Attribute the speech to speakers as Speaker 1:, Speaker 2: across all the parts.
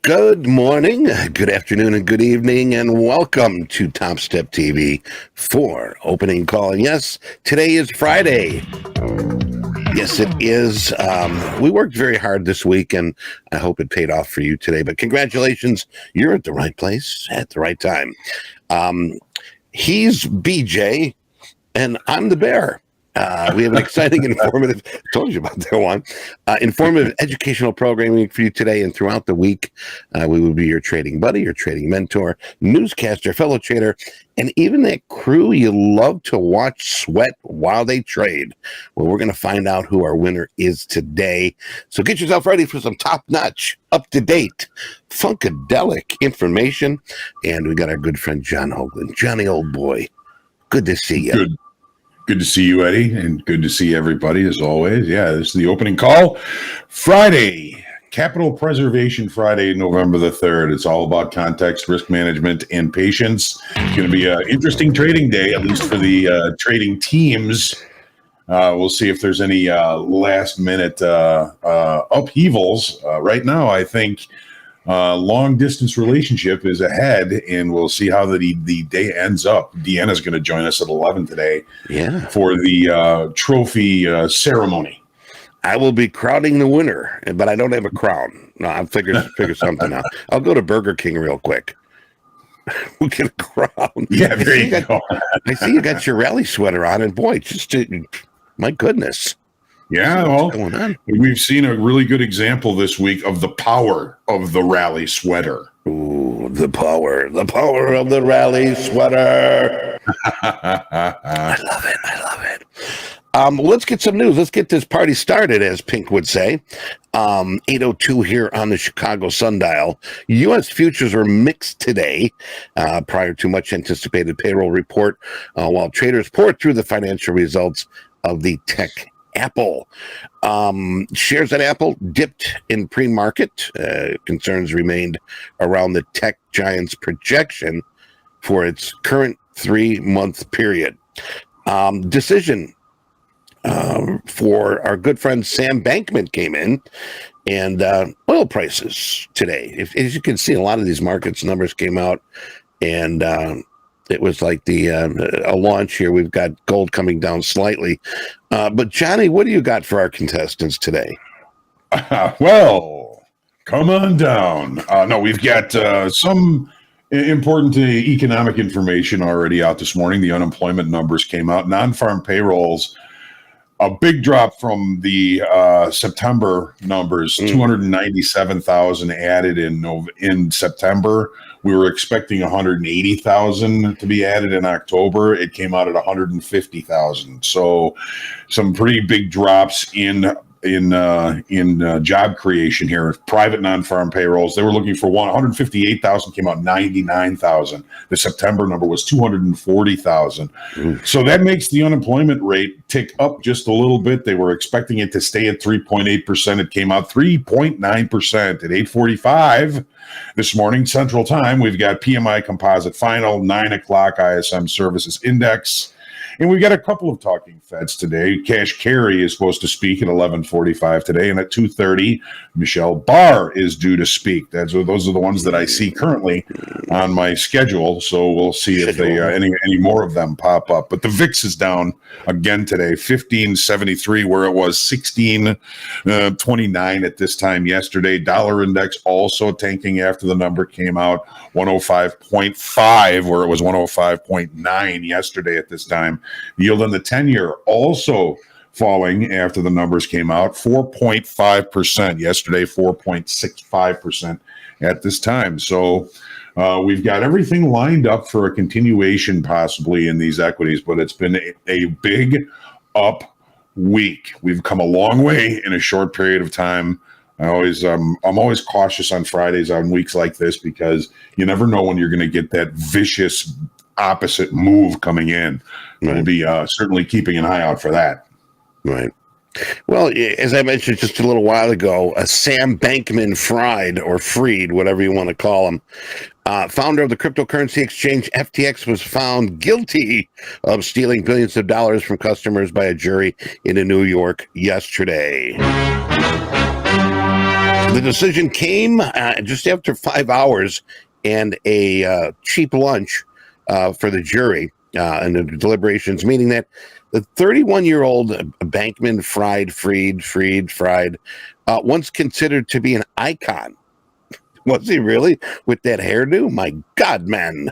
Speaker 1: Good morning, good afternoon, and good evening, and welcome to TopstepTV for opening call. And yes, today is Friday. Yes, it is. We worked very hard this week, and I hope it paid off for you today. But congratulations, you're at the right place at the right time. He's BJ, and I'm the bear. We have an exciting, informative, told you about that one, informative educational programming for you today and throughout the week. We will be your trading buddy, your trading mentor, newscaster, fellow trader, and even that crew you love to watch sweat while they trade. Well, we're going to find out who our winner is today. So get yourself ready for some top-notch, up-to-date, funkadelic information. And we got our good friend John Hoagland. Johnny, old boy, good to see you.
Speaker 2: Good to see you, Eddie, and good to see everybody as always. Yeah, this is the opening call. Friday, Capital Preservation Friday, November the 3rd. It's all about context, risk management, and patience. It's going to be an interesting trading day, at least for the trading teams. We'll see if there's any last-minute upheavals. Right now, I think long-distance relationship is ahead, and we'll see how the day ends up. Deanna's going to join us at 11 today for the trophy ceremony.
Speaker 1: I will be crowning the winner, but I don't have a crown. No, I'll figure something out. I'll go to Burger King real quick. We'll get a crown.
Speaker 2: Yeah, there you go.
Speaker 1: I see you got your rally sweater on, and boy, just my goodness.
Speaker 2: Yeah, well, we've seen a really good example this week of the power of the rally sweater.
Speaker 1: Ooh, the power of the rally sweater. I love it. Let's get some news. Let's get this party started, as Pink would say. 8:02 here on the Chicago sundial. U.S. futures were mixed today prior to much anticipated payroll report, while traders poured through the financial results of the tech Apple. Shares at Apple dipped in pre-market. Concerns remained around the tech giant's projection for its current 3-month period. Decision for our good friend Sam Bankman came in, and oil prices today. As you can see, a lot of these markets numbers came out, and it was like a launch here. We've got gold coming down slightly. But Johnny, what do you got for our contestants today?
Speaker 2: Well, come on down. No, we've got some important economic information already out this morning. The unemployment numbers came out. Non-farm payrolls, a big drop from the September numbers, 297,000 added in September. We were expecting 180,000 to be added in October. It came out at 150,000. So some pretty big drops in job creation here. Private non-farm payrolls, they were looking for 158,000, came out 99,000. The September number was 240,000. So that makes the unemployment rate tick up just a little bit. They were expecting it to stay at 3.8%. It came out 3.9% at 8:45 this morning Central Time. We've got PMI composite final, 9 o'clock ISM services index. And we've got a couple of talking Feds today. Cash Carey is supposed to speak at 11:45 today, and at 2:30, Michelle Barr is due to speak. Those are the ones that I see currently on my schedule. So we'll see if any more of them pop up. But the VIX is down again today, 1573, where it was 1629 at this time yesterday. Dollar index also tanking after the number came out, 105.5, where it was 105.9 yesterday at this time. Yield on the 10-year also falling after the numbers came out, 4.5% yesterday, 4.65% at this time. So we've got everything lined up for a continuation possibly in these equities, but it's been a big up week. We've come a long way in a short period of time. I'm always cautious on Fridays on weeks like this because you never know when you're going to get that vicious opposite move coming in. Right. We'll be certainly keeping an eye out for that.
Speaker 1: Right. Well, as I mentioned just a little while ago, Sam Bankman Fried, whatever you want to call him, founder of the cryptocurrency exchange FTX, was found guilty of stealing billions of dollars from customers by a jury in New York yesterday. The decision came just after 5 hours and a cheap lunch for the jury and the deliberations, meaning that the 31-year-old Bankman Fried, once considered to be an icon. Was he really? With that hairdo? My God, man.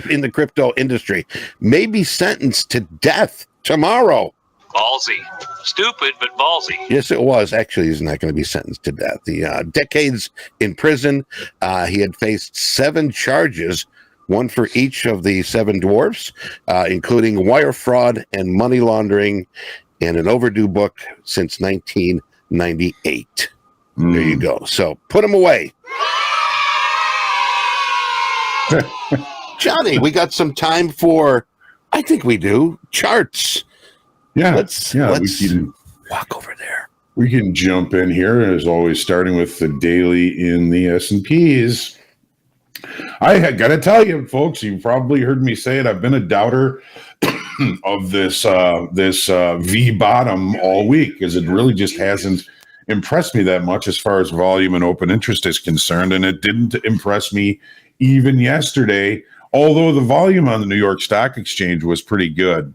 Speaker 1: In the crypto industry, may be sentenced to death tomorrow.
Speaker 3: Ballsy. Stupid, but ballsy.
Speaker 1: Yes, it was. Actually, he's not going to be sentenced to death. The decades in prison. He had faced 7 charges, one for each of the 7 dwarfs, including wire fraud and money laundering, and an overdue book since 1998. There you go. So put him away. Johnny, we got some time for, I think we do, charts.
Speaker 2: Yeah,
Speaker 1: let's
Speaker 2: we can
Speaker 1: walk over there.
Speaker 2: We can jump in here, as always, starting with the daily in the S&Ps. I got to tell you, folks, you probably heard me say it. I've been a doubter of this V bottom all week, because it really just hasn't impressed me that much as far as volume and open interest is concerned, and it didn't impress me even yesterday, although the volume on the New York Stock Exchange was pretty good.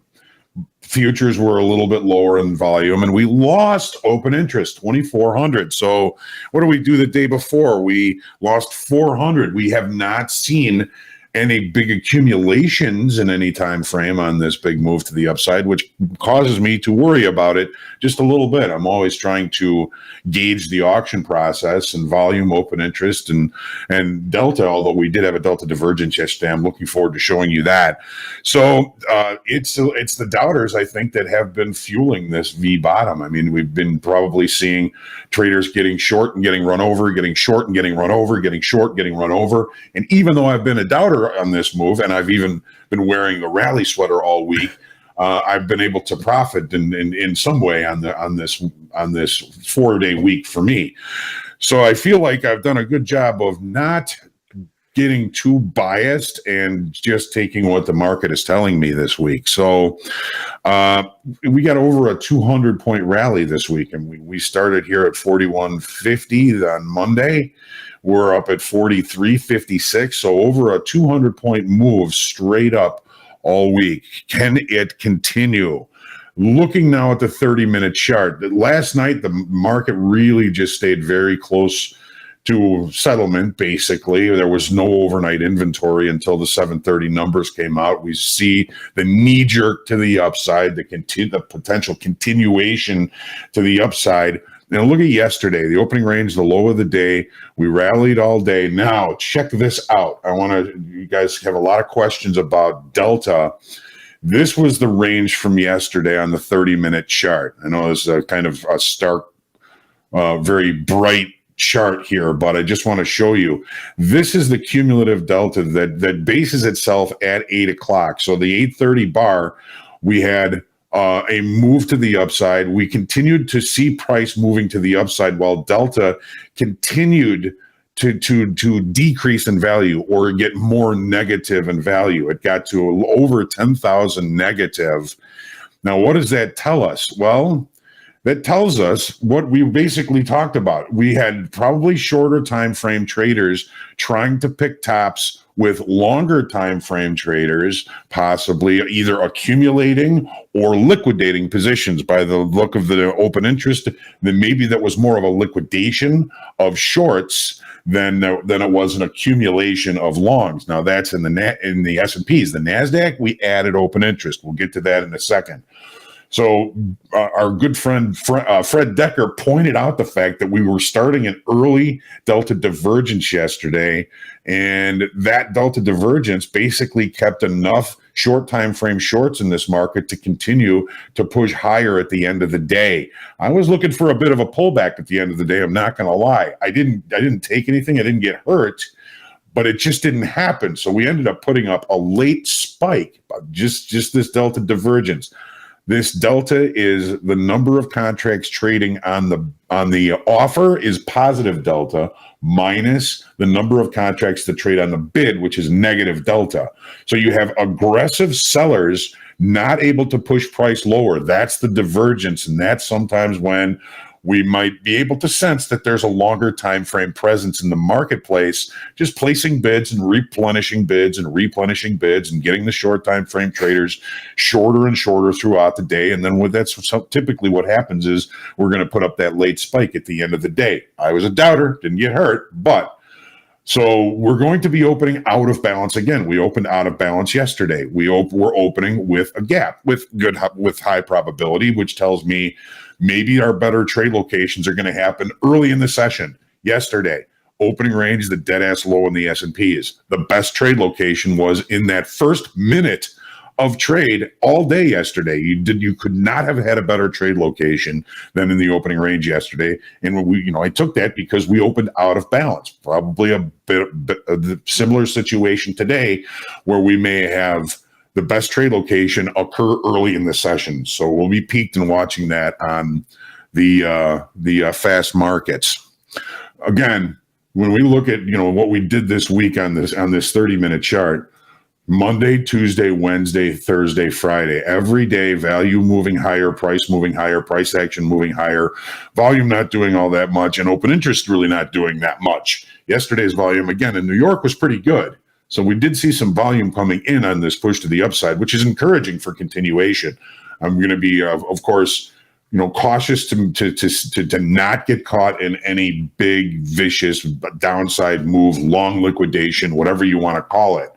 Speaker 2: Futures were a little bit lower in volume, and we lost open interest, 2,400. So what did we do the day before? We lost 400. We have not seen any big accumulations in any time frame on this big move to the upside, which causes me to worry about it just a little bit. I'm always trying to gauge the auction process and volume, open interest, and delta, although we did have a delta divergence yesterday. I'm looking forward to showing you that. So it's the doubters, I think, that have been fueling this V bottom. I mean, we've been probably seeing traders getting short and getting run over, getting short and getting run over, getting short, getting run over. And even though I've been a doubter on this move, and I've even been wearing a rally sweater all week, I've been able to profit in some way on this 4-day week for me. So I feel like I've done a good job of not getting too biased and just taking what the market is telling me this week. So we got over a 200-point rally this week, and we started here at 41.50 on Monday. We're up at 43.56, so over a 200-point move straight up all week. Can it continue? Looking now at the 30-minute chart, last night the market really just stayed very close to settlement, basically. There was no overnight inventory until the 7:30 numbers came out. We see the knee-jerk to the upside, the potential continuation to the upside. Now look at yesterday, the opening range, the low of the day. We rallied all day. Now check this out. You guys have a lot of questions about Delta. This was the range from yesterday on the 30-minute chart. I know it's a kind of a stark, very bright chart here, but I just want to show you. This is the cumulative Delta that bases itself at 8 o'clock. So the 8:30 bar, we had a move to the upside. We continued to see price moving to the upside while Delta continued to decrease in value or get more negative in value. It got to over 10,000 negative. Now, what does that tell us? Well, that tells us what we basically talked about. We had probably shorter time frame traders trying to pick tops with longer time frame traders, possibly either accumulating or liquidating positions. By the look of the open interest, then maybe that was more of a liquidation of shorts than it was an accumulation of longs. Now that's in the S&Ps. The NASDAQ, we added open interest. We'll get to that in a second. So our good friend Fred Decker pointed out the fact that we were starting an early delta divergence yesterday, and that delta divergence basically kept enough short time frame shorts in this market to continue to push higher at the end of the day. I was looking for a bit of a pullback at the end of the day. I'm not going to lie. I didn't take anything. I didn't get hurt, but it just didn't happen. So we ended up putting up a late spike, just this delta divergence. This delta is the number of contracts trading on the offer is positive delta minus the number of contracts that trade on the bid, which is negative delta. So you have aggressive sellers not able to push price lower. That's the divergence, and that's sometimes when we might be able to sense that there's a longer time frame presence in the marketplace, just placing bids and replenishing bids and getting the short time frame traders shorter and shorter throughout the day. And then typically what happens is we're going to put up that late spike at the end of the day. I was a doubter, didn't get hurt, but so we're going to be opening out of balance again. We opened out of balance yesterday. We're opening with a gap with high probability, which tells me maybe our better trade locations are going to happen early in the session. Yesterday, opening range, the dead ass low in the S&Ps. The best trade location was in that first minute of trade all day yesterday. You could not have had a better trade location than in the opening range yesterday. And I took that because we opened out of balance. Probably a bit of the similar situation today, where we may have the best trade location occur early in the session. So we'll be peaked and watching that on the fast markets. Again, when we look at what we did this week on this 30-minute chart, Monday, Tuesday, Wednesday, Thursday, Friday, every day, value moving higher, price action moving higher, volume not doing all that much, and open interest really not doing that much. Yesterday's volume, again, in New York was pretty good. So we did see some volume coming in on this push to the upside, which is encouraging for continuation. I'm going to be, of course, cautious to not get caught in any big, vicious downside move, long liquidation, whatever you want to call it.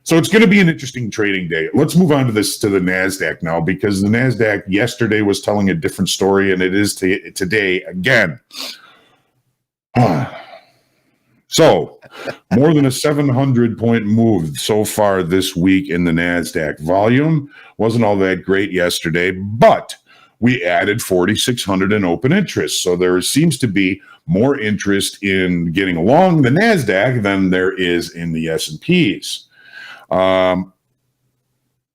Speaker 2: So it's going to be an interesting trading day. Let's move on to the NASDAQ now, because the NASDAQ yesterday was telling a different story, and it is today again. So more than a 700-point move so far this week in the NASDAQ. Volume wasn't all that great yesterday, but we added 4,600 in open interest. So there seems to be more interest in getting along the NASDAQ than there is in the S&Ps.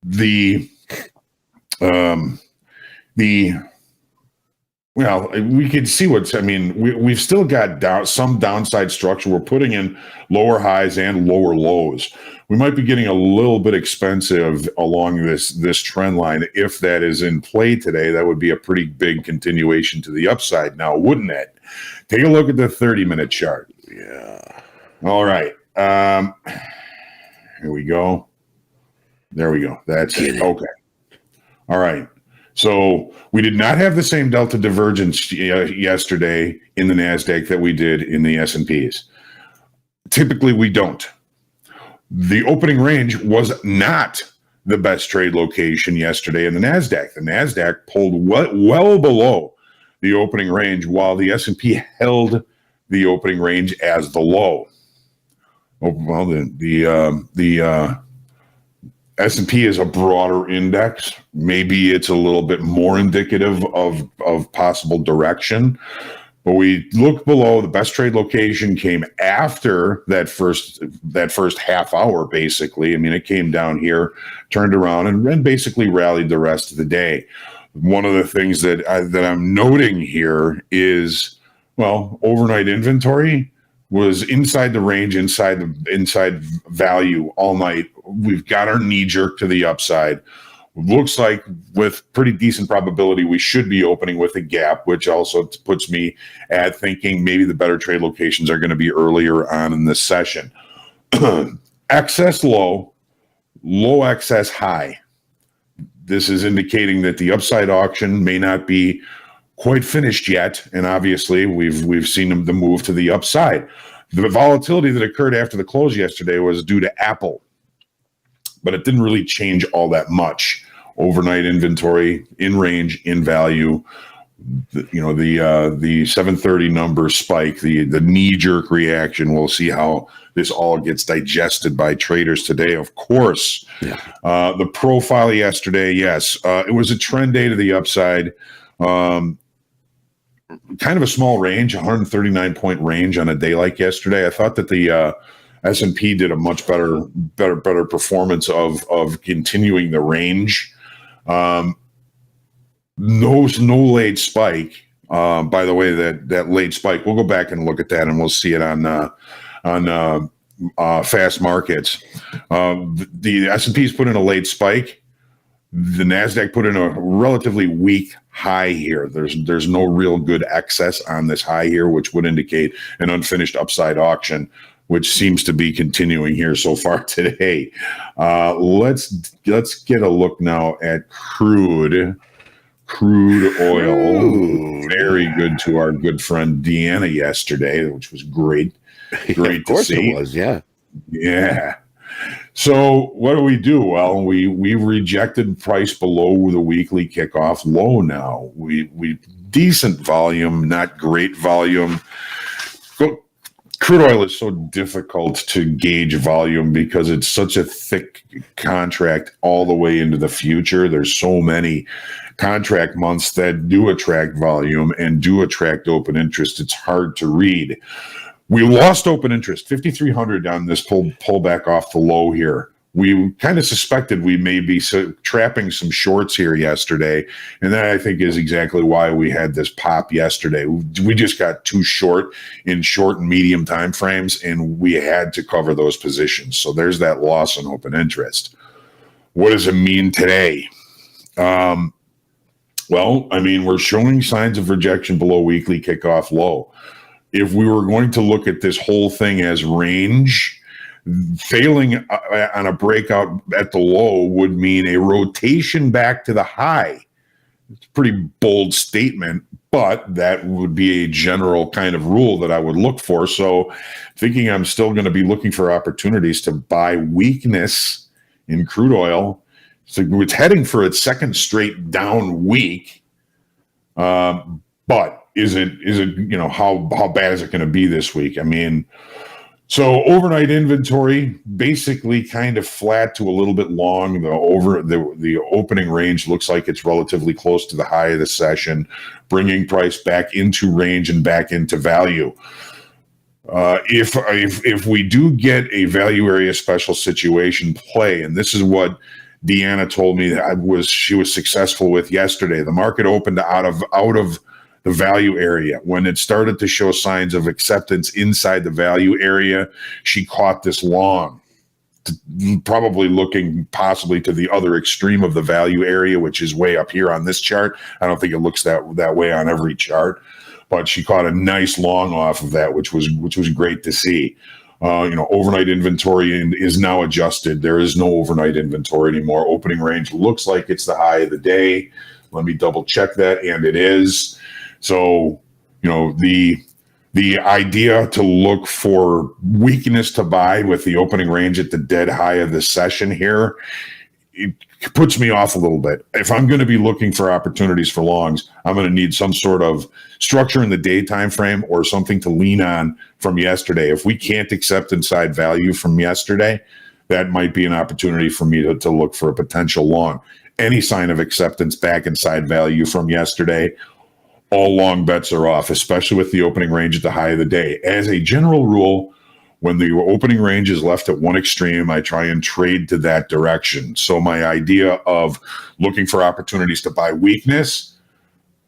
Speaker 2: We could see we've still got some downside structure. We're putting in lower highs and lower lows. We might be getting a little bit expensive along this trend line. If that is in play today, that would be a pretty big continuation to the upside now, wouldn't it? Take a look at the 30-minute chart.
Speaker 1: Yeah.
Speaker 2: All right. Here we go. There we go. That's it. Okay. All right. So we did not have the same delta divergence yesterday in the NASDAQ that we did in the S&Ps. Typically, we don't. The opening range was not the best trade location yesterday in the NASDAQ. The NASDAQ pulled well below the opening range, while the S&P held the opening range as the low. Oh, well, the S&P is a broader index. Maybe it's a little bit more indicative of possible direction. But we look below. The best trade location came after that first half hour, basically. It came down here, turned around, and basically rallied the rest of the day. One of the things that I'm noting here is, overnight inventory was inside the range, inside value all night. We've got our knee jerk to the upside. Looks like with pretty decent probability we should be opening with a gap, which also puts me at thinking maybe the better trade locations are going to be earlier on in this session. Excess low, low excess high. This is indicating that the upside auction may not be quite finished yet, and obviously we've seen the move to the upside. The volatility that occurred after the close yesterday was due to Apple, but it didn't really change all that much. Overnight inventory in range, in value. The 730 number spike, the knee-jerk reaction. We'll see how this all gets digested by traders today, of course.
Speaker 1: Yeah.
Speaker 2: The profile yesterday, yes, it was a trend day to the upside. Kind of a small range, 139-point range on a day like yesterday. I thought that the S&P did a much better performance of continuing the range. No late spike. By the way, that late spike, we'll go back and look at that, and we'll see it on fast markets. The S&P's put in a late spike. The NASDAQ put in a relatively weak high here. There's no real good excess on this high here, which would indicate an unfinished upside auction, which seems to be continuing here so far today. Let's get a look now at crude oil. Very good to our good friend Deanna yesterday, which was great. Great to see.
Speaker 1: Of course it was, yeah.
Speaker 2: Yeah. So what do? Well, we rejected price below the weekly kickoff low now. We decent volume, not great volume. Crude oil is so difficult to gauge volume because it's such a thick contract all the way into the future. There's so many contract months that do attract volume and do attract open interest. It's hard to read. We lost open interest, 5,300 on this pull back off the low here. We kind of suspected we may be trapping some shorts here yesterday, and that I think is exactly why we had this pop yesterday. We just got too short in short and medium time frames, and we had to cover those positions. So there's that loss in open interest. What does it mean today? Well, I mean, we're showing signs of rejection below weekly kickoff low. If we were going to look at this whole thing as range, failing on a breakout at the low would mean a rotation back to the high. It's a pretty bold statement, but that would be a general kind of rule that I would look for. So thinking I'm still going to be looking for opportunities to buy weakness in crude oil. So it's heading for its second straight down week. But is it, how bad is it going to be this week? I mean, so overnight inventory basically kind of flat to a little bit long. The opening range looks like it's relatively close to the high of the session, bringing price back into range and back into value. If we do get a value area special situation play, and this is what Deanna told me she was successful with yesterday. The market opened out of the value area. When it started to show signs of acceptance inside the value area, she caught this long, probably looking possibly to the other extreme of the value area, which is way up here on this chart. I don't think it looks that way on every chart, but she caught a nice long off of that, which was great to see. Overnight inventory is now adjusted. There is no overnight inventory anymore. Opening range looks like it's the high of the day. Let me double check that, and it is. So, the idea to look for weakness to buy with the opening range at the dead high of the session here, it puts me off a little bit. If I'm going to be looking for opportunities for longs, I'm going to need some sort of structure in the day time frame or something to lean on from yesterday. If we can't accept inside value from yesterday, that might be an opportunity for me to look for a potential long. Any sign of acceptance back inside value from yesterday, all long bets are off, especially with the opening range at the high of the day. As a general rule, when the opening range is left at one extreme, I try and trade to that direction. So my idea of looking for opportunities to buy weakness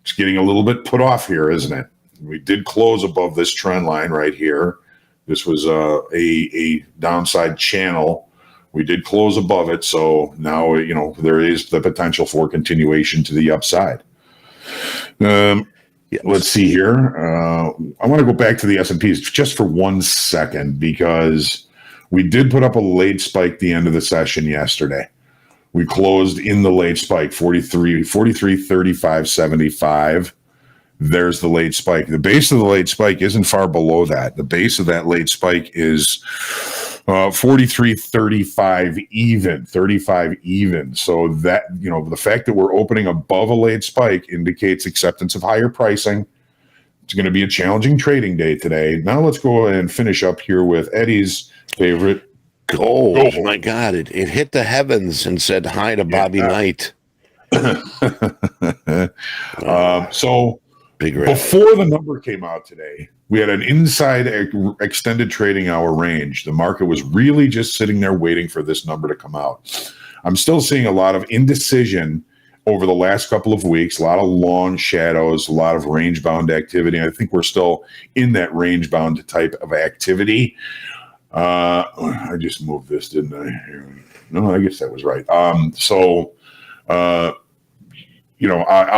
Speaker 2: is getting a little bit put off here, isn't it? We did close above this trend line right here. This was a downside channel. We did close above it. So now, there is the potential for continuation to the upside. Let's see here. I want to go back to the S&Ps just for 1 second because we did put up a late spike the end of the session yesterday. We closed in the late spike, 43.3575. There's the late spike. The base of the late spike isn't far below that. The base of that late spike is 43.35 even, 35 even. So that, the fact that we're opening above a late spike indicates acceptance of higher pricing. It's going to be a challenging trading day today. Now let's go and finish up here with Eddie's favorite
Speaker 1: gold. Oh my God, it hit the heavens and said hi to Bobby Knight.
Speaker 2: So before the number came out today, we had an inside extended trading hour range. The market was really just sitting there waiting for this number to come out. I'm still seeing a lot of indecision over the last couple of weeks, a lot of long shadows, a lot of range-bound activity. I think we're still in that range-bound type of activity. I just moved this, didn't I? No, I guess that was right. I'll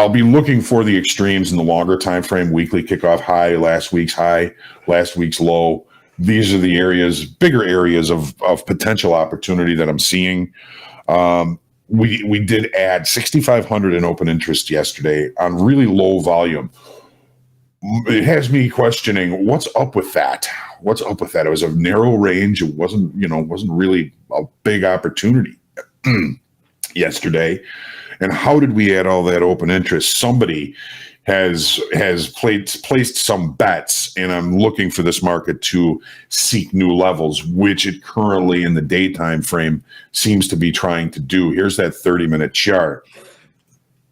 Speaker 2: be looking for the extremes in the longer time frame. Weekly kickoff high, last week's low. These are the areas, bigger areas of potential opportunity that I'm seeing. We did add 6,500 in open interest yesterday on really low volume. It has me questioning what's up with that. It was a narrow range. It wasn't really a big opportunity yesterday. And how did we add all that open interest? Somebody has placed some bets, and I'm looking for this market to seek new levels, which it currently in the daytime frame seems to be trying to do. Here's that 30-minute chart.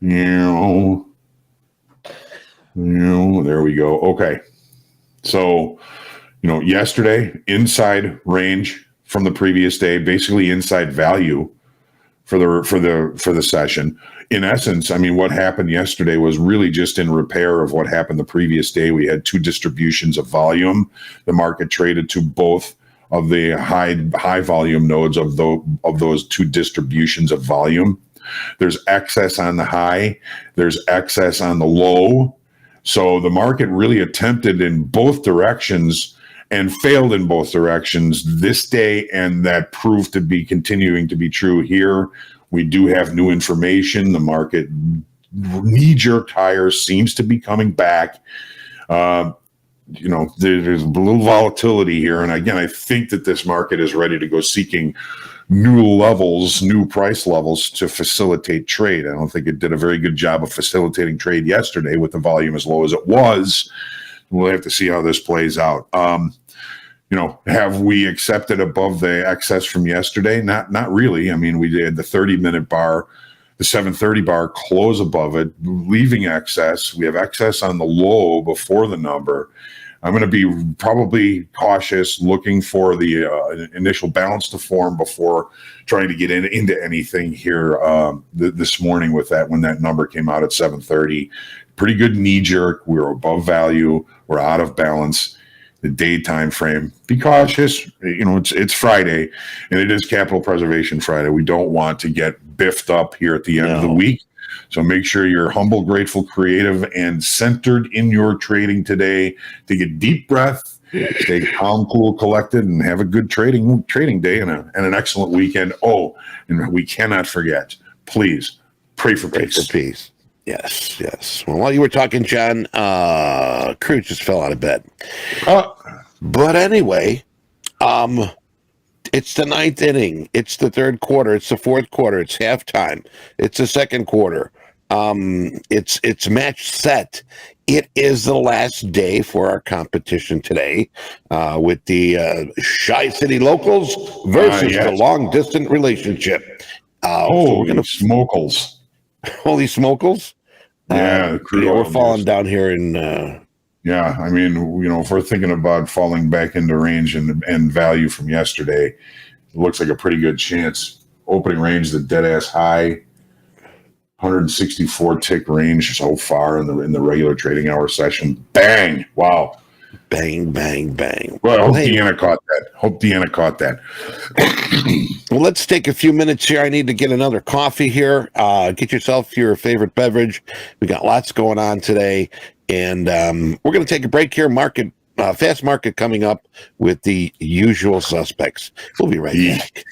Speaker 2: There we go. Okay. So, yesterday, inside range from the previous day, basically inside value for the session. In essence, I mean, what happened yesterday was really just in repair of what happened the previous day. We had two distributions of volume. The market traded to both of the high volume nodes of those two distributions of volume. There's excess on the high. There's excess on the low. So the market really attempted in both directions and failed in both directions this day, and that proved to be continuing to be true here. We do have new information. The market knee-jerk higher seems to be coming back. There's a little volatility here, and again, I think that this market is ready to go seeking new price levels to facilitate trade. I don't think it did a very good job of facilitating trade yesterday with the volume as low as it was. We'll have to see how this plays out. Have we accepted above the excess from yesterday? Not really. I mean, we did the 30-minute bar, the 730 bar close above it, leaving excess. We have excess on the low before the number. I'm going to be probably cautious, looking for the initial balance to form before trying to get into anything here this morning with that when that number came out at 730. Pretty good knee jerk. We're above value. We're out of balance. The daytime frame. Be cautious. It's Friday, and it is Capital Preservation Friday. We don't want to get biffed up here at the end of the week. So make sure you're humble, grateful, creative, and centered in your trading today. Take a deep breath, stay calm, cool, collected, and have a good trading day and an excellent weekend. Oh, and we cannot forget, please pray for peace.
Speaker 1: Pray for peace. Yes. Well, while you were talking, John, Cruz just fell out of bed. But anyway, it's the ninth inning. It's the third quarter. It's the fourth quarter. It's halftime. It's the second quarter. It's match set. It is the last day for our competition today with the Chi-City Locals versus the long-distance relationship.
Speaker 2: Smokles.
Speaker 1: Holy smokles. We're falling down here in
Speaker 2: I mean, if we're thinking about falling back into range and value from yesterday, it looks like a pretty good chance. Opening range, the dead ass high, 164 tick range so far in the regular trading hour session. Bang! Wow.
Speaker 1: Bang, bang, bang.
Speaker 2: Well, I hope Deanna caught that.
Speaker 1: Well, let's take a few minutes here. I need to get another coffee here. Get yourself your favorite beverage. We got lots going on today. And we're going to take a break here. Fast market coming up with the usual suspects. We'll be right back.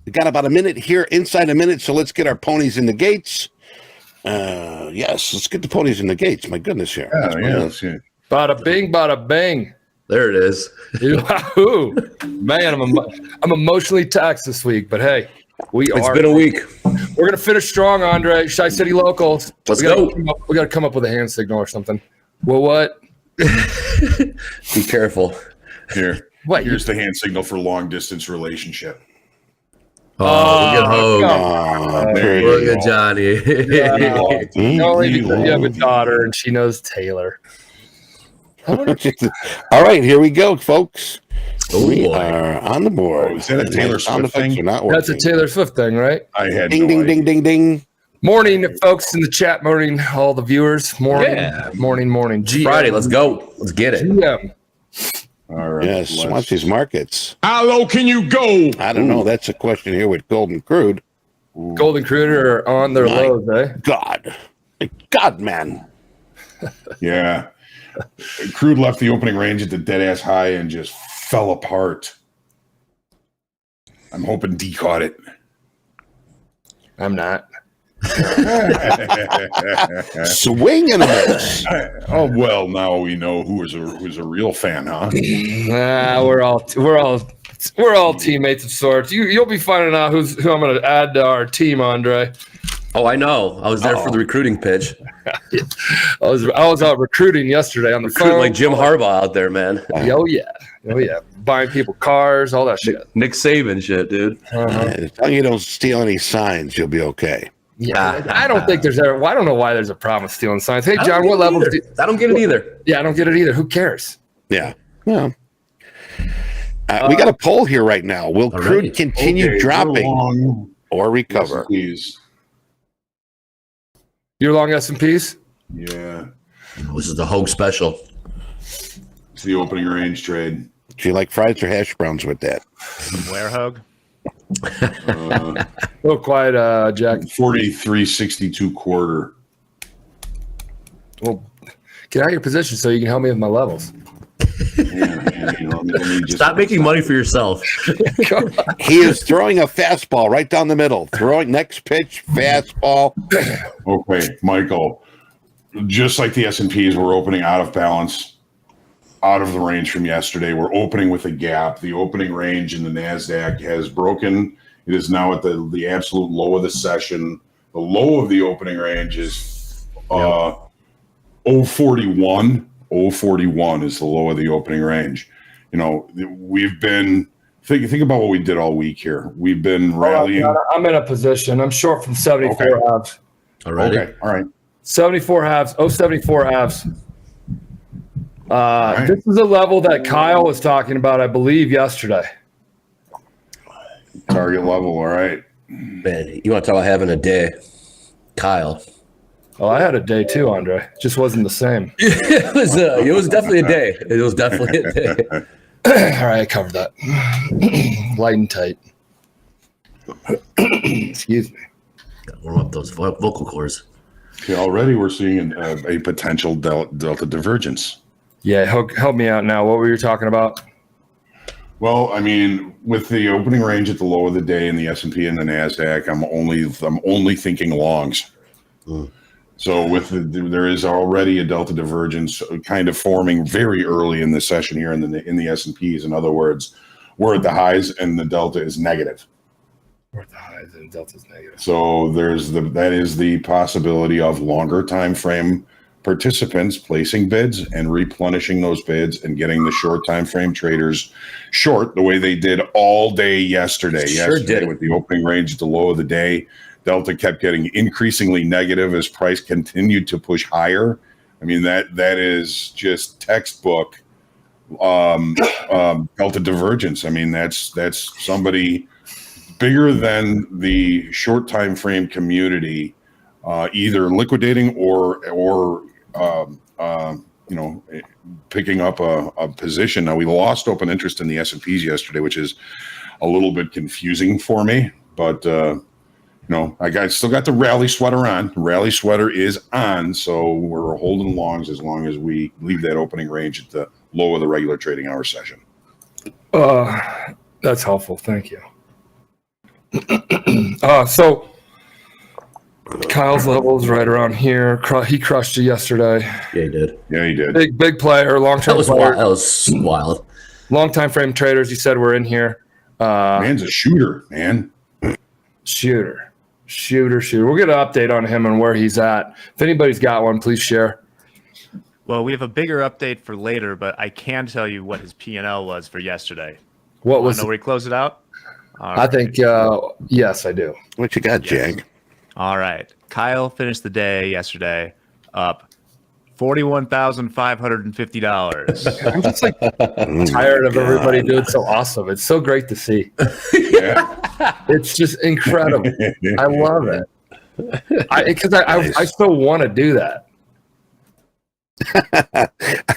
Speaker 1: We got about a minute here, inside a minute, so let's get our ponies in the gates. Yes, let's get the ponies in the gates. My goodness, here.
Speaker 2: Let's see.
Speaker 4: Bada bing, bada bang.
Speaker 5: There it is.
Speaker 4: Wahoo. Man, I'm emotionally taxed this week, but hey,
Speaker 5: It's been a week.
Speaker 4: We're gonna finish strong, Andre. Shy City locals.
Speaker 5: Let's go.
Speaker 4: We gotta come up with a hand signal or something. Well, what?
Speaker 5: Be careful.
Speaker 2: Here.
Speaker 4: What?
Speaker 2: Here's the hand signal for long distance relationship.
Speaker 5: Oh, look at Hogue.
Speaker 2: There you
Speaker 5: Look
Speaker 2: go.
Speaker 5: at Johnny.
Speaker 4: Only because you have a daughter and she knows Taylor.
Speaker 1: All right, here we go, folks.
Speaker 5: Oh,
Speaker 1: We
Speaker 5: boy.
Speaker 1: are on the board.
Speaker 2: Oh, is that a Taylor
Speaker 1: Sound
Speaker 2: Swift
Speaker 1: effects
Speaker 2: thing?
Speaker 1: are not
Speaker 4: That's a
Speaker 1: working.
Speaker 4: Taylor Swift thing, right?
Speaker 2: I had
Speaker 1: Ding,
Speaker 2: no
Speaker 1: ding,
Speaker 2: idea.
Speaker 1: ding, ding, ding.
Speaker 4: Morning, folks in the chat. Morning, all the viewers. Morning,
Speaker 5: Yeah.
Speaker 4: morning. GM.
Speaker 5: Friday, let's go. Let's get it.
Speaker 4: GM.
Speaker 2: All right.
Speaker 1: Yes, watch these markets.
Speaker 2: How low can you go?
Speaker 1: I don't know. That's a question here with Golden Crude.
Speaker 4: Golden Cruder are on their
Speaker 1: My
Speaker 4: lows, eh?
Speaker 1: God, man.
Speaker 2: Yeah. Crude left the opening range at the dead ass high and just fell apart. I'm hoping D caught it.
Speaker 4: I'm not.
Speaker 1: Swing and a miss.
Speaker 2: Oh well, now we know who's a real fan, huh?
Speaker 4: We're all teammates of sorts. You'll be finding out who I'm going to add to our team, Andre.
Speaker 5: Oh, I know. I was there for the recruiting pitch.
Speaker 4: I was out recruiting yesterday on the
Speaker 5: Recruiting
Speaker 4: phone.
Speaker 5: like Jim Harbaugh out there, man.
Speaker 4: Oh yeah, buying people cars, all that shit.
Speaker 5: Nick Saban shit, dude.
Speaker 1: As long as you don't steal any signs, you'll be okay.
Speaker 4: Yeah, I don't think there's ever. Well, I don't know why there's a problem with stealing signs. Hey,
Speaker 5: I don't
Speaker 4: John,
Speaker 5: get
Speaker 4: what
Speaker 5: it
Speaker 4: level?
Speaker 5: either. I don't get it either.
Speaker 4: Yeah, I don't get it either. Who cares?
Speaker 1: Yeah. Well, we got a poll here right now. Will crude
Speaker 5: right.
Speaker 1: continue
Speaker 2: Okay,
Speaker 1: dropping
Speaker 2: long
Speaker 1: or recover?
Speaker 2: S&Ps.
Speaker 4: You're long S&Ps?
Speaker 2: Yeah.
Speaker 5: This is the Hogue special.
Speaker 2: It's the opening range trade.
Speaker 1: Do you like fries or hash browns with that?
Speaker 6: Where, Hogue?
Speaker 2: Uh,
Speaker 4: A little quiet, Jack.
Speaker 2: 43.62 quarter.
Speaker 4: Well, get out of your position so you can help me with my levels.
Speaker 2: Yeah, you know, let me just-
Speaker 5: Stop making money for yourself.
Speaker 1: He is throwing a fastball right down the middle. Throwing next pitch, fastball.
Speaker 2: Okay, Michael. Just like the S&Ps, we're opening out of balance, out of the range from yesterday. We're opening with a gap. The opening range in the NASDAQ has broken. It is now at the absolute low of the session. The low of the opening range is 041. 041 is the low of the opening range. You know, we've been think about what we did all week here. We've been rallying.
Speaker 4: I'm in a position. I'm short from 74
Speaker 2: Okay.
Speaker 4: halves.
Speaker 5: All right.
Speaker 2: Okay, all right.
Speaker 4: 74 halves. 074 halves.
Speaker 2: right.
Speaker 4: This is a level that Kyle was talking about, I believe, yesterday.
Speaker 2: Target level, all right.
Speaker 5: Man, you want to talk about having a day. Kyle.
Speaker 4: Oh, I had a day too, Andre. It just wasn't the same.
Speaker 5: It was definitely a day. It was definitely a day.
Speaker 4: All right, I covered that. Light and tight. Excuse me.
Speaker 5: Gotta warm up those vocal cords.
Speaker 2: Okay, already we're seeing a potential delta divergence.
Speaker 4: Yeah, help me out now. What were you talking about?
Speaker 2: Well, I mean, with the opening range at the low of the day in the S&P and the NASDAQ, I'm only thinking longs. So there is already a delta divergence kind of forming very early in the session here in the S&Ps. In other words, we're at the highs and the delta is negative.
Speaker 4: We're at the highs and delta's negative.
Speaker 2: So that is the possibility of longer time frame participants placing bids and replenishing those bids and getting the short time frame traders short the way they did all day yesterday.
Speaker 5: Sure did.
Speaker 2: With the opening range at the low of the day, Delta kept getting increasingly negative as price continued to push higher. I mean, that is just textbook Delta divergence. I mean, that's somebody bigger than the short time frame community, either liquidating or picking up a position. Now, we lost open interest in the S&Ps yesterday, which is a little bit confusing for me, but I still got the rally sweater on. The rally sweater is on, so we're holding longs as long as we leave that opening range at the low of the regular trading hour session.
Speaker 4: That's helpful. Thank you. So Kyle's level is right around here. He crushed you yesterday.
Speaker 5: Yeah, he did.
Speaker 2: Yeah, he did.
Speaker 4: Big player, long-term player.
Speaker 5: That was wild.
Speaker 4: Long time frame traders. He said we're in here.
Speaker 2: Man's a shooter, man.
Speaker 4: Shooter. We'll get an update on him and where he's at. If anybody's got one, please share.
Speaker 6: Well, we have a bigger update for later, but I can tell you what his P&L was for yesterday.
Speaker 4: What was?
Speaker 6: Know where he closed it out?
Speaker 4: I think yes, I do.
Speaker 1: What you got, Jag?
Speaker 6: All right. Kyle finished the day yesterday up $41,550.
Speaker 4: I'm just like tired of everybody doing so awesome. It's so great to see.
Speaker 2: Yeah.
Speaker 4: It's just incredible. I love it. Because I still want to do that.
Speaker 1: I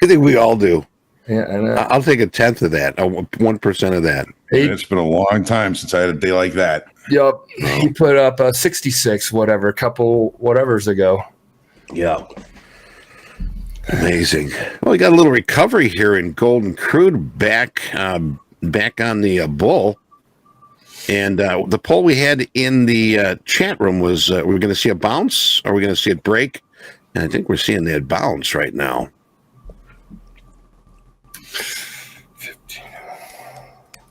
Speaker 1: think we all do.
Speaker 4: Yeah, and,
Speaker 1: I'll take 1/10 of that, 1% of that.
Speaker 2: It's been a long time since I had a day like that.
Speaker 4: Yup. He put up 66, whatever, a couple whatevers ago.
Speaker 5: Yeah.
Speaker 1: Amazing. Well, we got a little recovery here in gold and crude back on the bull. And the poll we had in the chat room was, we're going to see a bounce, or we're going to see it break. And I think we're seeing that bounce right now.
Speaker 4: 15.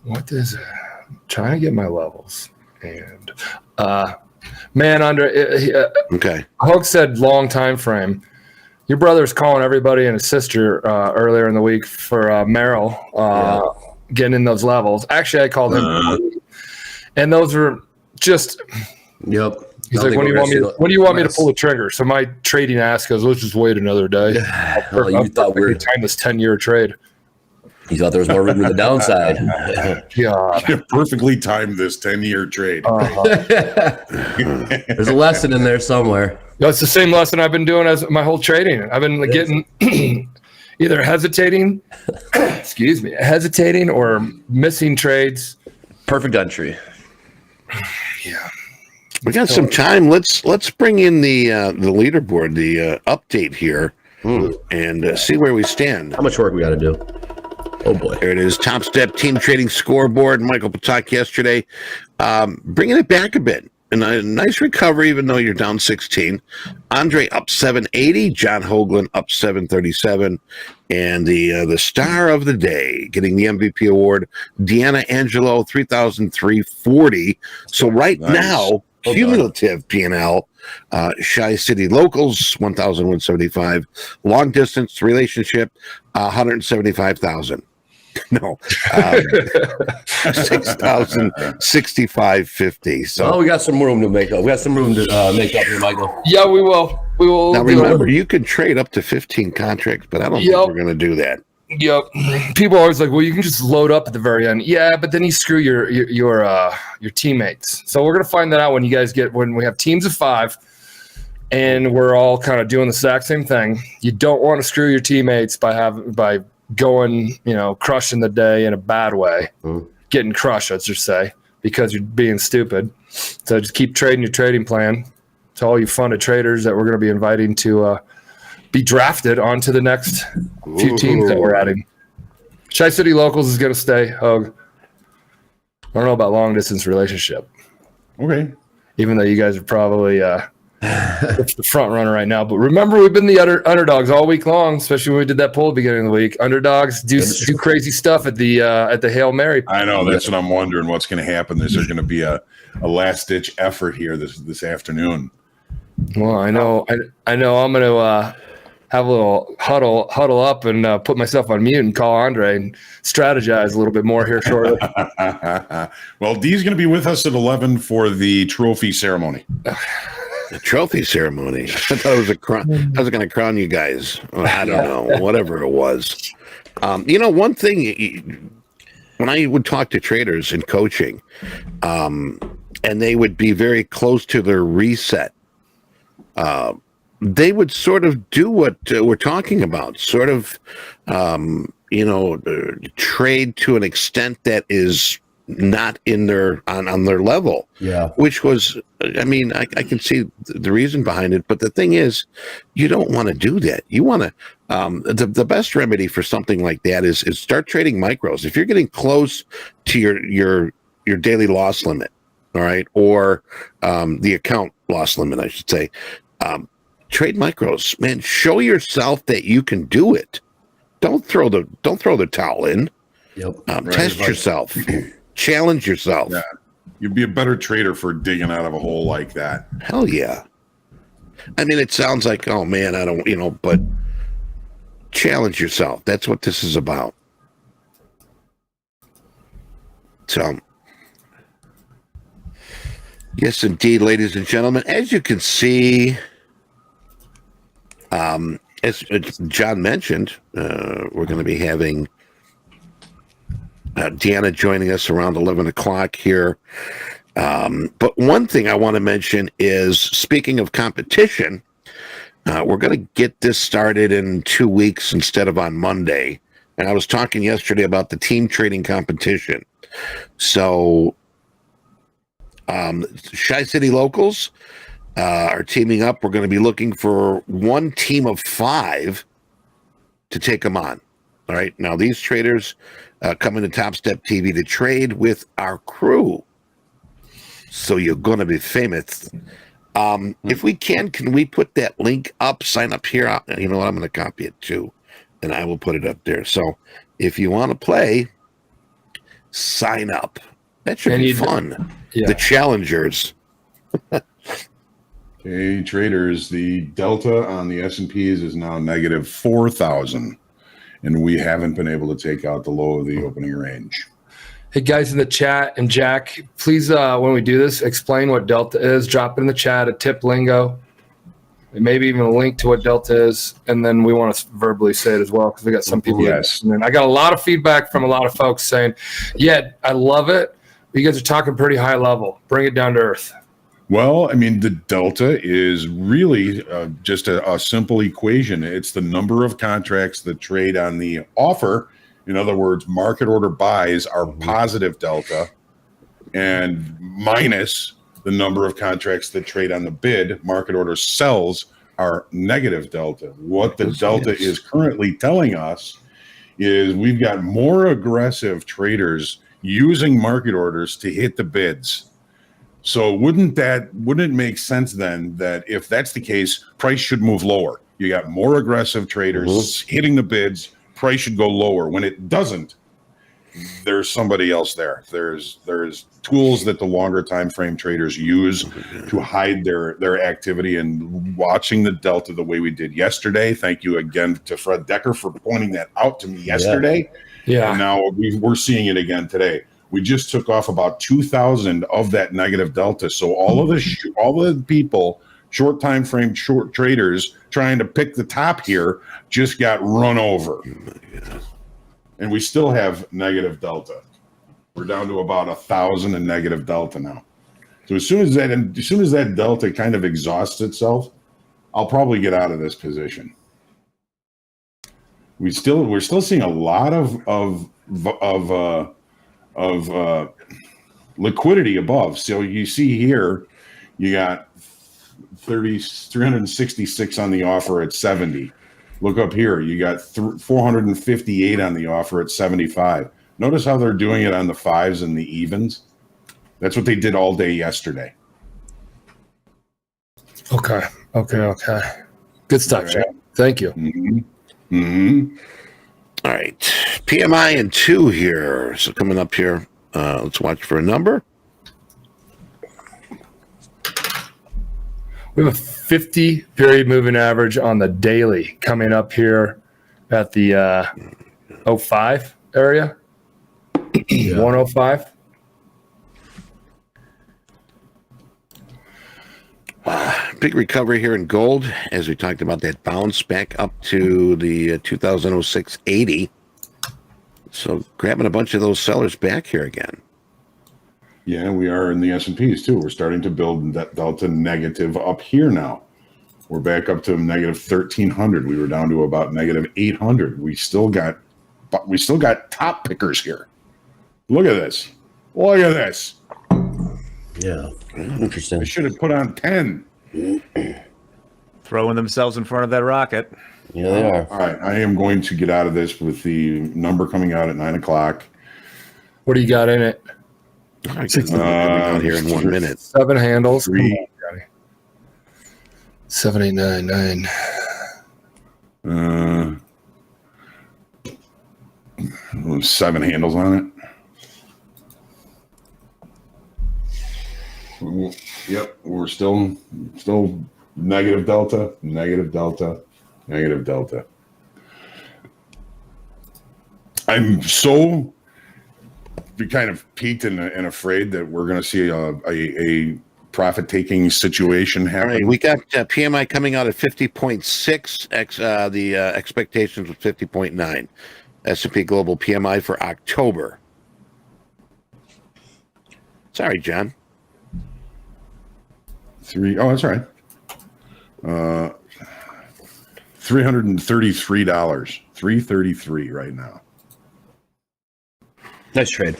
Speaker 4: What is it? I'm trying to get my levels. And man,
Speaker 1: Okay.
Speaker 4: Hook said long time frame. Your brother's calling everybody and his sister earlier in the week for Merrill getting in those levels. Actually, I called him, and those were just.
Speaker 5: Yep.
Speaker 4: He's like, when do you want me to pull the trigger? So my trading ass goes, let's just wait another day.
Speaker 5: You thought we were
Speaker 4: time this 10-year trade.
Speaker 5: You thought there was more room to the downside.
Speaker 4: Yeah.
Speaker 2: You perfectly timed this 10-year trade.
Speaker 5: There's a lesson in there somewhere.
Speaker 4: That's the same lesson I've been doing as my whole trading. I've been getting either hesitating or missing trades.
Speaker 5: Perfect entry.
Speaker 4: Yeah.
Speaker 1: We got some time. Let's bring in the leaderboard, the update here, and see where we stand.
Speaker 5: How much work we got to do? Oh boy.
Speaker 1: There it is. Top Step Team Trading Scoreboard. Michael Patak yesterday, bringing it back a bit. And a nice recovery, even though you're down 16. Andre up 780. John Hoagland up 737. And the star of the day, getting the MVP award, Deanna Angelo, 3,340. So right now, cumulative P&L, Shy City Locals, 1,175. Long distance relationship, 175,000. No, 6,065.50. So
Speaker 5: we got some room to make up. We got some room to make up here, Michael.
Speaker 4: Yeah, we will. We will.
Speaker 1: Now remember, you can trade up to 15 contracts, but I don't think we're going to do that.
Speaker 4: Yep. People are always like, well, you can just load up at the very end. Yeah, but then you screw your teammates. So we're gonna find that out when we have teams of 5, and we're all kind of doing the exact same thing. You don't want to screw your teammates by going, crushing the day in a bad way, getting crushed, let's just say, because you're being stupid. So just keep trading your trading plan. To all you funded traders that we're going to be inviting to be drafted onto the next few teams that we're adding. Shy City Locals is going to stay, Hogue. I don't know about long distance relationship.
Speaker 2: Okay.
Speaker 4: Even though you guys are probably it's the front runner right now. But remember, we've been the underdogs all week long, especially when we did that poll at the beginning of the week. Underdogs do crazy stuff at the Hail Mary.
Speaker 2: I know. That's what I'm wondering. What's going to happen? Is there going to be a last-ditch effort here this afternoon?
Speaker 4: Well, I know. I'm going to have a little huddle up and put myself on mute and call Andre and strategize a little bit more here shortly.
Speaker 2: Well, Dee's going to be with us at 11 for the trophy ceremony.
Speaker 1: The trophy ceremony. I thought it was I was going to crown you guys. I don't know. Whatever it was. One thing, when I would talk to traders in coaching, and they would be very close to their reset, they would sort of do what we're talking about, sort of, trade to an extent that is not in on their level. Yeah. Which was, I can see the reason behind it, but the thing is, you don't want to do that. You want to, the best remedy for something like that is start trading micros. If you're getting close to your daily loss limit, all right, or the account loss limit, I should say. Trade micros, man. Show yourself that you can do it. Don't throw the towel in.
Speaker 5: Yep.
Speaker 1: Test yourself. Challenge yourself.
Speaker 2: Yeah. You'd be a better trader for digging out of a hole like that.
Speaker 1: Hell yeah. I mean, it sounds like, oh man, I don't, but challenge yourself. That's what this is about. So, yes, indeed, ladies and gentlemen, as you can see, as John mentioned, we're going to be having Deanna joining us around 11 o'clock here. But one thing I want to mention is, speaking of competition, we're going to get this started in 2 weeks instead of on Monday. And I was talking yesterday about the team trading competition. So Shy City Locals are teaming up. We're going to be looking for one team of 5 to take them on. All right. Now, these traders come into Topstep TV to trade with our crew. So you're going to be famous. If we can we put that link up, sign up here? You know what? I'm going to copy it too, and I will put it up there. So if you want to play, sign up. That should be fun.
Speaker 4: Yeah.
Speaker 1: The challengers.
Speaker 2: Okay, traders, the delta on the S&Ps is now negative 4,000, and we haven't been able to take out the low of the opening range.
Speaker 4: Hey guys in the chat, and Jack, please, when we do this, explain what Delta is. Drop it in the chat, a tip lingo, and maybe even a link to what Delta is. And then we want to verbally say it as well, because we got some people.
Speaker 2: Yes.
Speaker 4: And I got a lot of feedback from a lot of folks saying, yeah, I love it. But you guys are talking pretty high level. Bring it down to earth.
Speaker 2: Well, I mean, the delta is really just a simple equation. It's the number of contracts that trade on the offer. In other words, market order buys are positive delta, and minus the number of contracts that trade on the bid, market order sells are negative delta. What the delta is currently telling us is we've got more aggressive traders using market orders to hit the bids. So wouldn't it make sense then that if that's the case, price should move lower? You got more aggressive traders hitting the bids, price should go lower. When it doesn't, there's somebody else there. There's tools that the longer time frame traders use to hide their activity, and watching the delta the way we did yesterday. Thank you again to Fred Decker for pointing that out to me yesterday.
Speaker 4: Yeah.
Speaker 2: And now we're seeing it again today. We just took off about 2,000 of that negative delta. So all of the people, short time frame short traders trying to pick the top here, just got run over. And we still have negative delta. We're down to about 1,000 in negative delta now. So as soon as that delta kind of exhausts itself, I'll probably get out of this position. We're still seeing a lot of liquidity above. So you see here, you got 366 on the offer at 70. Look up here, you got 458 on the offer at 75. Notice how they're doing it on the 5s and the evens. That's what they did all day yesterday.
Speaker 4: Okay. Good stuff, Jack. Thank you.
Speaker 1: All right. PMI and 2 here. So coming up here, let's watch for a number.
Speaker 4: We have a 50 period moving average on the daily coming up here at the 05 area. 105.
Speaker 1: Big recovery here in gold, as we talked about that bounce back up to the 2006 80. So grabbing a bunch of those sellers back here again.
Speaker 2: Yeah, we are in the S&Ps too. We're starting to build that delta negative up here now. We're back up to negative 1,300. We were down to about negative 800. We still got top pickers here. Look at this. Look at this.
Speaker 5: Yeah, interesting.
Speaker 2: I should have put on 10.
Speaker 6: Throwing themselves in front of that rocket.
Speaker 5: Yeah, they are.
Speaker 2: All right, I am going to get out of this with the number coming out at 9 o'clock.
Speaker 4: What do you got in it?
Speaker 1: I guess I'm out here in 1 minute.
Speaker 4: 7 handles.
Speaker 2: Three.
Speaker 4: Come on, Johnny. 7, 8, 9, 9.
Speaker 2: 7 handles on it. Yep, we're still negative delta. I'm so kind of peaked and afraid that we're going to see a profit-taking situation
Speaker 1: All
Speaker 2: happen.
Speaker 1: right, we got PMI coming out at 50.6. The expectations was 50.9. S&P Global PMI for October. Sorry, John.
Speaker 2: Oh, that's right. $333. $333 right now.
Speaker 5: Nice trade.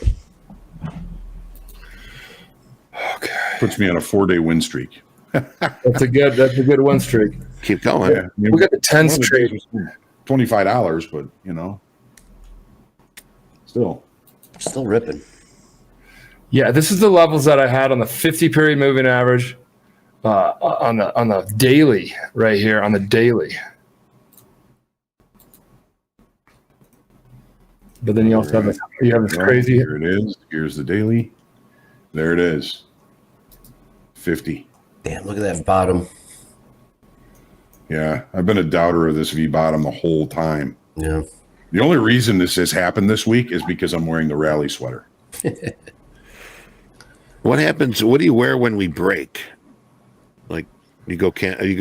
Speaker 4: Okay.
Speaker 2: Puts me on a 4-day win streak.
Speaker 4: That's a good win streak.
Speaker 1: Keep going.
Speaker 2: Yeah,
Speaker 4: We got the 10s trade.
Speaker 2: $25, but
Speaker 5: Still ripping.
Speaker 4: Yeah, this is the levels that I had on the 50 period moving average, on the daily right here on the daily. But then you also have this crazy.
Speaker 2: Here it is. Here's the daily. There it is. 50.
Speaker 5: Damn, look at that bottom.
Speaker 2: Yeah, I've been a doubter of this V bottom the whole time.
Speaker 5: Yeah.
Speaker 2: The only reason this has happened this week is because I'm wearing the rally sweater.
Speaker 1: What happens? What do you wear when we break? Like you go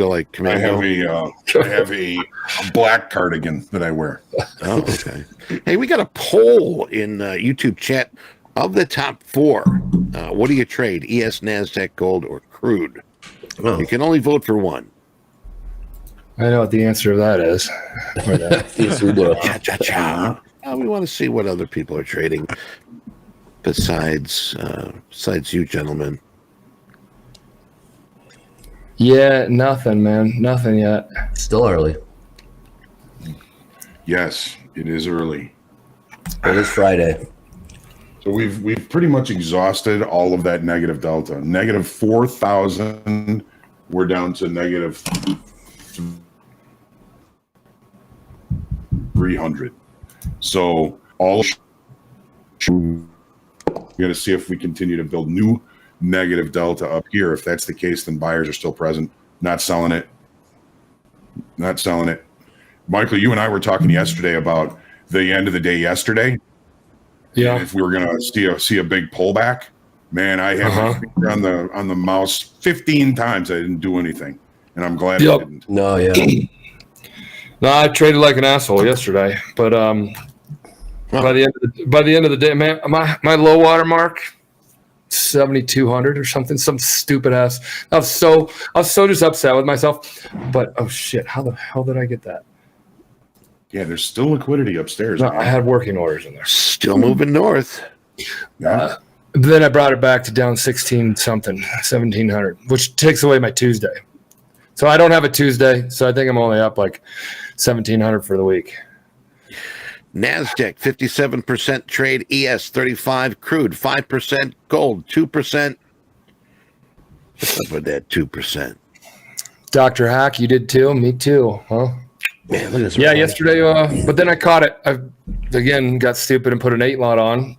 Speaker 1: like commando?
Speaker 2: I have a black cardigan that I wear.
Speaker 1: Oh, okay. Hey, we got a poll in YouTube chat of the top 4. What do you trade? ES, NASDAQ, gold, or crude?
Speaker 5: Oh.
Speaker 1: You can only vote for one.
Speaker 4: I know what the answer to that is.
Speaker 1: Cha-cha-cha. We want to see what other people are trading besides you gentlemen.
Speaker 4: Yeah, nothing, man. Nothing yet.
Speaker 5: Still early.
Speaker 2: Yes, it is early.
Speaker 5: It is Friday.
Speaker 2: So we've pretty much exhausted all of that negative delta. Negative 4,000. We're down to negative 300. So all we're going to see if we continue to build new negative delta up here. If that's the case, then buyers are still present. Not selling it. Michael, you and I were talking yesterday about the end of the day yesterday.
Speaker 4: Yeah.
Speaker 2: And if we were going to see a big pullback, man, I had my finger on the mouse 15 times. I didn't do anything, and I'm glad I didn't.
Speaker 5: No, yeah.
Speaker 4: No, I traded like an asshole yesterday, but by the end of the day, man, my low water mark 7,200 or something, some stupid ass. I was so just upset with myself. But oh shit, how the hell did I get that?
Speaker 2: Yeah, there's still liquidity upstairs.
Speaker 4: No,
Speaker 2: man.
Speaker 4: I had working orders in there.
Speaker 1: Still moving north.
Speaker 2: Yeah.
Speaker 4: Then I brought it back to down 1,700, which takes away my Tuesday. So I don't have a Tuesday, so I think I'm only up like 1,700 for the week.
Speaker 1: NASDAQ, 57% trade, ES, 35, crude, 5%, gold, 2%. What's up with that 2%?
Speaker 4: Dr. Hack, you did too? Me too, huh?
Speaker 1: Man, look at this.
Speaker 4: Yeah, yesterday, but then I caught it. I, again, got stupid and put an 8 lot on.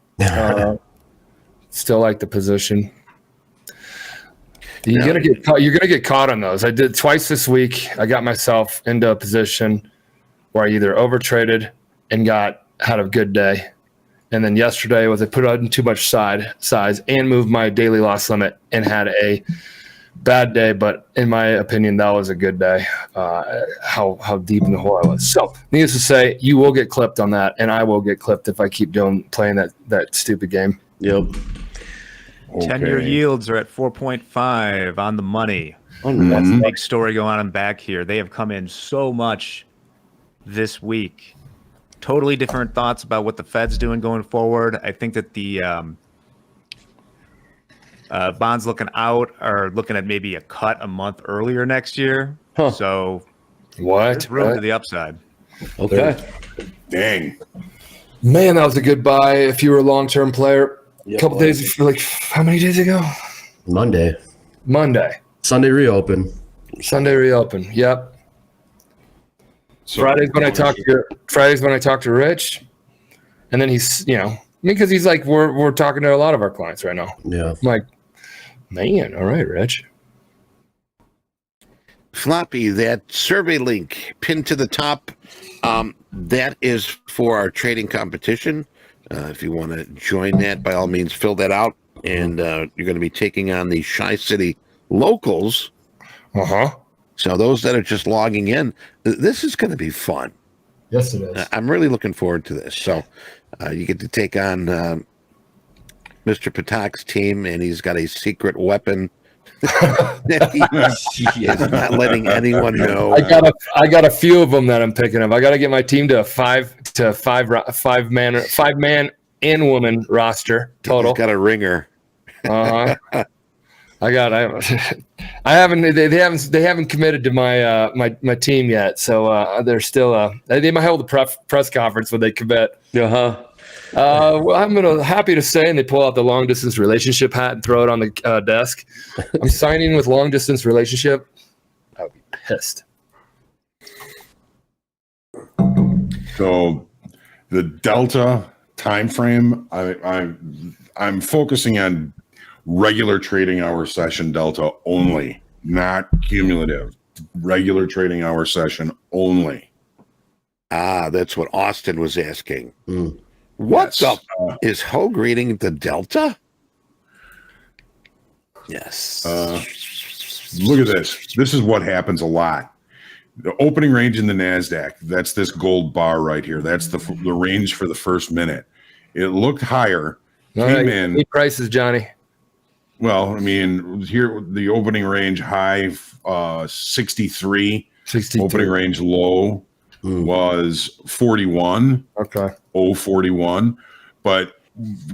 Speaker 4: Still like the position. You're gonna get caught. You're gonna get caught on those. I did twice this week. I got myself into a position where I either overtraded and had a good day, and then yesterday was I put on too much size and moved my daily loss limit and had a bad day. But in my opinion, that was a good day. How deep in the hole I was. So needless to say, you will get clipped on that, and I will get clipped if I keep playing that stupid game.
Speaker 5: Yep.
Speaker 6: 10-year yields are at 4.5 on the money.
Speaker 5: Mm-hmm.
Speaker 6: That's a big story going on back here. They have come in so much this week. Totally different thoughts about what the Fed's doing going forward. I think that the bonds looking out are looking at maybe a cut a month earlier next year.
Speaker 5: Huh.
Speaker 6: So
Speaker 4: What?
Speaker 6: there's room to the upside.
Speaker 5: Okay.
Speaker 2: Dang.
Speaker 4: Man, that was a good buy if you were a long-term player.
Speaker 5: Yep,
Speaker 4: couple days, like how many days ago?
Speaker 5: Monday. Sunday reopen.
Speaker 4: Sunday reopen. Yep.
Speaker 2: So,
Speaker 4: Fridays when I talk to Rich, and then he's because he's like we're talking to a lot of our clients right now.
Speaker 5: Yeah.
Speaker 4: I'm like, man, all right, Rich.
Speaker 1: Floppy, that survey link pinned to the top, that is for our trading competition. If you want to join that, by all means, fill that out. And you're going to be taking on the Tri-City locals. So those that are just logging in, this is going to be fun.
Speaker 4: Yes, it is.
Speaker 1: I'm really looking forward to this. So you get to take on Mr. Patak's team, and he's got a secret weapon that he is not letting anyone know.
Speaker 4: I got a few of them that I'm picking up. I got to get my team to a five man and woman roster total.
Speaker 1: He's got a ringer.
Speaker 4: I haven't committed to my my team yet, so they're still they might hold a press conference when they commit. Well, I'm happy to say, and they pull out the long distance relationship hat and throw it on the desk. I'm signing with long distance relationship. I would be pissed.
Speaker 2: So the Delta time frame, I'm focusing on regular trading hour session Delta only, not cumulative. Regular trading hour session only.
Speaker 1: That's what Austin was asking. What's up? Is Hogue reading the Delta? Yes.
Speaker 2: Look at this. This is what happens a lot. The opening range in the NASDAQ, that's this gold bar right here. That's the range for the first minute. It looked higher. Came in.
Speaker 4: Prices, Johnny.
Speaker 2: Well, I mean, here the opening range high 63.
Speaker 4: 63.
Speaker 2: Opening range low was 41.
Speaker 4: Okay.
Speaker 2: 041. But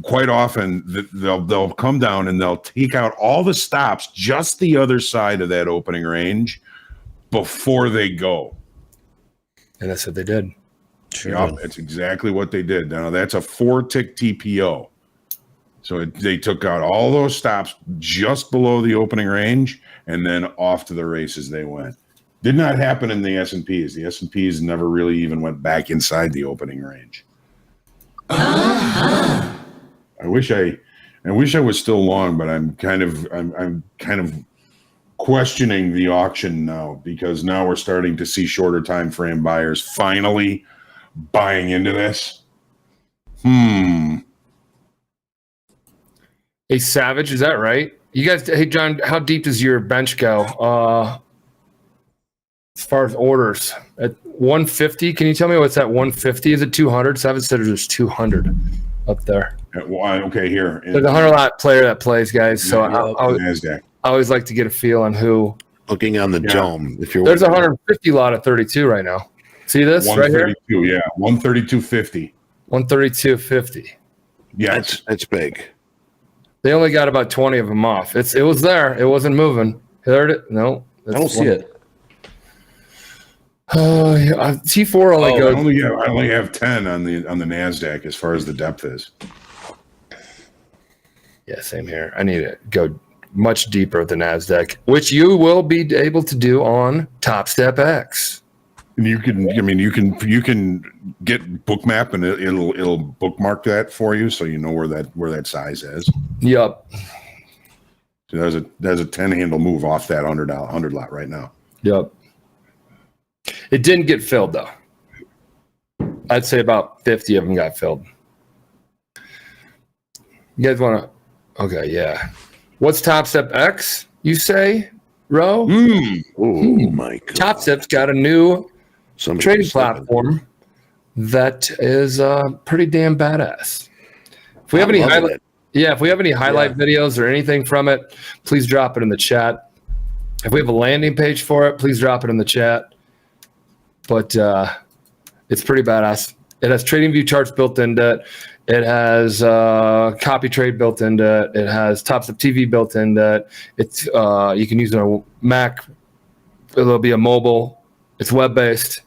Speaker 2: quite often they'll come down and they'll take out all the stops just the other side of that opening range before they go.
Speaker 4: And that's what they did.
Speaker 2: Yeah, that's exactly what they did. Now that's a 4-tick TPO. So they took out all those stops just below the opening range, and then off to the races they went. Did not happen in the S&Ps. The S&Ps never really even went back inside the opening range. I wish I was still long, but I'm kind of questioning the auction now, because now we're starting to see shorter time frame buyers finally buying into this.
Speaker 4: Hey, Savage, is that right? You guys, hey, John, how deep does your bench go? As far as orders at 150, can you tell me what's at 150? Is it 200? Savage said there's 200 up there.
Speaker 2: Okay, here.
Speaker 4: There's a 100-lot player that plays, guys. So
Speaker 2: NASDAQ.
Speaker 4: I always like to get a feel on who.
Speaker 1: Looking on the dome. If you're
Speaker 4: There's a 150 lot at 32 right now. See this right here?
Speaker 2: 132, yeah, 132.50.
Speaker 4: 132.50.
Speaker 2: Yeah,
Speaker 1: that's big.
Speaker 4: They only got about 20 of them off. It was there. It wasn't moving. Heard it? No.
Speaker 5: I don't see it.
Speaker 4: T4 only goes.
Speaker 2: I only have 10 on the NASDAQ as far as the depth is.
Speaker 4: Yeah, same here. I need to go much deeper with the NASDAQ, which you will be able to do on Topstep X.
Speaker 2: And you can get Bookmap and it'll bookmark that for you, so you know where that size is.
Speaker 4: Yep.
Speaker 2: So there's a 10 handle move off that 100 lot right now.
Speaker 4: Yep. It didn't get filled though. I'd say about 50 of them got filled. You guys want to? Okay, yeah. What's Topstep X? You say, Ro?
Speaker 1: Oh my God.
Speaker 4: Topstep's got a new trading platform that is pretty damn badass. If we have any highlight, if we have any highlight videos or anything from it, please drop it in the chat. If we have a landing page for it, please drop it in the chat. But it's pretty badass. It has trading view charts built into it. It has copy trade built into it. It has TopstepTV built into it. It's you can use it on a Mac. It'll be a mobile. It's web based.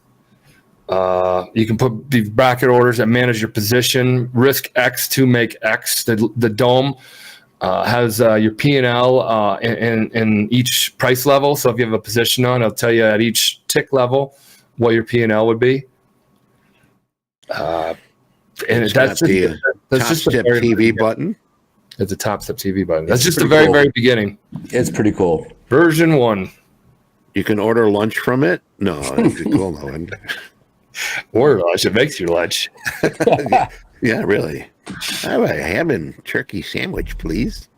Speaker 4: You can put the bracket orders that manage your position. Risk X to make X. The dome has your P&L in each price level. So if you have a position on, it'll tell you at each tick level what your P&L would be. And that's just the
Speaker 1: TopstepTV button.
Speaker 4: It's a Topstep TV button. That's just the very, very beginning.
Speaker 5: It's pretty cool.
Speaker 4: Version 1.
Speaker 1: You can order lunch from it. No, it's cool. No.
Speaker 4: Order lunch. It makes your lunch.
Speaker 1: Yeah, really. All right, ham and turkey sandwich, please.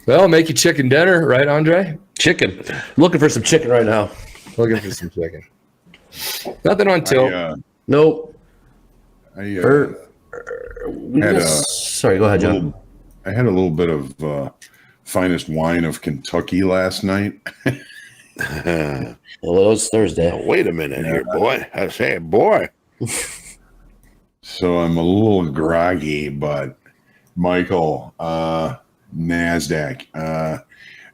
Speaker 4: Well, I'll make you chicken dinner, right, Andre?
Speaker 5: Chicken. Looking for some chicken right now.
Speaker 4: Looking for some chicken. Nothing on tilt.
Speaker 5: Nope.
Speaker 2: Sorry,
Speaker 5: go ahead, John.
Speaker 2: I had a little bit of finest wine of Kentucky last night.
Speaker 5: Well, it was Thursday.
Speaker 1: Oh, wait a minute here, boy. I say, boy.
Speaker 2: So I'm a little groggy, but Michael, NASDAQ,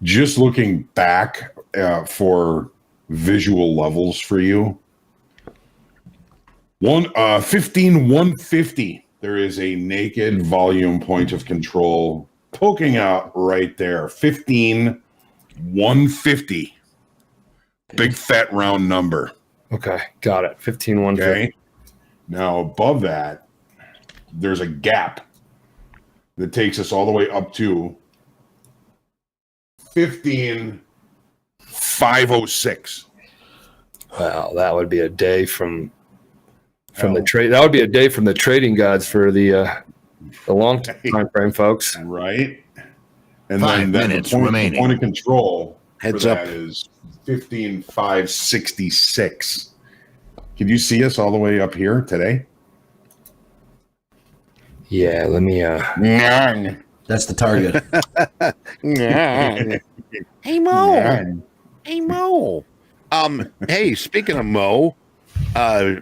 Speaker 2: just looking back for visual levels for you. 15,150. There is a naked volume point of control poking out right there. 15,150. Big fat round number.
Speaker 4: Okay, got it. 15,150.
Speaker 2: Okay. Now above that, there's a gap that takes us all the way up to 15,506.
Speaker 4: Wow, that would be a day from the trade. That would be a day from the trading gods for the long time frame, folks.
Speaker 2: Right. And
Speaker 7: 5 minutes remaining.
Speaker 2: Point of control
Speaker 1: Heads
Speaker 2: for
Speaker 1: up.
Speaker 2: that is 15,566. Can you see us all the way up here today?
Speaker 4: Yeah, let me.
Speaker 5: That's the target.
Speaker 1: Hey, Mo. Hey, Mo. Hey, speaking of Mo,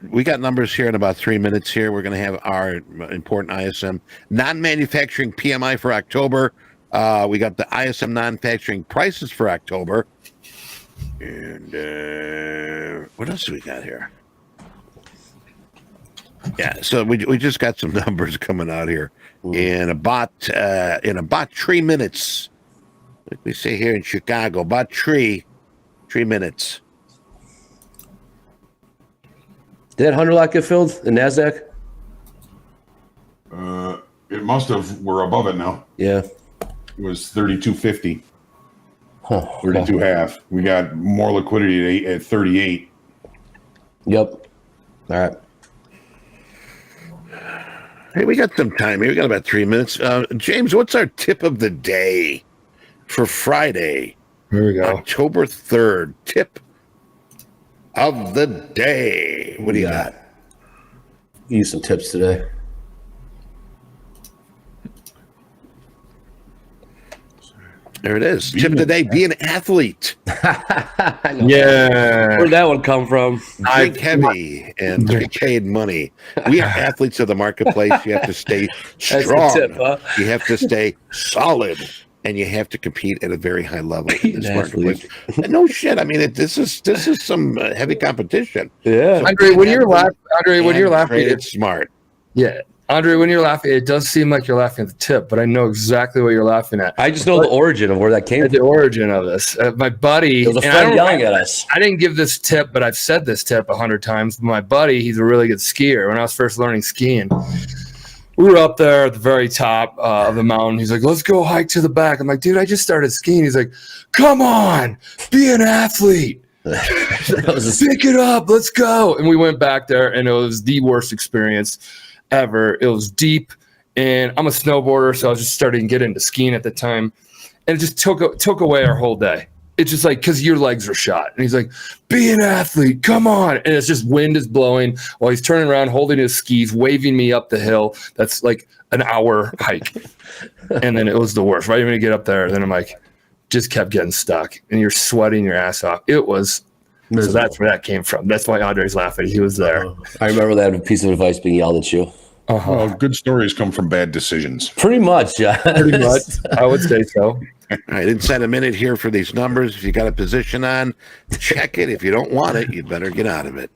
Speaker 1: we got numbers here in about 3 minutes here. We're going to have our important ISM non-manufacturing PMI for October. We got the ISM non-manufacturing prices for October. And what else do we got here? Yeah, so we just got some numbers coming out here in about 3 minutes. Like we say here in Chicago, about 3 minutes.
Speaker 5: Did that 100 lot get filled in NASDAQ?
Speaker 2: It must have. We're above it now.
Speaker 5: Yeah.
Speaker 2: It was 32.50.
Speaker 5: Huh.
Speaker 2: 32 half. We got more liquidity at 38.
Speaker 5: Yep. All right.
Speaker 1: Hey, we got some time here. We got about 3 minutes. James, what's our tip of the day for Friday?
Speaker 4: Here we go.
Speaker 1: October 3rd. Tip of the day. What do you got?
Speaker 5: Use some tips today.
Speaker 1: There it is. Tip of the day, be an athlete.
Speaker 4: Yeah.
Speaker 5: Where'd that one come from?
Speaker 1: Drink heavy and get paid money. We are athletes of the marketplace. You have to stay strong.
Speaker 5: Tip, huh?
Speaker 1: You have to stay solid. And you have to compete at a very high level in this marketplace. No shit. I mean, this is some heavy competition.
Speaker 5: Yeah.
Speaker 4: Andre, when you're laughing,
Speaker 1: Traded smart.
Speaker 4: yeah. Andre, when you're laughing, it does seem like you're laughing at the tip, but I know exactly what you're laughing at.
Speaker 5: I just know the origin of where that came
Speaker 4: The
Speaker 5: from.
Speaker 4: origin of this. My buddy,
Speaker 5: There was a
Speaker 4: and I
Speaker 5: friend
Speaker 4: don't-
Speaker 5: yelling at us.
Speaker 4: I didn't give this tip, but I've said this tip 100 times. My buddy, he's a really good skier. When I was first learning skiing, we were up there at the very top of the mountain. He's like, let's go hike to the back. I'm like, dude, I just started skiing. He's like, come on, be an athlete.
Speaker 5: That was
Speaker 4: Pick it up. Let's go. And we went back there, and it was the worst experience ever. It was deep, and I'm a snowboarder, so I was just starting to get into skiing at the time, and it just took away our whole day. It's just like, because your legs are shot. And he's like, be an athlete, come on. And it's just wind is blowing while he's turning around, holding his skis, waving me up the hill. That's like an hour hike. And then it was the worst. Right when you get up there, then I'm like, just kept getting stuck. And you're sweating your ass off. It was, so that's where that came from. That's why Andre's laughing. He was there.
Speaker 5: I remember that piece of advice being yelled at you.
Speaker 2: Well, good stories come from bad decisions.
Speaker 5: Pretty much, yeah.
Speaker 4: Pretty much. I would say so.
Speaker 1: All right, inside a minute here for these numbers. If you got a position on, check it. If you don't want it, you better get out of it.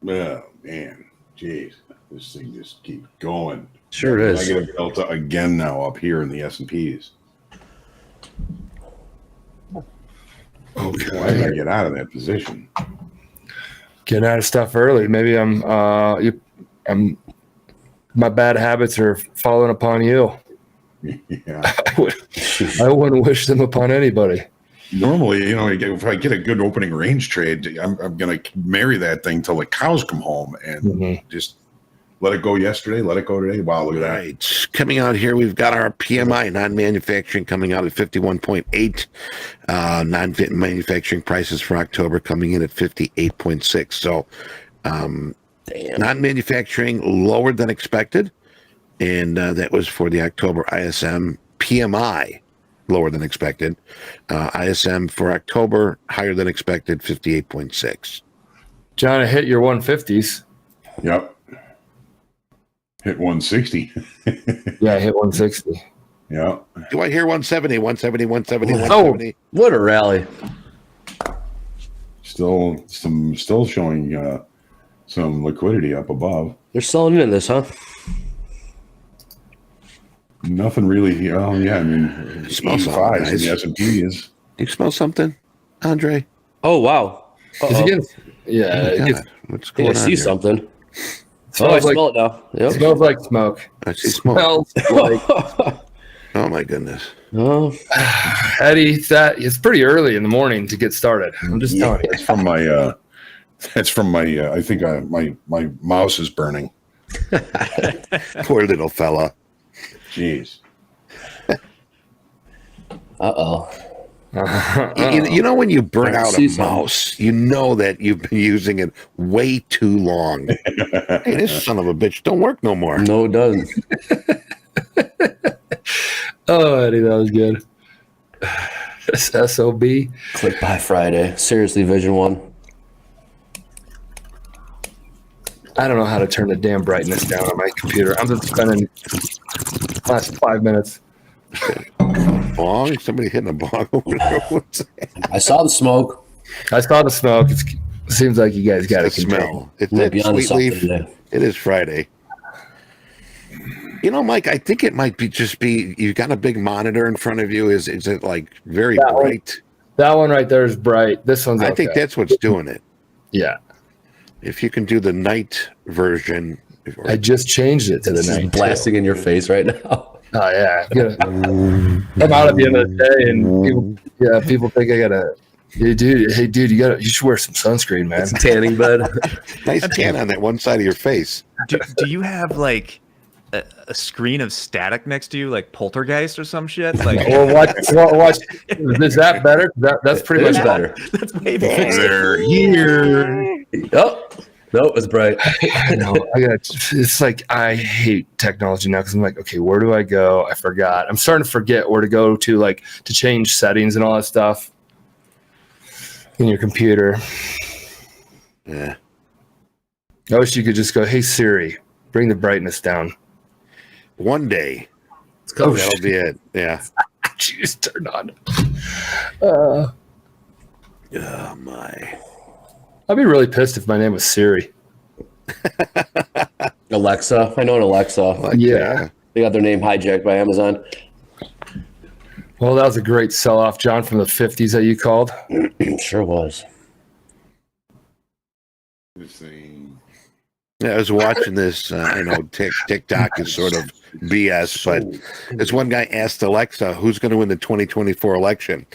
Speaker 2: Oh man, jeez, this thing just keeps going.
Speaker 5: Sure is.
Speaker 2: I get a delta again now up here in the S&Ps.
Speaker 1: Okay.
Speaker 2: Why did I get out of that position?
Speaker 4: Getting out of stuff early. Maybe my bad habits are falling upon you.
Speaker 2: Yeah.
Speaker 4: I wouldn't wish them upon anybody.
Speaker 2: Normally, if I get a good opening range trade, I'm going to marry that thing till the cows come home and just let it go yesterday, let it go today. Wow, look at that.
Speaker 1: Right. Coming out here, we've got our PMI, non-manufacturing, coming out at 51.8. Non-manufacturing prices for October coming in at 58.6. So non-manufacturing lower than expected. And that was for the October ISM. PMI lower than expected. ISM for October higher than expected, 58.6.
Speaker 4: John, I hit your 150s.
Speaker 2: Yep. Hit 160.
Speaker 4: Yeah, I hit 160.
Speaker 2: Yeah.
Speaker 1: Do I hear 170, 170, 170,
Speaker 5: Oh,
Speaker 1: 170?
Speaker 5: what a rally.
Speaker 2: Still showing some liquidity up above.
Speaker 5: They're selling into this, huh?
Speaker 2: Nothing really. Oh, yeah. I mean,
Speaker 1: Smell something,
Speaker 2: 85s in
Speaker 1: guys.
Speaker 2: the S&P is.
Speaker 1: You smell something, Andre?
Speaker 5: Oh, wow.
Speaker 4: Is it getting, yeah,
Speaker 1: Oh,
Speaker 4: it
Speaker 1: my
Speaker 4: gets,
Speaker 1: God. What's
Speaker 5: I think
Speaker 1: going
Speaker 5: I
Speaker 1: on
Speaker 5: see
Speaker 1: here?
Speaker 5: something. I
Speaker 4: smells like
Speaker 5: smell it now. Yep.
Speaker 4: smells like smoke.
Speaker 1: I see smoke.
Speaker 4: Smells like
Speaker 1: Oh, my goodness.
Speaker 5: Oh,
Speaker 4: Eddie. It's pretty early in the morning to get started. I'm just telling you.
Speaker 2: That's from my. That's from my. I think my mouse is burning.
Speaker 1: Poor little fella.
Speaker 2: Jeez.
Speaker 5: uh-oh.
Speaker 1: You know when you burn
Speaker 5: I
Speaker 1: out
Speaker 5: see
Speaker 1: a
Speaker 5: something.
Speaker 1: mouse, you know that you've been using it way too long. Hey, this son of a bitch don't work no more.
Speaker 5: No, it doesn't.
Speaker 4: Oh, Eddie, that was good. SOB.
Speaker 5: Click by Friday. Seriously, Vision 1.
Speaker 4: I don't know how to turn the damn brightness down on my computer. I'm just spending the last 5 minutes.
Speaker 1: Bong? Somebody hitting a bong over there. What's that?
Speaker 5: I saw the smoke.
Speaker 4: I saw the smoke. It seems like you guys got
Speaker 1: The
Speaker 4: it contained.
Speaker 1: smell. It's
Speaker 5: Might
Speaker 1: that
Speaker 5: be onto
Speaker 1: sweet
Speaker 5: something
Speaker 1: leaf.
Speaker 5: today.
Speaker 1: It is Friday. You know, Mike, I think it might be you've got a big monitor in front of you. Is it like very
Speaker 4: That one.
Speaker 1: bright?
Speaker 4: That one right there is bright. This one's
Speaker 1: I
Speaker 4: okay.
Speaker 1: think that's what's doing it.
Speaker 4: Yeah.
Speaker 1: If you can do the night version.
Speaker 4: I just changed it to the
Speaker 5: This is
Speaker 4: night.
Speaker 5: blasting in your face right now.
Speaker 4: Oh yeah. I'm out at the end of the day, and people think I gotta. Hey dude, you should wear some sunscreen, man.
Speaker 5: It's a tanning bed.
Speaker 1: Nice tan on that one side of your face.
Speaker 6: Do you have like a screen of static next to you, like Poltergeist or some shit? Like,
Speaker 4: Or watch. Is that better? That's pretty
Speaker 5: It
Speaker 4: much
Speaker 5: is better.
Speaker 6: that's way better.
Speaker 2: They're here.
Speaker 5: Oh, no, it was bright.
Speaker 4: I know. It's like I hate technology now because I'm like, okay, where do I go? I forgot. I'm starting to forget where to go to, like to change settings and all that stuff in your computer.
Speaker 1: Yeah.
Speaker 4: I wish you could just go, hey Siri, bring the brightness down.
Speaker 1: One day.
Speaker 5: It's coming.
Speaker 1: That'll be it. Yeah.
Speaker 4: She just turned on.
Speaker 1: Oh my.
Speaker 4: I'd be really pissed if my name was Siri.
Speaker 5: Alexa. I know an Alexa.
Speaker 1: Like,
Speaker 4: Yeah.
Speaker 5: They got their name hijacked by Amazon.
Speaker 4: Well, that was a great sell-off, John, from the 50s that you called.
Speaker 5: Sure was.
Speaker 1: Yeah, I was watching this. I know TikTok is sort of BS, but this one guy asked Alexa, who's going to win the 2024 election?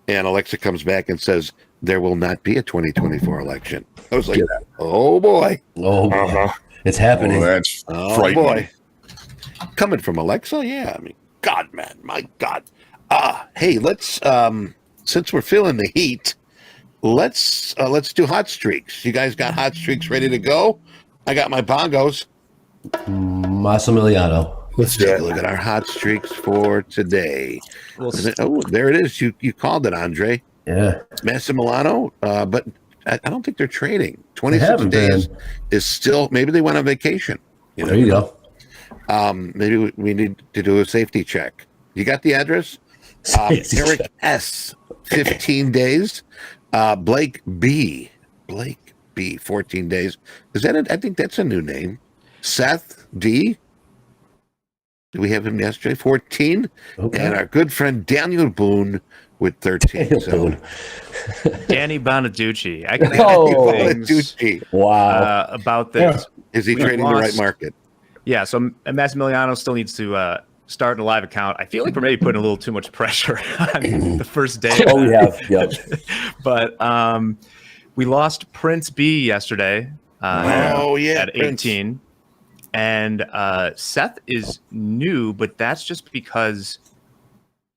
Speaker 1: And Alexa comes back and says, there will not be a 2024 election. I was like, oh boy.
Speaker 5: Oh, it's happening.
Speaker 2: Oh, that's
Speaker 1: Oh
Speaker 2: frightening.
Speaker 1: boy. Coming from Alexa? Yeah. I mean, God, man. My God. Hey, let's, since we're feeling the heat, let's do hot streaks. You guys got hot streaks ready to go? I got my bongos.
Speaker 5: Massimiliano.
Speaker 4: Let's do
Speaker 1: Take
Speaker 4: it.
Speaker 1: a look at our hot streaks for today.
Speaker 6: Well,
Speaker 1: Oh, there it is. You called it, Andre.
Speaker 5: Yeah.
Speaker 1: Massimiliano, but I don't think they're trading. 26
Speaker 5: haven't
Speaker 1: days
Speaker 5: been.
Speaker 1: is still, maybe they went on vacation.
Speaker 5: There you go.
Speaker 1: Maybe we need to do a safety check. You got the address?
Speaker 5: Safety
Speaker 1: Eric
Speaker 5: check.
Speaker 1: S, 15 days. Blake B, Blake B, 14 days. Is that it? I think that's a new name. Seth D. Did we have him yesterday? 14.
Speaker 5: Okay.
Speaker 1: And our good friend Daniel Boone with 13.
Speaker 5: Daniel
Speaker 1: So,
Speaker 5: Boone.
Speaker 6: Danny Bonaducci. I can
Speaker 5: Oh,
Speaker 6: things
Speaker 1: Bonaducci.
Speaker 5: Wow.
Speaker 6: about this.
Speaker 1: Is he
Speaker 6: We
Speaker 1: trading the right
Speaker 6: lost-
Speaker 1: market?
Speaker 6: Yeah, so Massimiliano still needs to start a live account. I feel like we're maybe putting a little too much pressure on the first day.
Speaker 5: Oh, we have. Yep.
Speaker 6: But we lost Prince B yesterday at
Speaker 1: Prince.
Speaker 6: 18. And Seth is new, but that's just because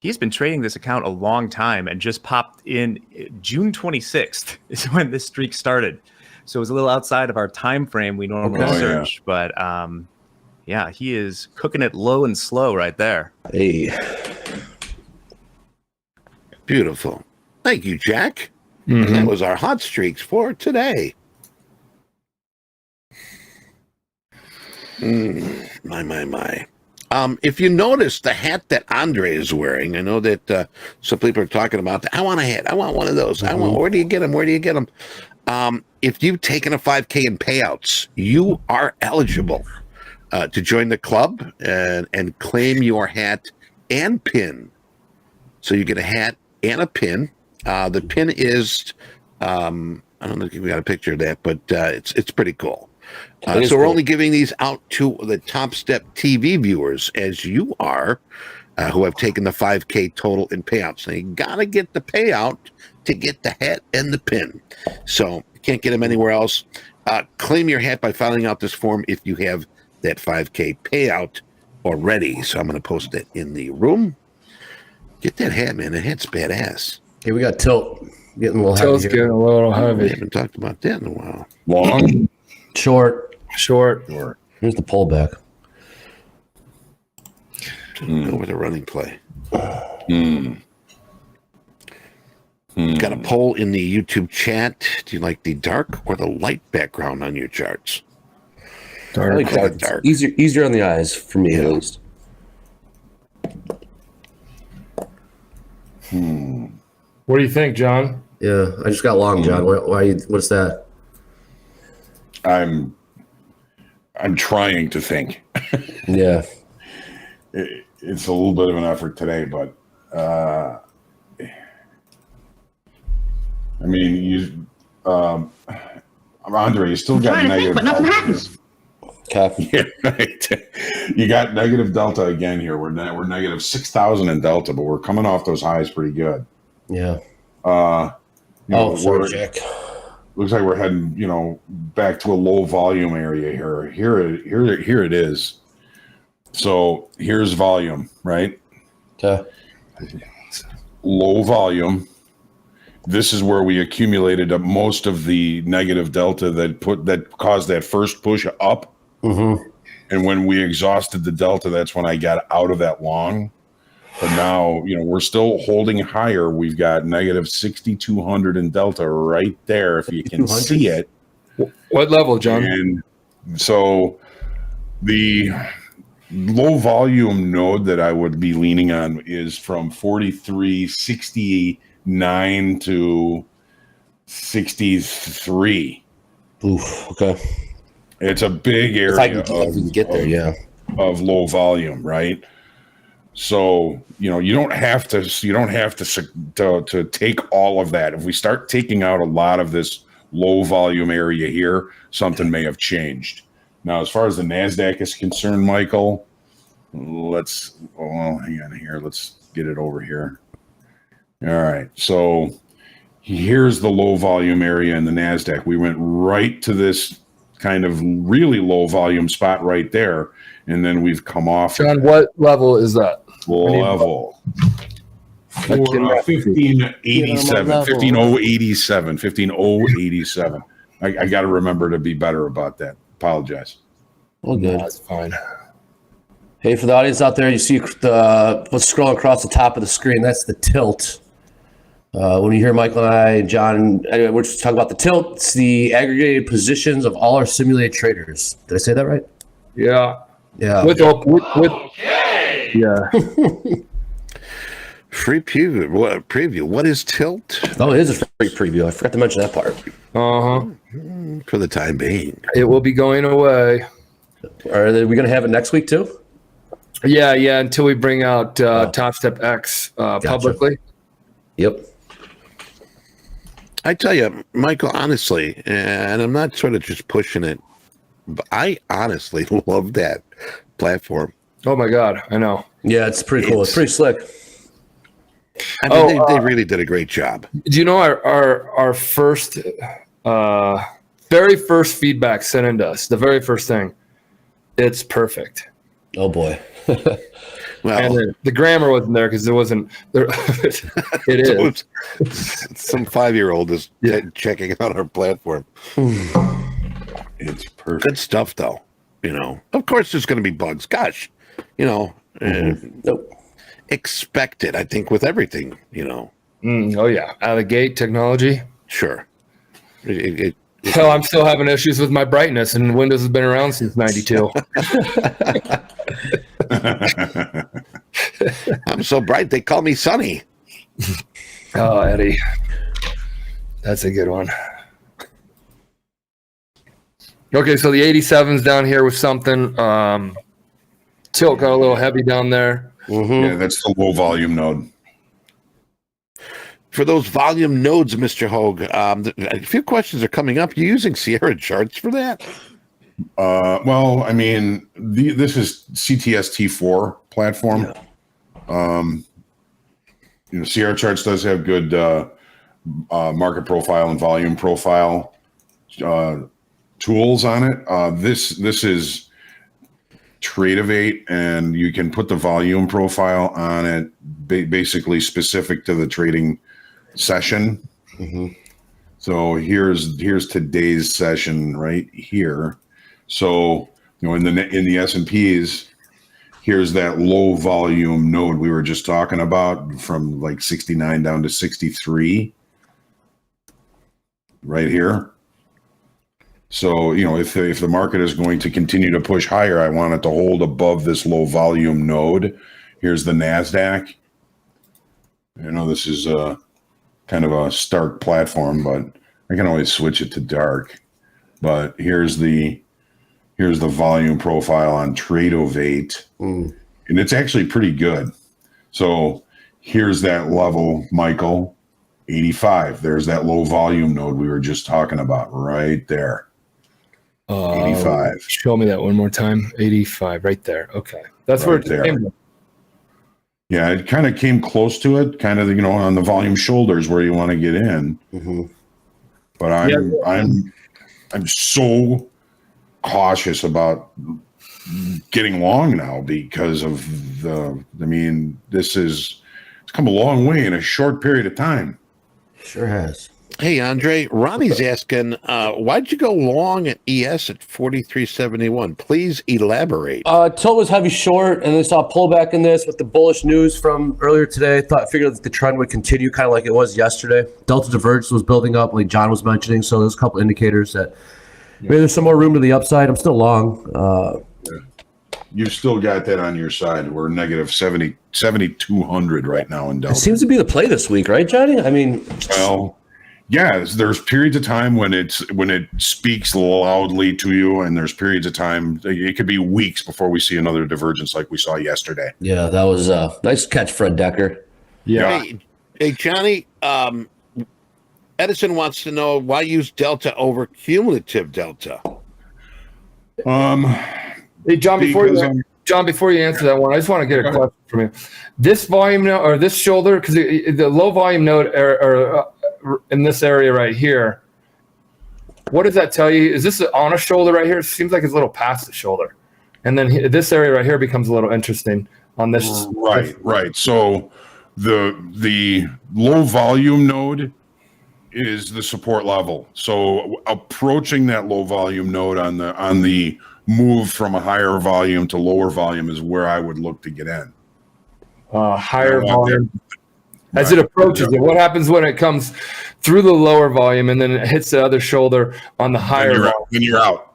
Speaker 6: he's been trading this account a long time and just popped in June 26th is when this streak started. So it was a little outside of our time frame we normally search. But yeah, he is cooking it low and slow right there.
Speaker 5: Hey.
Speaker 1: Beautiful. Thank you, Jack. And that was our hot streaks for today. My. If you notice the hat that Andre is wearing, I know that some people are talking about that. I want a hat. I want one of those. I want. Where do you get them? Where do you get them? If you've taken a 5K in payouts, you are eligible to join the club and claim your hat and pin. So you get a hat and a pin. The pin is, I don't know if we got a picture of that, but it's pretty cool. So we're only giving these out to the TopstepTV viewers, as you are, who have taken the 5K total in payouts. Now, you got to get the payout to get the hat and the pin. So you can't get them anywhere else. Claim your hat by filling out this form if you have that 5K payout already. So I'm going to post it in the room. Get that hat, man. The hat's badass.
Speaker 5: Hey, we got Tilt getting a little
Speaker 4: Tilt's
Speaker 5: heavy here.
Speaker 4: getting a little
Speaker 1: We
Speaker 4: heavy.
Speaker 1: haven't talked about that in a while.
Speaker 2: Long.
Speaker 5: Short.
Speaker 4: Short.
Speaker 5: Here's the pullback.
Speaker 1: Go with a running play. Got a poll in the YouTube chat. Do you like the dark or the light background on your charts?
Speaker 5: I like
Speaker 1: Dark.
Speaker 5: dark. Dark. Easier on the eyes for me, at least.
Speaker 4: What do you think, John?
Speaker 5: Yeah, I just got long, John. What's that?
Speaker 2: I'm trying to think.
Speaker 5: Yeah.
Speaker 2: It's a little bit of an effort today, but I mean, Andre, you still got negative.
Speaker 7: But nothing happens.
Speaker 5: Okay.
Speaker 2: Yeah, right. You got negative delta again here. We're negative 6,000 in delta, but we're coming off those highs pretty good.
Speaker 5: Yeah.
Speaker 2: Sorry,
Speaker 5: Jack.
Speaker 2: Looks like we're heading, back to a low volume area here. Here it is. So here's volume, right?
Speaker 5: Okay.
Speaker 2: Low volume. This is where we accumulated up most of the negative delta that caused that first push up.
Speaker 5: Mm-hmm.
Speaker 2: And when we exhausted the delta, that's when I got out of that long. But now, we're still holding higher. We've got negative 6,200 in delta right there, if you can see it.
Speaker 4: What level, John?
Speaker 2: And so the low volume node that I would be leaning on is from 43.69 to 63.
Speaker 5: Oof. Okay.
Speaker 2: It's a big area
Speaker 5: If we can get there, yeah.
Speaker 2: of low volume, right? So, you don't have to take all of that. If we start taking out a lot of this low volume area here, something may have changed. Now, as far as the NASDAQ is concerned, Michael, hang on here. Let's get it over here. All right. So here's the low volume area in the NASDAQ. We went right to this kind of really low volume spot right there. And then we've come off.
Speaker 4: John, what level is that?
Speaker 2: Level. 15,087. I got to remember to be better about that. Apologize.
Speaker 5: Well, good.
Speaker 4: That's fine.
Speaker 5: Hey, for the audience out there, you see what's scrolling across the top of the screen. That's the tilt. When you hear Michael and I, John, anyway, we're just talking about the tilt. It's the aggregated positions of all our simulated traders. Did I say that right?
Speaker 4: Yeah.
Speaker 5: Yeah.
Speaker 4: Yeah.
Speaker 1: Free preview. What preview? What is tilt?
Speaker 5: Oh, it is a free preview. I forgot to mention that part.
Speaker 1: For the time being,
Speaker 4: It will be going away.
Speaker 5: Are we going to have it next week too?
Speaker 4: Yeah. Until we bring out Topstep X publicly.
Speaker 5: Yep.
Speaker 1: I tell you, Michael, honestly, and I'm not sort of just pushing it, but I honestly love that platform.
Speaker 4: Oh my God, I know.
Speaker 5: Yeah, it's pretty cool. It's pretty slick.
Speaker 1: I mean, they really did a great job.
Speaker 4: Do you know our first, very first feedback sent into us? The very first thing, it's perfect.
Speaker 5: Oh boy.
Speaker 1: Well,
Speaker 4: And the grammar wasn't there because it wasn't. There, it is.
Speaker 1: Some 5-year-old is checking out our platform.
Speaker 2: It's perfect.
Speaker 1: Good stuff, though. Of course, there's going to be bugs. Gosh,
Speaker 5: Nope.
Speaker 1: expected. I think with everything.
Speaker 4: Oh yeah, out of the gate technology.
Speaker 1: Sure.
Speaker 4: Hell, I'm still having issues with my brightness, and Windows has been around since '92.
Speaker 1: I'm so bright they call me Sunny.
Speaker 4: Oh, Eddie, that's a good one. Okay, so the 87's down here with something. Tilt got a little heavy down there.
Speaker 2: Yeah, that's the low volume node.
Speaker 1: For those volume nodes, Mr. Hogue, a few questions are coming up. You using Sierra charts for that?
Speaker 2: Well, I mean, this is CTS-T4 platform. Sierra Charts does have good market profile and volume profile tools on it. This is Tradeovate, and you can put the volume profile on it, basically specific to the trading session. So here's today's session right here. So in the S&Ps, here's that low volume node we were just talking about, from like 69 down to 63 right here. So if the market is going to continue to push higher, I want it to hold above this low volume node. Here's the NASDAQ. This is kind of a stark platform, but I can always switch it to dark. But here's the volume profile on Tradeovate, and it's actually pretty good. So here's that level, Michael, 85. There's that low volume node we were just talking about right there. 85.
Speaker 4: Show me that one more time. 85, right there. Okay, that's
Speaker 2: Right
Speaker 4: where it
Speaker 2: there.
Speaker 4: came from.
Speaker 2: Yeah, it kind of came close to it, kind of on the volume shoulders where you want to get in. But I'm so cautious about getting long now because of it's come a long way in a short period of time.
Speaker 5: Sure has.
Speaker 1: Hey, Andre, Ronnie's asking, why'd you go long at ES at 43.71? Please elaborate.
Speaker 5: Tilt was heavy short, and then saw a pullback in this with the bullish news from earlier today. Figured that the trend would continue kind of like it was yesterday. Delta divergence was building up, like John was mentioning, so there's a couple indicators that maybe there's some more room to the upside. I'm still long.
Speaker 2: You've still got that on your side. We're negative 7,200 right now in Delta.
Speaker 5: It seems to be the play this week, right, Johnny? I mean,
Speaker 2: Well, yeah, there's periods of time when it speaks loudly to you, and there's periods of time, it could be weeks before we see another divergence like we saw yesterday.
Speaker 5: yeah, that was a nice catch, Fred Decker.
Speaker 4: Yeah.
Speaker 1: Hey, Johnny, Edison wants to know why use delta over cumulative delta?
Speaker 4: Hey, John, before you answer that one, I just want to get a question from you. This volume node or this shoulder, because the low volume node are in this area right here. What does that tell you? Is this on a shoulder right here? It seems like it's a little past the shoulder, and then this area right here becomes a little interesting on this.
Speaker 2: Right. So the low volume node is the support level. So approaching that low volume node on the move from a higher volume to lower volume is where I would look to get in.
Speaker 4: Higher volume. As it approaches it, what happens when it comes through the lower volume and then it hits the other shoulder on the higher volume?
Speaker 2: Then you're out.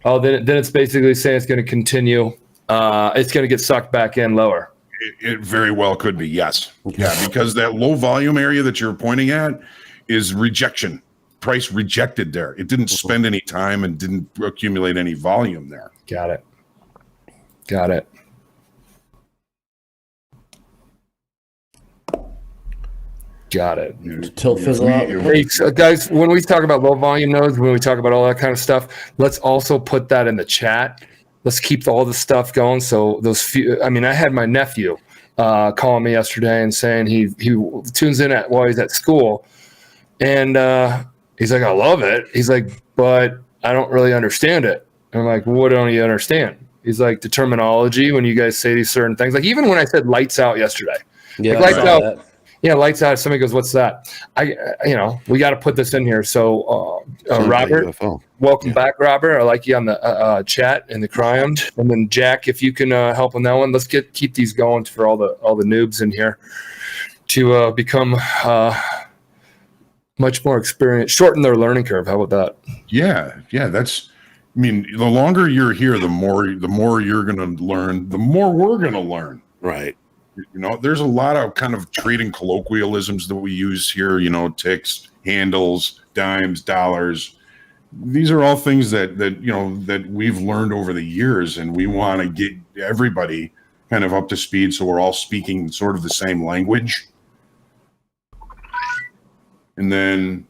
Speaker 4: Oh, then it's basically saying it's going to continue. It's going to get sucked back in lower.
Speaker 2: It very well could be, yes. Yeah, because that low volume area that you're pointing at is rejection. Price rejected there. It didn't spend any time and didn't accumulate any volume there.
Speaker 4: Got it. Got it. Got it.
Speaker 5: Tilt fizzle out.
Speaker 4: Hey, so guys, when we talk about low volume nodes, when we talk about all that kind of stuff, let's also put that in the chat. Let's keep all the stuff going. So those few, I mean, I had my nephew calling me yesterday and saying he tunes in while he's at school, and he's like, I love it. He's like, but I don't really understand it. I'm like, what don't you understand? He's like, the terminology when you guys say these certain things. Like even when I said lights out yesterday,
Speaker 5: Yeah,
Speaker 4: like, lights out.
Speaker 5: that.
Speaker 4: Yeah, lights out. Somebody goes, "What's that?" We got to put this in here. So, Robert,
Speaker 1: UFO.
Speaker 4: welcome back, Robert. I like you on the chat and the cryond. And then Jack, if you can help on that one, let's keep these going for all the noobs in here to become much more experienced, shorten their learning curve. How about that?
Speaker 2: Yeah. That's. I mean, the longer you're here, the more you're going to learn. The more we're going to learn.
Speaker 1: Right.
Speaker 2: You know, there's a lot of kind of trading colloquialisms that we use here, you know, ticks, handles, dimes, dollars. These are all things that we've learned over the years, and we want to get everybody kind of up to speed so we're all speaking sort of the same language. And then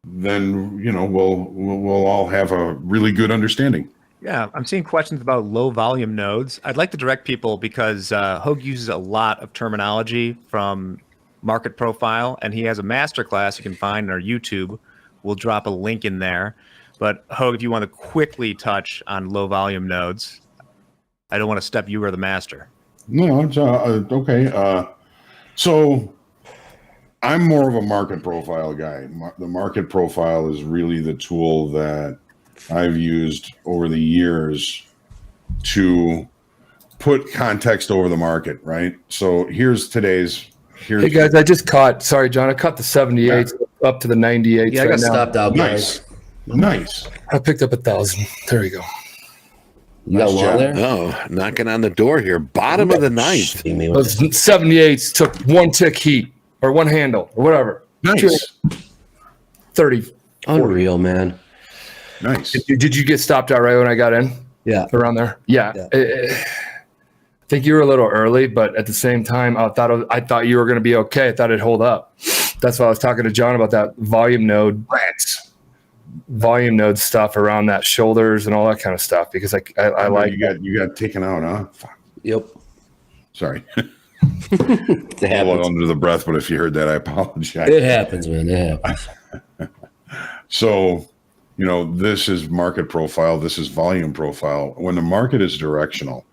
Speaker 2: we'll all have a really good understanding.
Speaker 6: Yeah, I'm seeing questions about low volume nodes. I'd like to direct people because Hogue uses a lot of terminology from Market Profile, and he has a masterclass you can find on our YouTube. We'll drop a link in there. But Hogue, if you want to quickly touch on low volume nodes, I don't want to step you or the master.
Speaker 2: No, it's okay. So I'm more of a Market Profile guy. The Market Profile is really the tool that I've used over the years to put context over the market, right? So here's
Speaker 4: Hey guys, I just caught. Sorry, John. I caught the 78 up to the 98.
Speaker 5: Yeah, I got stopped out, guys.
Speaker 2: Nice.
Speaker 4: I picked up 1,000. There you go.
Speaker 5: You got one there?
Speaker 1: Oh, knocking on the door here. Bottom of the ninth.
Speaker 4: Those 78s took one tick heat or one handle or whatever.
Speaker 2: Nice.
Speaker 4: 30.
Speaker 5: Unreal, man.
Speaker 2: Nice.
Speaker 4: Did you get stopped out right when I got in?
Speaker 5: Yeah.
Speaker 4: Around there? Yeah. I think you were a little early, but at the same time, I thought you were going to be okay. I thought it'd hold up. That's why I was talking to John about that volume node stuff around that shoulders and all that kind of stuff, because I like
Speaker 2: you got taken out, huh? Fuck.
Speaker 5: Yep.
Speaker 2: Sorry.
Speaker 5: It
Speaker 2: A little
Speaker 5: happens.
Speaker 2: under the breath, but if you heard that, I apologize.
Speaker 5: It happens, man. It happens.
Speaker 2: So, this is Market Profile. This is Volume Profile. When the market is directional,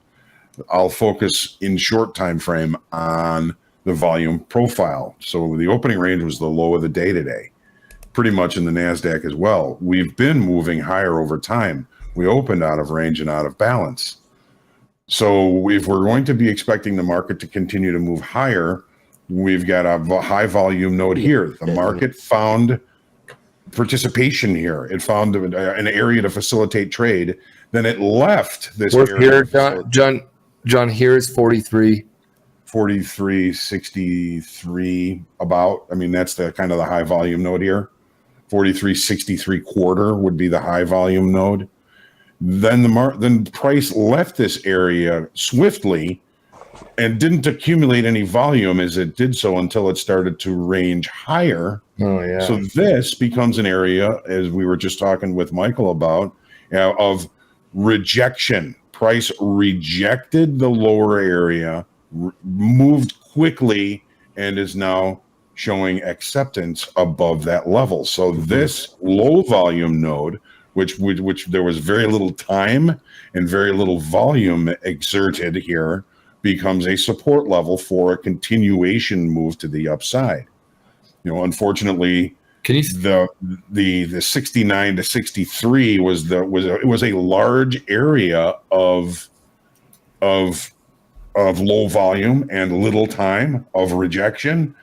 Speaker 2: I'll focus in short time frame on the Volume Profile. So the opening range was the low of the day today, pretty much in the NASDAQ as well. We've been moving higher over time. We opened out of range and out of balance. So if we're going to be expecting the market to continue to move higher, we've got a high volume node here. The market found participation here. It found an area to facilitate trade. Then it left this area.
Speaker 4: Here, John, here is 43.
Speaker 2: 43.63 about. I mean, that's the kind of the high volume node here. 43.63 quarter would be the high volume node. Then the price left this area swiftly and didn't accumulate any volume as it did so until it started to range higher.
Speaker 4: Oh yeah.
Speaker 2: So this becomes an area, as we were just talking with Michael about, of rejection. Price rejected the lower area, moved quickly, and is now showing acceptance above that level. So this low volume node, which there was very little time and very little volume exerted here, becomes a support level for a continuation move to the upside. Unfortunately, the 69 to 63 was a large area of low volume and little time of rejection.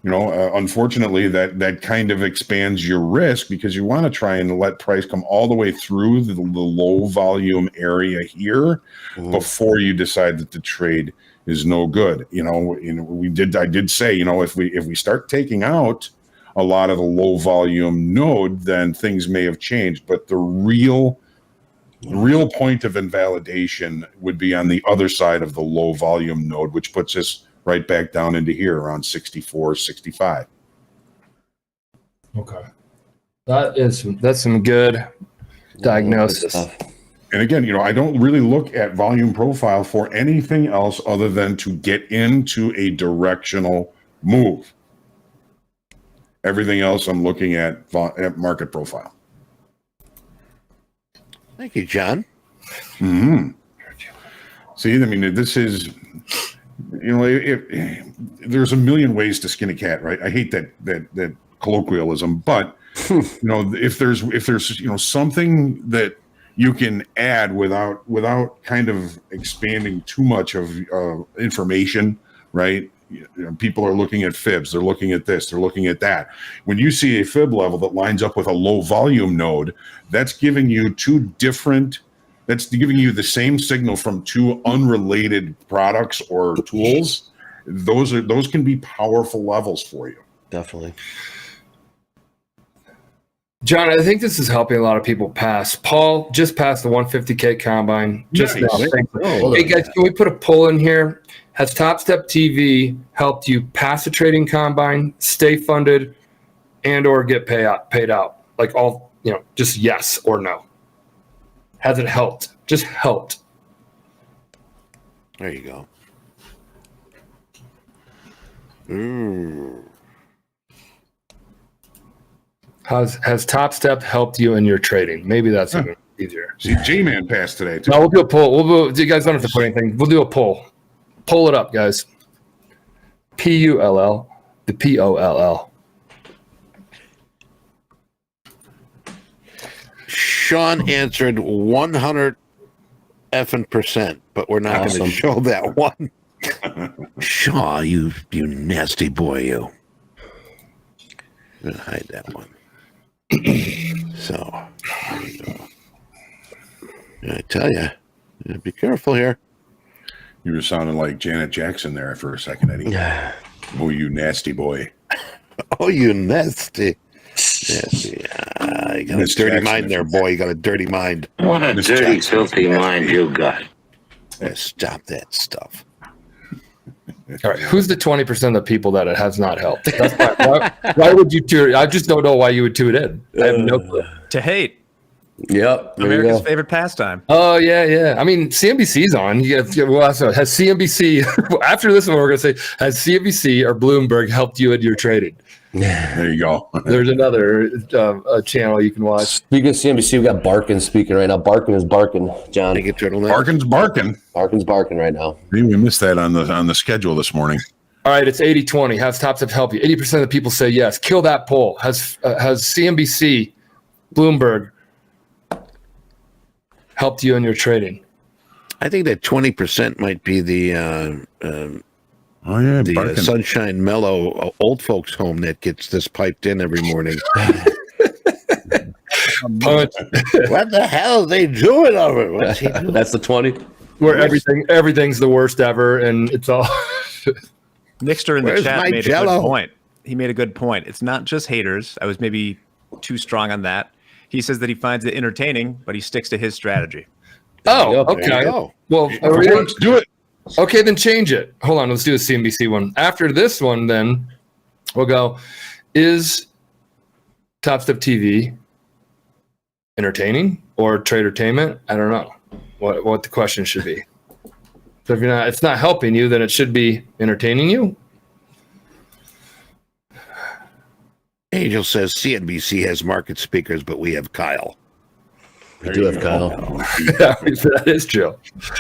Speaker 2: Unfortunately, that kind of expands your risk, because you want to try and let price come all the way through the low volume area here before you decide that the trade is no good. I did say, if we start taking out a lot of the low volume node, then things may have changed. But the real point of invalidation would be on the other side of the low volume node, which puts us right back down into here around 64, 65.
Speaker 4: Okay. That's some good diagnosis.
Speaker 2: And again, I don't really look at volume profile for anything else other than to get into a directional move. Everything else I'm looking at market profile.
Speaker 1: Thank you, John.
Speaker 2: Mm-hmm. See, I mean, this is, there's a million ways to skin a cat, right? I hate that colloquialism, but if there's something that you can add without kind of expanding too much of information, right? People are looking at fibs, they're looking at this, they're looking at that. When you see a fib level that lines up with a low volume node, that's giving you that's giving you the same signal from two unrelated products or tools. Those can be powerful levels for you.
Speaker 5: Definitely.
Speaker 4: John, I think this is helping a lot of people pass. Paul just passed the 150K combine just
Speaker 2: Nice.
Speaker 4: now. Hey guys, can we put a poll in here? Has TopstepTV helped you pass a trading combine, stay funded, and or get paid out? Like all, just yes or no. Has it helped? Just helped.
Speaker 1: There you go. Ooh.
Speaker 4: Has Topstep helped you in your trading? Maybe that's even easier.
Speaker 2: See, J-Man passed today too.
Speaker 4: No, we'll do a poll. You guys don't have to put anything. We'll do a poll. Pull it up, guys. PULL, the POLL.
Speaker 1: Sean answered 100 effing %, but we're not going to show that one. Shaw, you nasty boy, you. I'm going to hide that one. So, there you go. I tell you, be careful here.
Speaker 2: You were sounding like Janet Jackson there for a second, Eddie. Oh, you nasty boy.
Speaker 1: Oh, you nasty. Nasty. You got a dirty mind there, boy. You got a dirty mind.
Speaker 7: What a dirty, filthy mind you got.
Speaker 1: Stop that stuff.
Speaker 4: All right, who's the 20% of the people that it has not helped? That's why would you tune? I just don't know why you would tune in. I have no clue.
Speaker 6: To hate.
Speaker 5: Yep.
Speaker 6: America's favorite pastime.
Speaker 4: Oh yeah. I mean, CNBC's on. Has CNBC after this one? We're gonna say, has CNBC or Bloomberg helped you in your trading?
Speaker 2: There you go.
Speaker 4: There's another channel you can watch.
Speaker 5: Speaking of CNBC, we got Barkin speaking right now. Barkin is barking, John.
Speaker 1: Take it, turtleneck.
Speaker 2: Barkin's barking.
Speaker 5: Barkin's barking right now.
Speaker 2: Maybe we missed that on the schedule this morning.
Speaker 4: All right, it's 80-20. Has Topstep help you? 80% of the people say yes. Kill that poll. Has CNBC, Bloomberg helped you in your trading?
Speaker 1: I think that 20% might be the Sunshine Mellow old folks home that gets this piped in every morning. What the hell are they doing over? What's he doing?
Speaker 5: That's the 20.
Speaker 4: Where everything's the worst ever, and it's all.
Speaker 6: Nixter in the
Speaker 1: Where's
Speaker 6: chat
Speaker 1: my
Speaker 6: made
Speaker 1: Jell-O?
Speaker 6: a good point. He made a good point. It's not just haters. I was maybe too strong on that. He says that he finds it entertaining, but he sticks to his strategy.
Speaker 4: Oh,
Speaker 1: There you
Speaker 4: okay.
Speaker 1: go.
Speaker 4: Well,
Speaker 2: Let's do it.
Speaker 4: okay, then change it. Hold on, let's do a CNBC one. After this one, then we'll go. Is Topstep TV entertaining or tradertainment? I don't know what the question should be. So if it's not helping you, then it should be entertaining you.
Speaker 1: Angel says CNBC has market speakers, but we have Kyle.
Speaker 5: We do have Kyle.
Speaker 4: Yeah, that is true.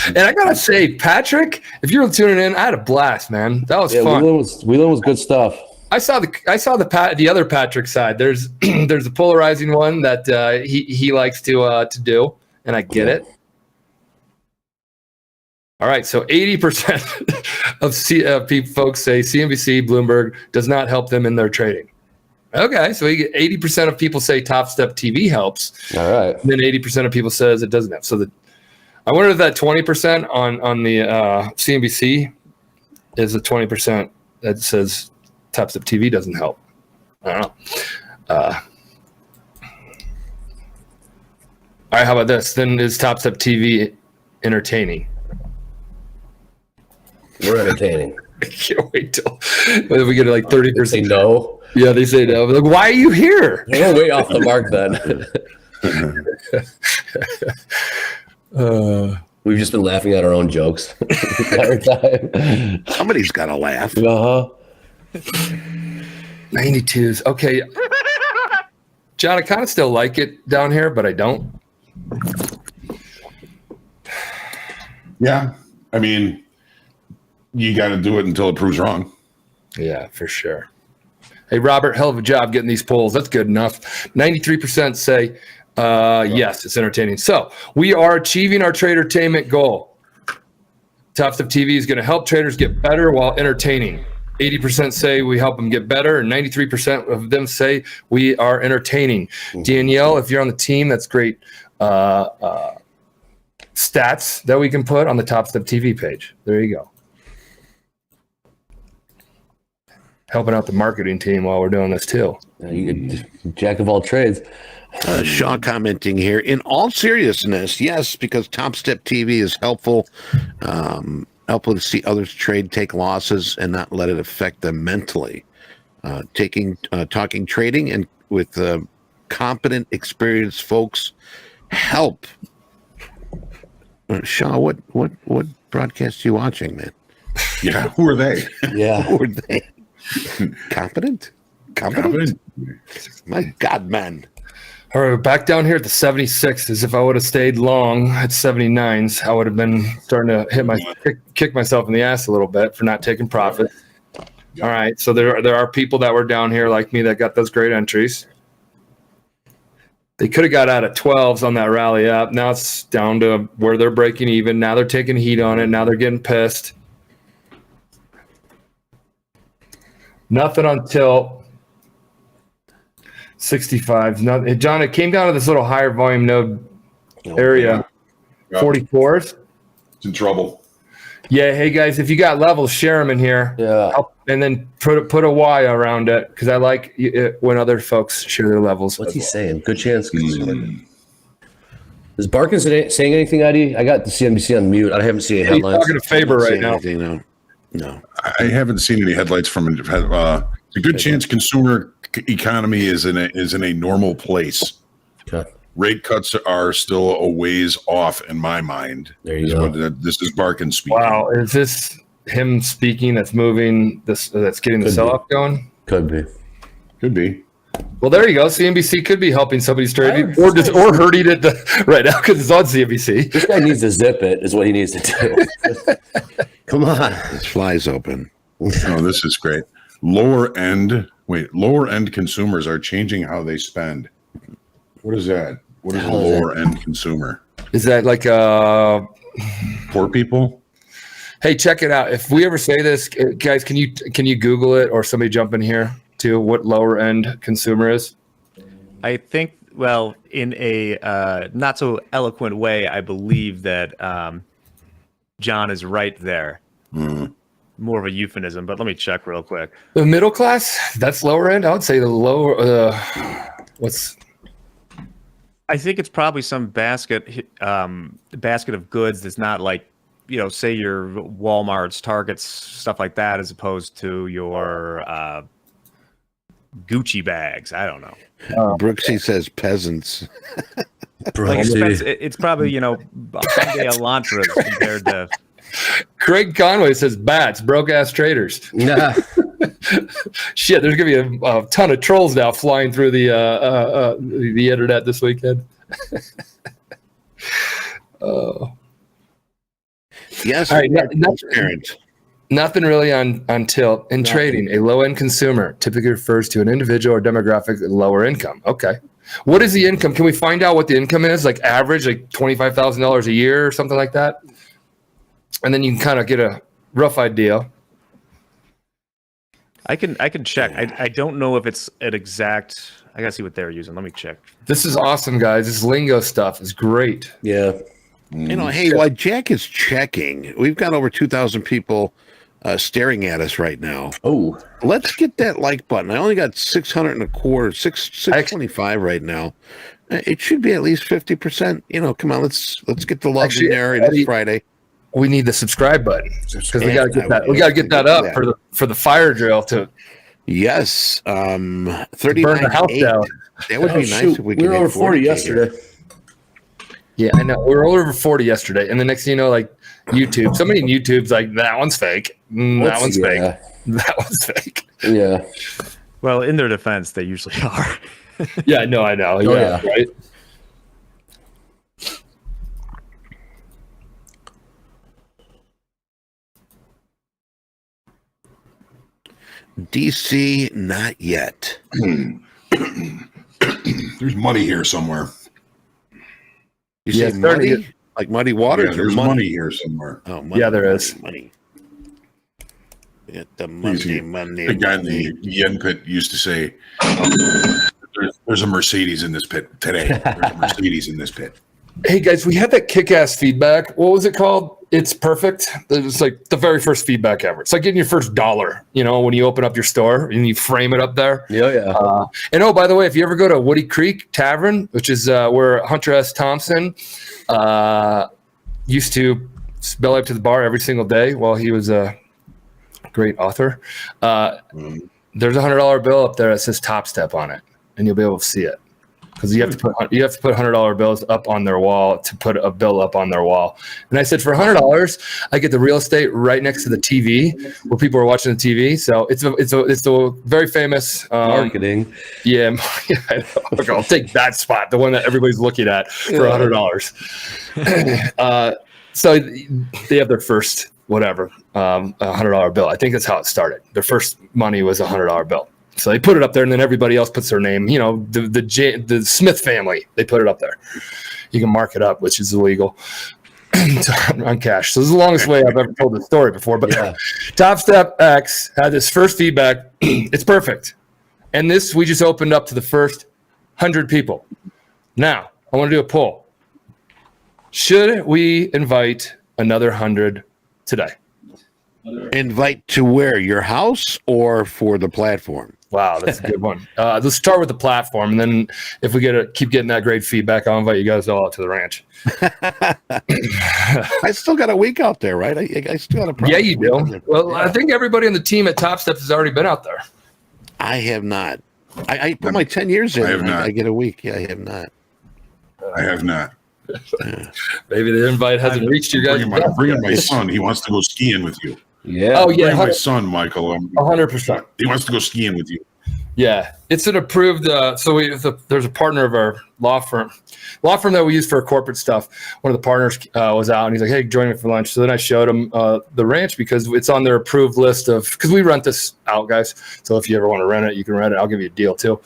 Speaker 4: And I gotta say, Patrick, if you were tuning in, I had a blast, man. That was fun.
Speaker 5: Wheeling was good stuff.
Speaker 4: I saw the other Patrick side. There's a polarizing one that he likes to do, and I get it. All right, so 80% of folks say CNBC, Bloomberg does not help them in their trading. Okay, so 80% of people say Topstep TV helps.
Speaker 5: All right.
Speaker 4: And then 80% of people says it doesn't help. So I wonder if that 20% on the CNBC is the 20% that says Topstep TV doesn't help. I don't know. All right, how about this? Then is Topstep TV entertaining?
Speaker 5: We're entertaining.
Speaker 4: I can't wait till we get like 30%.
Speaker 5: Say no.
Speaker 4: Yeah, they say no. Like, why are you here?
Speaker 5: We're way off the mark then. We've just been laughing at our own jokes every time.
Speaker 1: Somebody's got to laugh.
Speaker 4: 92s. Okay. John, I kind of still like it down here, but I don't.
Speaker 2: Yeah. I mean, you got to do it until it proves wrong.
Speaker 4: Yeah, for sure. Hey, Robert, hell of a job getting these polls. That's good enough. 93% say yes, it's entertaining. So we are achieving our tradertainment goal. Topstep TV is going to help traders get better while entertaining. 80% say we help them get better, and 93% of them say we are entertaining. Danielle, if you're on the team, that's great stats that we can put on the Topstep TV page. There you go. Helping out the marketing team while we're doing this too.
Speaker 5: You jack of all trades.
Speaker 1: Shaw commenting here. In all seriousness, yes, because Topstep TV is helpful. Helpful to see others take losses and not let it affect them mentally. Talking trading and with competent, experienced folks help. Shaw, what broadcast are you watching, man?
Speaker 2: Yeah. Who are they?
Speaker 5: Yeah.
Speaker 1: Who are they? Competent? My God, man.
Speaker 4: All right, we're back down here at the 76s. If I would have stayed long at 79s, I would have been starting to kick myself in the ass a little bit for not taking profit. All right, so there are people that were down here like me that got those great entries. They could have got out at 12s on that rally up. Now it's down to where they're breaking even. Now they're taking heat on it. Now they're getting pissed. Nothing on tilt. 65. John, it came down to this little higher volume node area.
Speaker 2: Yeah.
Speaker 4: 44s.
Speaker 2: It's in trouble.
Speaker 4: Yeah. Hey guys, if you got levels, share them in here.
Speaker 5: Yeah.
Speaker 4: And then put a Y around it because I like it when other folks share their levels.
Speaker 5: What's he saying? Good chance. Is Barkin saying anything, ID? I got the CNBC on mute. I haven't seen any headlines.
Speaker 4: He's talking to Faber right now.
Speaker 1: No.
Speaker 2: I haven't seen any headlights from it. It's a good chance consumer economy is in a normal place.
Speaker 5: Okay.
Speaker 2: Rate cuts are still a ways off in my mind.
Speaker 5: There you go.
Speaker 2: This is Barkin speaking.
Speaker 4: Wow, is this him speaking that's moving this? That's getting the sell-off going?
Speaker 5: Could be.
Speaker 2: Could be.
Speaker 4: Well, there you go. CNBC could be helping somebody's trading or hurting it right now because it's on CNBC.
Speaker 5: This guy needs to zip it is what he needs to do. Come on.
Speaker 1: This fly's open.
Speaker 2: Oh, this is great. Lower end consumers are changing how they spend. What is that? What is a lower end consumer?
Speaker 4: Is that like
Speaker 2: Poor people?
Speaker 4: Hey, check it out. If we ever say this, guys, can you Google it or somebody jump in here to what lower end consumer is?
Speaker 6: I think, well, in a not so eloquent way, I believe that John is right there. More of a euphemism, but let me check real quick.
Speaker 4: The middle class, that's lower end. I would say the lower.
Speaker 6: I think it's probably some basket of goods that's not like, say your Walmart's, Targets, stuff like that, as opposed to your Gucci bags. I don't know.
Speaker 1: Brooksy says peasants.
Speaker 6: Like it's probably Hyundai Elantras compared to.
Speaker 4: Craig Conway says bats, broke ass traders.
Speaker 5: Nah.
Speaker 4: Shit, there's gonna be a ton of trolls now flying through the internet this weekend.
Speaker 1: Yes,
Speaker 4: all right,
Speaker 1: transparent.
Speaker 4: Nothing really on tilt. In trading, a low-end consumer typically refers to an individual or demographic with lower income. Okay. What is the income? Can we find out what the income is? Like average, like $25,000 a year or something like that? And then you can kind of get a rough idea.
Speaker 6: I can check. I don't know if it's an exact. I gotta see what they're using. Let me check.
Speaker 4: This is awesome, guys. This lingo stuff is great.
Speaker 5: Yeah.
Speaker 1: Hey, while Jack is checking, we've got over 2,000 people staring at us right now.
Speaker 5: Oh,
Speaker 1: Let's get that like button. I only got 600 and a quarter, 625 right now. It should be at least 50%. You know, come on, let's get the love in there. It's Friday.
Speaker 4: We need the subscribe button because we got to get that. We got to get that up for the fire drill to.
Speaker 1: Yes, 39.
Speaker 4: Burn the house down.
Speaker 1: That would be nice if we could.
Speaker 5: We were over 40 yesterday.
Speaker 4: Yeah, I know. We were over 40 yesterday, and the next thing you know, like YouTube, somebody in YouTube's like, "That one's fake. That one's fake. That one's fake."
Speaker 5: Yeah.
Speaker 6: Well, in their defense, they usually are.
Speaker 4: Yeah, no, I know.
Speaker 5: Oh, yeah.
Speaker 4: Right.
Speaker 1: DC, not yet.
Speaker 2: There's money here somewhere.
Speaker 1: You say muddy? Like muddy waters?
Speaker 2: Yeah, there's money here somewhere.
Speaker 1: Oh, money,
Speaker 4: Yeah, there is.
Speaker 1: money. Get the money.
Speaker 2: The guy in the yen pit used to say, there's a Mercedes in this pit today. There's a Mercedes in this pit.
Speaker 4: Hey guys, we had that kick-ass feedback. What was it called? It's perfect. It's like the very first feedback ever. It's like getting your first $1, you know, when you open up your store and you frame it up there.
Speaker 5: Yeah.
Speaker 4: And oh, by the way, if you ever go to Woody Creek Tavern, which is where Hunter S. Thompson used to spill up to the bar every single day while he was a great author, there's a $100 bill up there that says Topstep on it, and you'll be able to see it. Because you have to put $100 bills up on their wall to put a bill up on their wall. And I said, for $100, I get the real estate right next to the TV where people are watching the TV. So it's a very famous
Speaker 5: Marketing.
Speaker 4: Yeah, I know. Okay, I'll take that spot, the one that everybody's looking at for $100. So they have their first whatever $100 bill. I think that's how it started. Their first money was a $100 bill. So they put it up there, and then everybody else puts their name. You know, the Smith family, they put it up there. You can mark it up, which is illegal on cash. So this is the longest way I've ever told the story before. But yeah. Topstep X had this first feedback. It's perfect. And this, we just opened up to the first 100 people. Now, I want to do a poll. Should we invite another 100 today?
Speaker 1: Invite to where? Your house or for the platform?
Speaker 4: Wow, that's a good one. Let's start with the platform, and then if we keep getting that great feedback, I'll invite you guys all out to the ranch.
Speaker 1: I still got a week out there, right? I still got a
Speaker 4: Yeah, you do. Well, I think everybody on the team at Topstep has already been out there.
Speaker 1: I have not. I put my 10 years in.
Speaker 2: I have not.
Speaker 1: I get a week. Yeah, I have not.
Speaker 2: I have not.
Speaker 4: Maybe the invite hasn't reached you guys.
Speaker 2: Bringing my son. He wants to go skiing with you.
Speaker 5: Yeah.
Speaker 4: Oh, yeah.
Speaker 2: Bring my son, Michael.
Speaker 4: 100%.
Speaker 2: He wants to go skiing with you.
Speaker 4: Yeah, it's an approved. There's a partner of our law firm that we use for corporate stuff. One of the partners was out, and he's like, "Hey, join me for lunch." So then I showed him the ranch because it's on their approved list of. Because we rent this out, guys. So if you ever want to rent it, you can rent it. I'll give you a deal too.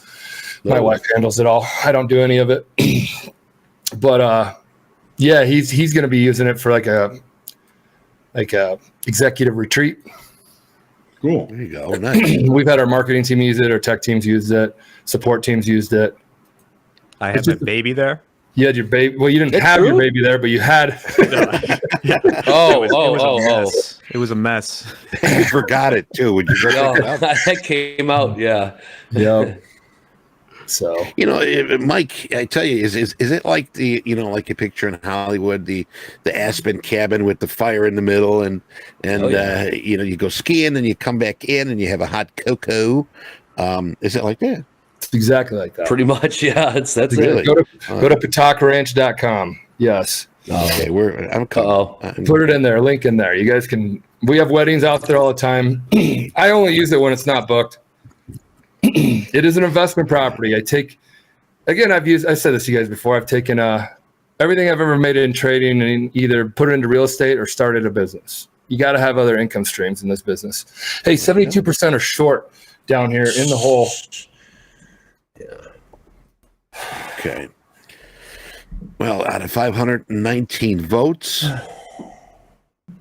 Speaker 4: My wife handles it all. I don't do any of it. But yeah, he's going to be using it for like a executive retreat.
Speaker 2: Cool.
Speaker 1: There you go. Nice.
Speaker 4: We've had our marketing team use it, our tech teams used it, support teams used it.
Speaker 6: I have a baby there.
Speaker 4: You had your baby. Well, you didn't have your baby there, but you had.
Speaker 6: It was a mess.
Speaker 1: You forgot it too. Would you forget it?
Speaker 5: That came out, yeah.
Speaker 4: Yeah. So
Speaker 1: Mike, I tell you, is it like like a picture in Hollywood, the Aspen cabin with the fire in the middle, and you go skiing, and you come back in, and you have a hot cocoa. Is it like that?
Speaker 4: It's exactly like that.
Speaker 5: Pretty much, yeah. That's
Speaker 1: Really?
Speaker 5: it.
Speaker 4: Go to patakranch.com. Yes.
Speaker 1: Okay, I'm
Speaker 4: put it in there. Link in there. You guys can. We have weddings out there all the time. I only use it when it's not booked. It is an investment property. I've said this to you guys before. I've taken everything I've ever made in trading and either put it into real estate or started a business. You got to have other income streams in this business. Hey, 72% are short down here in the hole.
Speaker 5: Yeah.
Speaker 1: Okay. Well, out of 519 votes,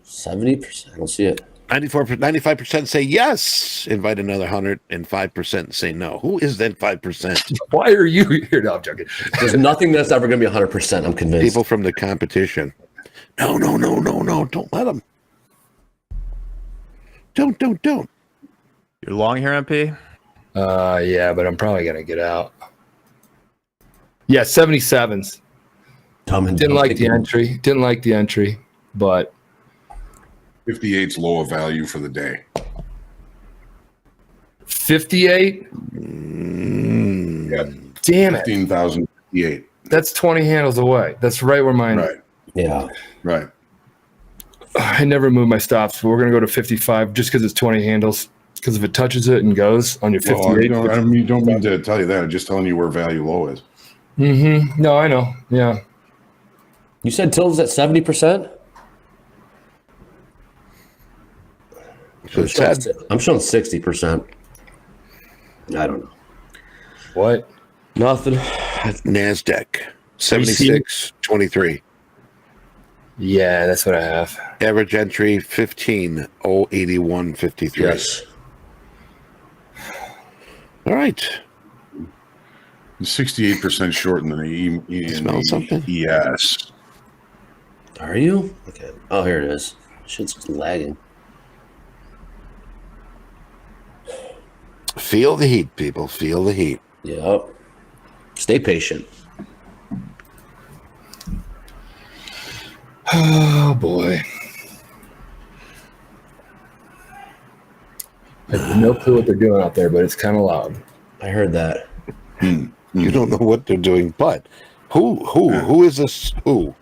Speaker 5: 70%. I don't see it.
Speaker 1: 95% say yes. Invite another 100, and 5% say no. Who is that 5%?
Speaker 4: Why are you here? No, I'm joking.
Speaker 5: There's nothing that's ever going to be 100%. I'm convinced.
Speaker 1: People from the competition. No. Don't let them. Don't.
Speaker 6: You're long here, MP?
Speaker 4: Yeah, but I'm probably gonna get out. Yeah, 77s. Didn't like the entry. But
Speaker 2: 58's low of value for the day.
Speaker 4: 58.
Speaker 2: Yeah,
Speaker 4: Damn it.
Speaker 2: 15,058.
Speaker 4: That's 20 handles away. That's right where mine.
Speaker 2: Right.
Speaker 5: Yeah.
Speaker 2: Right.
Speaker 4: I never move my stops, but we're gonna go to 55 just because it's 20 handles. Because if it touches it and goes on your 58,
Speaker 2: Well, don't mean to tell you that. I'm just telling you where value low is.
Speaker 4: Mm-hmm. No, I know. Yeah.
Speaker 5: You said Tilt's at 70%?
Speaker 1: So it said
Speaker 5: I'm showing 60%. I don't know.
Speaker 4: What?
Speaker 5: Nothing.
Speaker 1: NASDAQ 76.23.
Speaker 4: Yeah, that's what I have.
Speaker 1: Average entry 15,081.53.
Speaker 5: Yes.
Speaker 1: All right.
Speaker 2: 68% short in the
Speaker 1: Smell something?
Speaker 2: Yes.
Speaker 5: Are you? Okay. Oh, here it is. Shit's lagging.
Speaker 1: Feel the heat, people. Feel the heat.
Speaker 5: Yep. Stay patient.
Speaker 4: Oh boy. I have no clue what they're doing out there, but it's kind of loud.
Speaker 5: I heard that.
Speaker 1: You don't know what they're doing, but who is this? Who?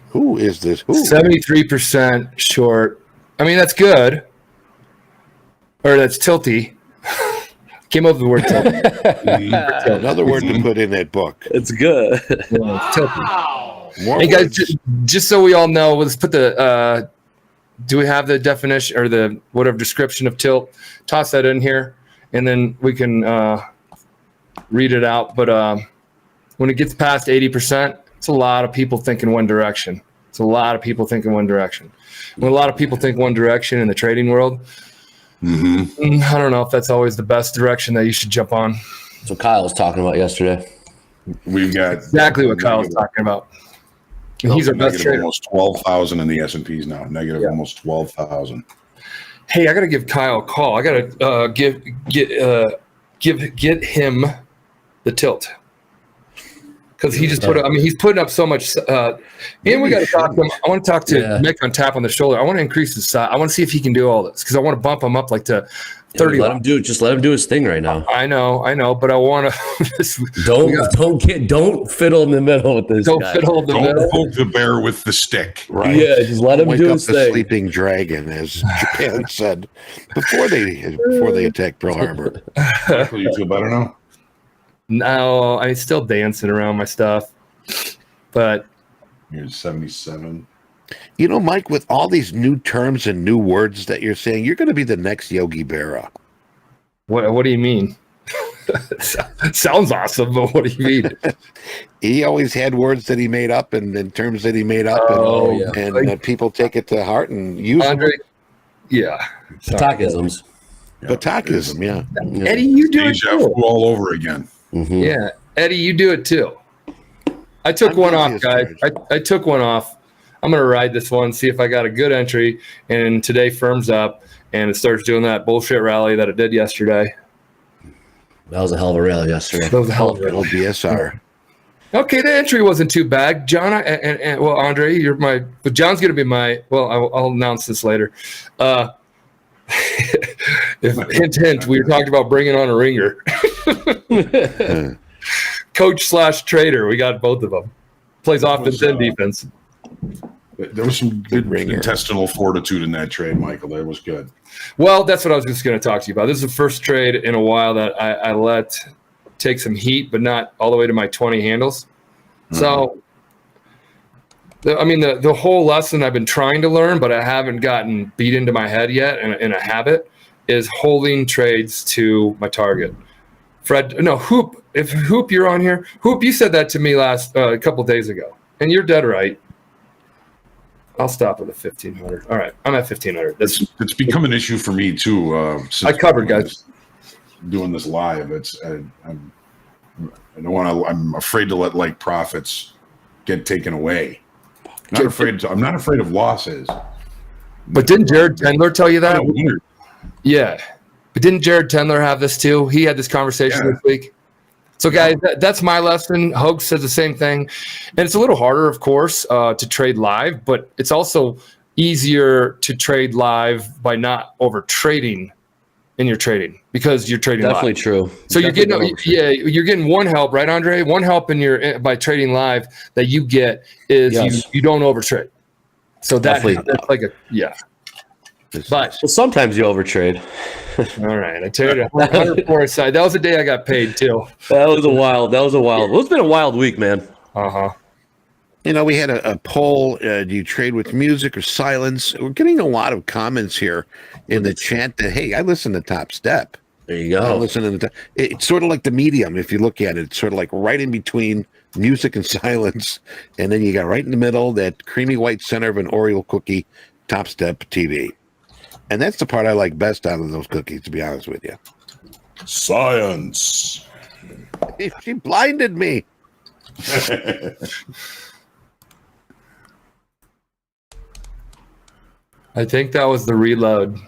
Speaker 1: Who is this? Who?
Speaker 4: 73% short. I mean, that's good. Or that's tilty. Came up with the word tilty.
Speaker 1: Another word to put in that book.
Speaker 5: It's good.
Speaker 4: Yeah, tilty.
Speaker 1: More
Speaker 4: Hey guys,
Speaker 1: words.
Speaker 4: just so we all know, let's put the. Do we have the definition or the whatever description of tilt? Toss that in here, and then we can read it out. But when it gets past 80%, it's a lot of people thinking one direction. It's a lot of people thinking one direction. When a lot of people think one direction in the trading world, I don't know if that's always the best direction that you should jump on.
Speaker 5: That's what Kyle was talking about yesterday.
Speaker 2: We've got
Speaker 4: Exactly what Kyle was talking about. And he's our best
Speaker 2: negative
Speaker 4: trader.
Speaker 2: almost 12,000 in the S&Ps now. Negative
Speaker 4: Yeah.
Speaker 2: almost 12,000.
Speaker 4: Hey, I got to give Kyle a call. I got to get him the tilt because he just put up. I mean, he's putting up so much. And we got to talk to him. I want to talk to Mick on Tap on the shoulder. I want to increase his size. I want to see if he can do all this because I want to bump him up like to 30.
Speaker 5: Let him do it. Just let him do his thing right now.
Speaker 4: I know, but I want to.
Speaker 5: Don't fiddle in the middle with this.
Speaker 4: Don't
Speaker 5: guy.
Speaker 4: fiddle in the
Speaker 2: Don't
Speaker 4: middle.
Speaker 2: poke the bear with the stick.
Speaker 1: Right.
Speaker 5: Yeah, just let him
Speaker 1: Wake
Speaker 5: do
Speaker 1: up
Speaker 5: his
Speaker 1: the
Speaker 5: thing.
Speaker 1: sleeping dragon, as Japan said before they attacked Pearl Harbor.
Speaker 2: Michael, you feel better now?
Speaker 4: No, I'm still dancing around my stuff, but
Speaker 2: You're 77.
Speaker 1: You know, Mike, with all these new terms and new words that you're saying, you're going to be the next Yogi Berra.
Speaker 4: what do you mean? Sounds awesome, but what do you mean?
Speaker 1: He always had words that he made up and terms that he made up, and people take it to heart and use
Speaker 4: Andre,
Speaker 1: them.
Speaker 4: yeah.
Speaker 5: Patakisms.
Speaker 1: Patakism, yeah.
Speaker 4: Eddie, you do it
Speaker 2: Deja
Speaker 4: too.
Speaker 2: vu all over again.
Speaker 5: Mm-hmm.
Speaker 4: Yeah, Eddie, you do it too. I took
Speaker 1: I'm
Speaker 4: one
Speaker 1: guilty
Speaker 4: off,
Speaker 1: as
Speaker 4: guys.
Speaker 1: charged.
Speaker 4: I took one off. I'm going to ride this one, see if I got a good entry, and today firms up, and it starts doing that bullshit rally that it did yesterday.
Speaker 5: That was a hell of a rally yesterday.
Speaker 4: That was a hell of a
Speaker 1: Little
Speaker 4: rally.
Speaker 1: BSR.
Speaker 4: Okay, the entry wasn't too bad. John, and well, Andre, you're my, but John's going to be my, well, I'll announce this later. Hint, we were talking about bringing on a ringer. Coach/trader. We got both of them. Plays offense and defense.
Speaker 2: There was some good
Speaker 1: ringer.
Speaker 2: intestinal fortitude in that trade, Michael. That was good.
Speaker 4: Well, that's what I was just going to talk to you about. This is the first trade in a while that I let take some heat, but not all the way to my 20 handles. So, the whole lesson I've been trying to learn, but I haven't gotten beat into my head yet in a habit, is holding trades to my target. Hoop, if Hoop, you're on here. Hoop, you said that to me a couple of days ago, and you're dead right. I'll stop at the 1,500. All right, I'm at 1,500.
Speaker 2: It's become an issue for me too. Since
Speaker 4: I covered, guys.
Speaker 2: Doing this live, I'm afraid to let profits get taken away. I'm not afraid of losses.
Speaker 4: But didn't Jared Tendler tell you that?
Speaker 2: Winner.
Speaker 4: Yeah. But didn't Jared Tendler have this too? He had this conversation this week. So, guys, that's my lesson. Hogue says the same thing. And it's a little harder, of course, to trade live, but it's also easier to trade live by not over trading in your trading because you're trading
Speaker 5: Definitely
Speaker 4: live.
Speaker 5: True.
Speaker 4: So
Speaker 5: Definitely
Speaker 4: you're getting one help, right, Andre? One help by trading live that you get is you don't overtrade. So that's like But
Speaker 5: well, sometimes you overtrade.
Speaker 4: all right, I tell you, 104 side. That was the day I got paid too.
Speaker 5: That was a wild. Well, it's been a wild week, man.
Speaker 1: You know, we had a poll. Do you trade with music or silence? We're getting a lot of comments here in the chat that, hey, I listen to Top Step.
Speaker 5: There you
Speaker 1: I
Speaker 5: go.
Speaker 1: listen to it's sort of like the medium. If you look at it, it's sort of like right in between music and silence. And then you got right in the middle, that creamy white center of an Oreo cookie, TopstepTV. And that's the part I like best out of those cookies, to be honest with you.
Speaker 2: Science.
Speaker 1: She blinded me.
Speaker 4: I think that was the reload.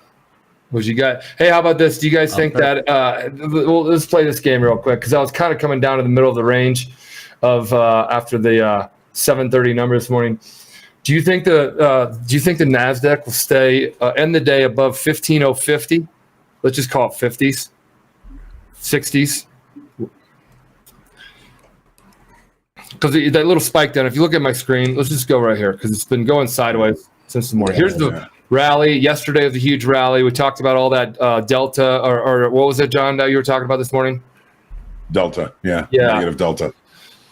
Speaker 4: Was you got? Hey, how about this? Do you guys think that? Well, let's play this game real quick because I was kind of coming down to the middle of the range of after the 7:30 number this morning. Do you think the Nasdaq will stay end the day above 15,050? Let's just call it 50s, 60s. Because that little spike down. If you look at my screen, let's just go right here because it's been going sideways since the morning. Here's the rally. Yesterday was a huge rally. We talked about all that delta or what was it, John, that you were talking about this morning?
Speaker 2: Delta. Yeah. Negative delta.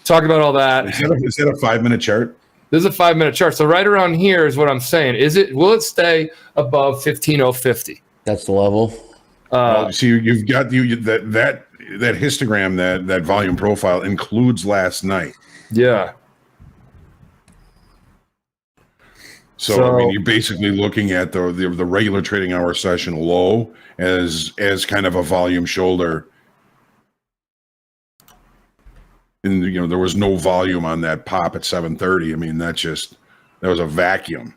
Speaker 4: Talking about all that.
Speaker 2: Is that a 5-minute chart?
Speaker 4: This is a 5-minute chart. So right around here is what I'm saying. Will it stay above 15,050?
Speaker 5: That's the level.
Speaker 2: See, you've got that histogram, that volume profile includes last night.
Speaker 4: Yeah.
Speaker 2: So I mean, you're basically looking at the regular trading hour session low as kind of a volume shoulder. And there was no volume on that pop at 7:30. I mean, that was a vacuum.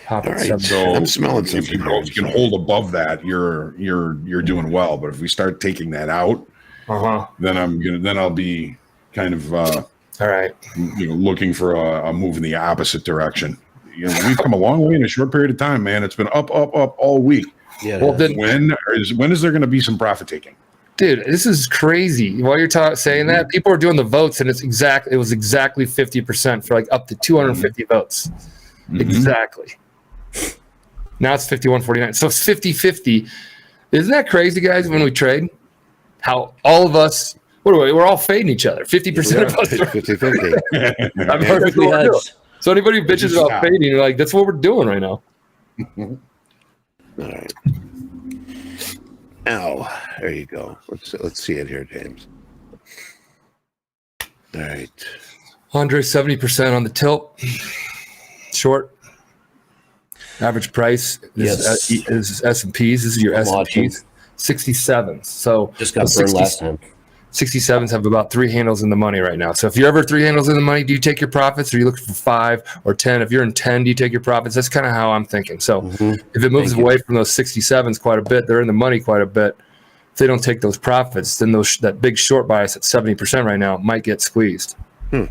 Speaker 1: All right,
Speaker 2: so
Speaker 1: I'm smelling
Speaker 2: if
Speaker 1: something.
Speaker 2: you can hold above that, you're doing well. But if we start taking that out, then I'll be kind of
Speaker 4: all right,
Speaker 2: looking for a move in the opposite direction. We've come a long way in a short period of time, man. It's been up all week.
Speaker 5: Yeah.
Speaker 4: Well, then,
Speaker 2: when is there going to be some profit taking?
Speaker 4: Dude, this is crazy. While you're saying that, people are doing the votes, and it was exactly 50% for like up to 250 votes. Exactly. Now it's 51-49. So it's 50-50. Isn't that crazy, guys, when we trade? How all of us, we're all fading each other. 50% of us are
Speaker 1: 50-50.
Speaker 4: I've heard it before. So anybody who bitches about fading, like, that's what we're doing right now.
Speaker 1: All right. Now, there you go. Let's see it here, James. All right.
Speaker 4: Andre, 70% on the tilt. Short. Average price is S&Ps. This is your S&Ps. 67. So
Speaker 5: just got burned last time.
Speaker 4: 67s have about 3 handles in the money right now. So if you're ever 3 handles in the money, do you take your profits? Or are you looking for 5 or 10? If you're in 10, do you take your profits? That's kind of how I'm thinking. So if it moves away from those 67s quite a bit, they're in the money quite a bit. If they don't take those profits, then that big short bias at 70% right now might get squeezed.
Speaker 1: The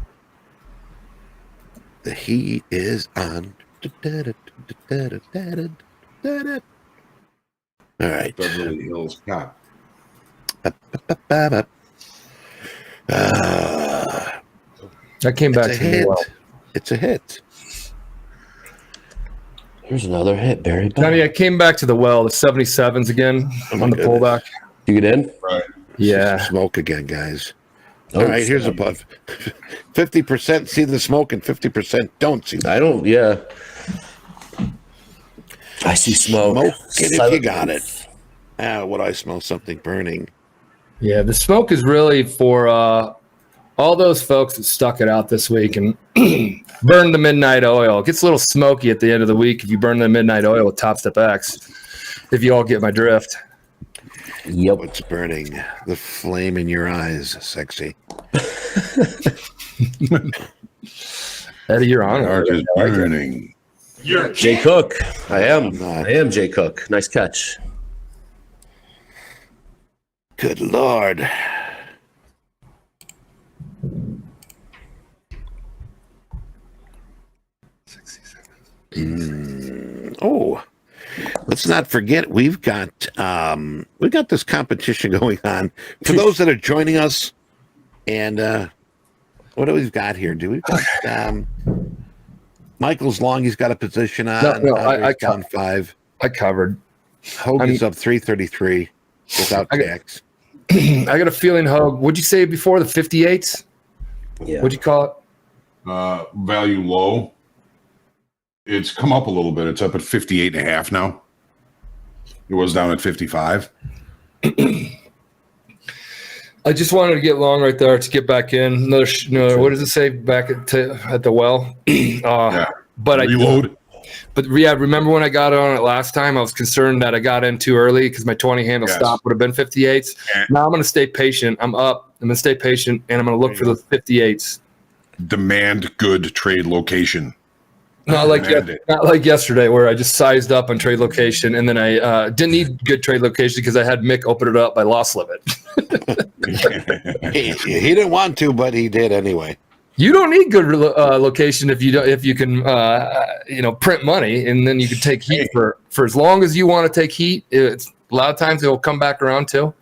Speaker 1: heat is on. All right.
Speaker 2: Beverly Hills Cop.
Speaker 4: That came back to me well.
Speaker 1: It's a hit.
Speaker 5: Here's another hit, Barry.
Speaker 4: Johnny, I came back to the well, the 77s again on the pullback.
Speaker 5: You get in?
Speaker 2: Right.
Speaker 4: Yeah.
Speaker 1: Smoke again, guys. All right, here's a puff. 50% see the smoke and 50% don't see the smoke.
Speaker 5: I don't, yeah. I see smoke.
Speaker 1: Smoke it if you got it. What I smell something burning.
Speaker 4: Yeah, the smoke is really for all those folks that stuck it out this week and burned the midnight oil. It gets a little smoky at the end of the week if you burn the midnight oil with Topstep X, if you all get my drift.
Speaker 5: Yep.
Speaker 1: What's burning? The flame in your eyes, sexy.
Speaker 4: Eddie, you're on.
Speaker 2: Art is burning.
Speaker 5: Jay Cook. I am Jay Cook. Nice catch.
Speaker 1: Good Lord. Oh, let's not forget we've got this competition going on for those that are joining us. And what do we've got here? Do we got Michael's long? He's got a position on.
Speaker 4: No,
Speaker 1: I down 5.
Speaker 4: I covered.
Speaker 1: Hogan's up 333 without tax.
Speaker 4: I got a feeling, Hogue. What'd you say before the 58s?
Speaker 5: Yeah.
Speaker 4: What'd you call it?
Speaker 2: Value low. It's come up a little bit. It's up at 58.5 now. It was down at 55.
Speaker 4: I just wanted to get long right there to get back in. Another, what does it say back at the well? But
Speaker 2: Reload.
Speaker 4: Remember when I got on it last time? I was concerned that I got in too early because my 20 handle stop would have been 58s.
Speaker 2: Yeah.
Speaker 4: Now I'm going to stay patient. I'm up. I'm going to stay patient, and I'm going to look for the 58s.
Speaker 2: Demand good trade location.
Speaker 4: Not like yesterday where I just sized up on trade location, and then I didn't need good trade location because I had Mick open it up by loss limit.
Speaker 1: He didn't want to, but he did anyway.
Speaker 4: You don't need good location if you can print money, and then you can take heat for as long as you want to take heat. It's a lot of times it will come back around too.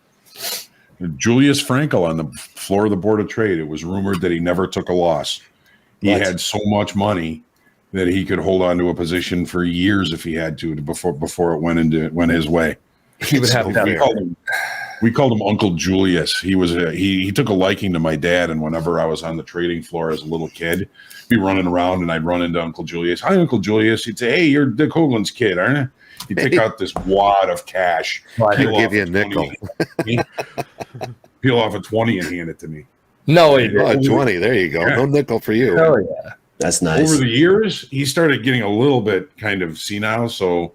Speaker 2: Julius Frankel on the floor of the Board of Trade. It was rumored that he never took a loss. He had so much money that he could hold on to a position for years if he had to before it went his way.
Speaker 4: He would have
Speaker 2: we called him Uncle Julius. He took a liking to my dad, and whenever I was on the trading floor as a little kid, he'd be running around, and I'd run into Uncle Julius. Hi, Uncle Julius. He'd say, "Hey, you're Dick Hoagland's kid, aren't you?" He'd take out this wad of cash.
Speaker 1: He'll give you a nickel.
Speaker 2: Peel off a 20 and hand it to me.
Speaker 4: No,
Speaker 1: a 20. There you go.
Speaker 2: Yeah.
Speaker 1: No nickel for you.
Speaker 4: Oh yeah,
Speaker 5: that's nice.
Speaker 2: Over the years, he started getting a little bit kind of senile, so